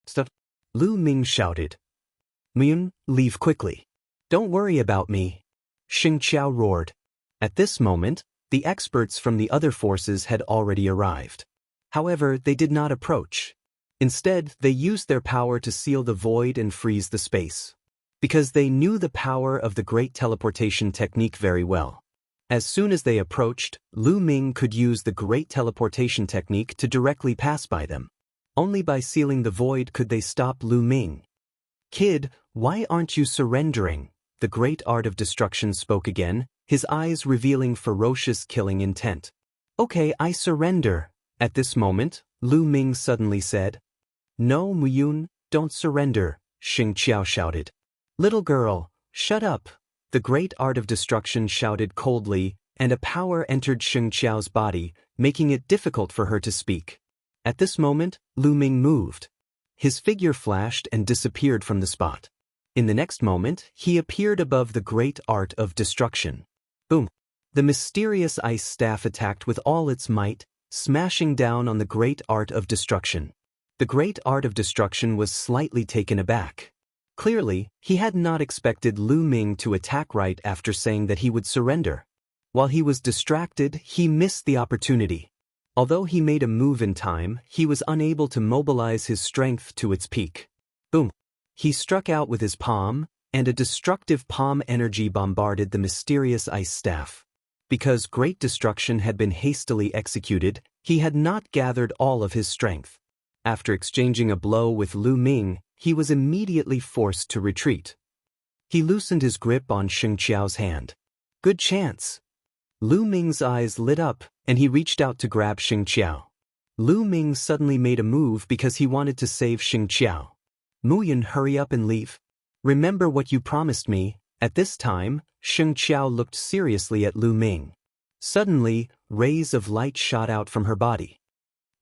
"Stop!" Lu Ming shouted. "Muyun, leave quickly. Don't worry about me," Xing Qiao roared. At this moment, the experts from the other forces had already arrived. However, they did not approach. Instead, they used their power to seal the void and freeze the space. Because they knew the power of the great teleportation technique very well. As soon as they approached, Lu Ming could use the great teleportation technique to directly pass by them. Only by sealing the void could they stop Lu Ming. "Kid, why aren't you surrendering?" The great art of destruction spoke again, his eyes revealing ferocious killing intent. "Okay, I surrender." At this moment, Lu Ming suddenly said. "No, Muyun, don't surrender," Xing Qiao shouted. "Little girl, shut up." The great art of destruction shouted coldly, and a power entered Xing Qiao's body, making it difficult for her to speak. At this moment, Lu Ming moved. His figure flashed and disappeared from the spot. In the next moment, he appeared above the great art of destruction. Boom! The mysterious ice staff attacked with all its might, smashing down on the great art of destruction. The great art of destruction was slightly taken aback. Clearly, he had not expected Lu Ming to attack right after saying that he would surrender. While he was distracted, he missed the opportunity. Although he made a move in time, he was unable to mobilize his strength to its peak. Boom! He struck out with his palm, and a destructive palm energy bombarded the mysterious ice staff. Because great destruction had been hastily executed, he had not gathered all of his strength. After exchanging a blow with Lu Ming, he was immediately forced to retreat. He loosened his grip on Xing Qiao's hand. Good chance. Lu Ming's eyes lit up, and he reached out to grab Xing Qiao. Lu Ming suddenly made a move because he wanted to save Xing Qiao. "Muyan, hurry up and leave. Remember what you promised me." At this time, Xing Qiao looked seriously at Lu Ming. Suddenly, rays of light shot out from her body.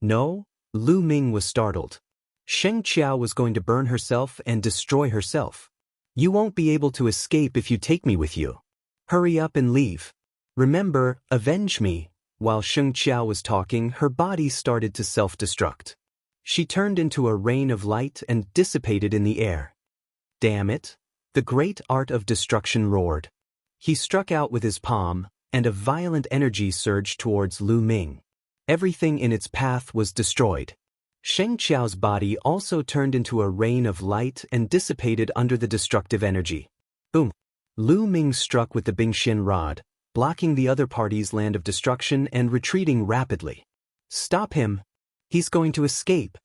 No, Lu Ming was startled. Xing Qiao was going to burn herself and destroy herself. "You won't be able to escape if you take me with you. Hurry up and leave. Remember, avenge me." While Xing Qiao was talking, her body started to self-destruct. She turned into a rain of light and dissipated in the air. Damn it! The great art of destruction roared. He struck out with his palm, and a violent energy surged towards Lu Ming. Everything in its path was destroyed. Xing Qiao's body also turned into a rain of light and dissipated under the destructive energy. Boom! Lu Ming struck with the Bingxin rod, blocking the other party's land of destruction and retreating rapidly. "Stop him! He's going to escape!"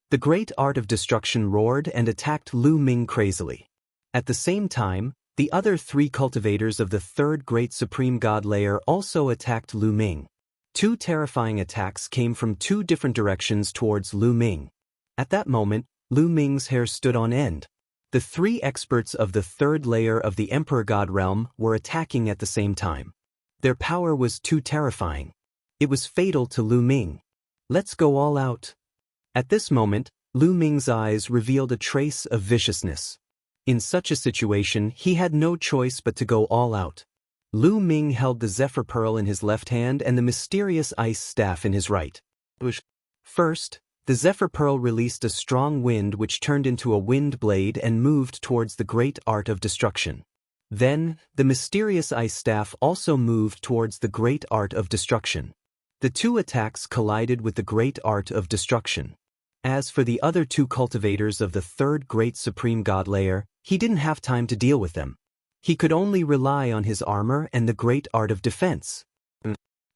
The great art of destruction roared and attacked Lu Ming crazily. At the same time, the other three cultivators of the third great supreme god layer also attacked Lu Ming. Two terrifying attacks came from two different directions towards Lu Ming. At that moment, Lu Ming's hair stood on end. The three experts of the third layer of the Emperor God realm were attacking at the same time. Their power was too terrifying. It was fatal to Lu Ming. "Let's go all out." At this moment, Lu Ming's eyes revealed a trace of viciousness. In such a situation, he had no choice but to go all out. Lu Ming held the Zephyr Pearl in his left hand and the mysterious ice staff in his right. First, the Zephyr Pearl released a strong wind which turned into a wind blade and moved towards the great art of destruction. Then, the mysterious ice staff also moved towards the great art of destruction. The two attacks collided with the great art of destruction. As for the other two cultivators of the third great supreme god layer, he didn't have time to deal with them. He could only rely on his armor and the great art of defense.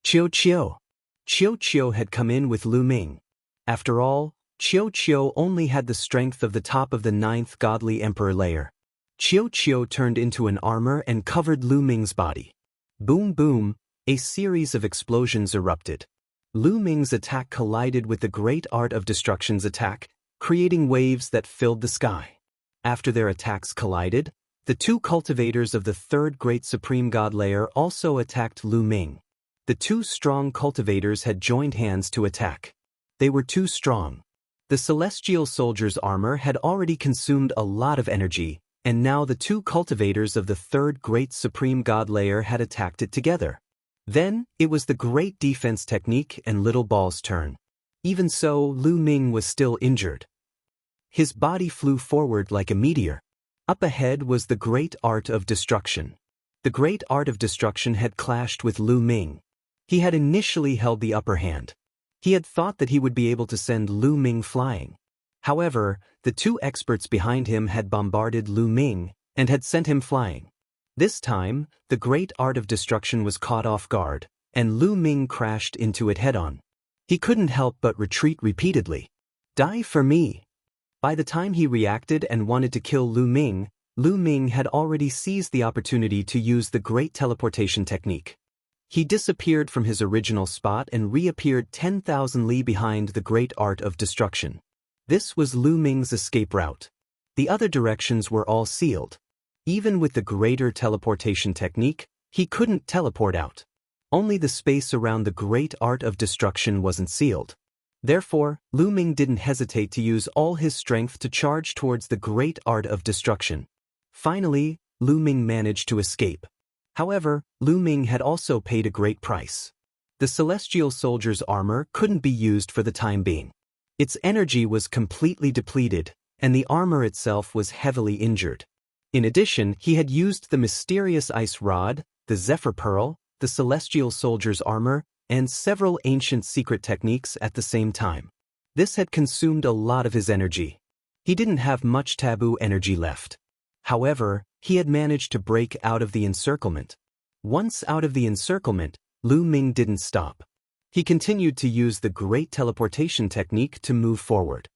Qiu Qiu. Qiu Qiu had come in with Lu Ming. After all, Qiu Qiu only had the strength of the top of the ninth godly emperor layer. Qiu Qiu turned into an armor and covered Lu Ming's body. Boom boom, a series of explosions erupted. Lu Ming's attack collided with the great art of destruction's attack, creating waves that filled the sky. After their attacks collided, the two cultivators of the third great supreme god layer also attacked Lu Ming. The two strong cultivators had joined hands to attack. They were too strong. The celestial soldier's armor had already consumed a lot of energy, and now the two cultivators of the third great supreme god layer had attacked it together. Then, it was the great defense technique and Little Ball's turn. Even so, Lu Ming was still injured. His body flew forward like a meteor. Up ahead was the great art of destruction. The great art of destruction had clashed with Lu Ming. He had initially held the upper hand. He had thought that he would be able to send Lu Ming flying. However, the two experts behind him had bombarded Lu Ming and had sent him flying. This time, the great art of destruction was caught off guard, and Lu Ming crashed into it head-on. He couldn't help but retreat repeatedly. Die for me. By the time he reacted and wanted to kill Lu Ming had already seized the opportunity to use the great teleportation technique. He disappeared from his original spot and reappeared 10,000 li behind the great art of destruction. This was Lu Ming's escape route. The other directions were all sealed. Even with the greater teleportation technique, he couldn't teleport out. Only the space around the great art of destruction wasn't sealed. Therefore, Lu Ming didn't hesitate to use all his strength to charge towards the great art of destruction. Finally, Lu Ming managed to escape. However, Lu Ming had also paid a great price. The celestial soldier's armor couldn't be used for the time being. Its energy was completely depleted, and the armor itself was heavily injured. In addition, he had used the mysterious ice rod, the zephyr pearl, the celestial soldier's armor, and several ancient secret techniques at the same time. This had consumed a lot of his energy. He didn't have much taboo energy left. However, he had managed to break out of the encirclement. Once out of the encirclement, Lu Ming didn't stop. He continued to use the great teleportation technique to move forward.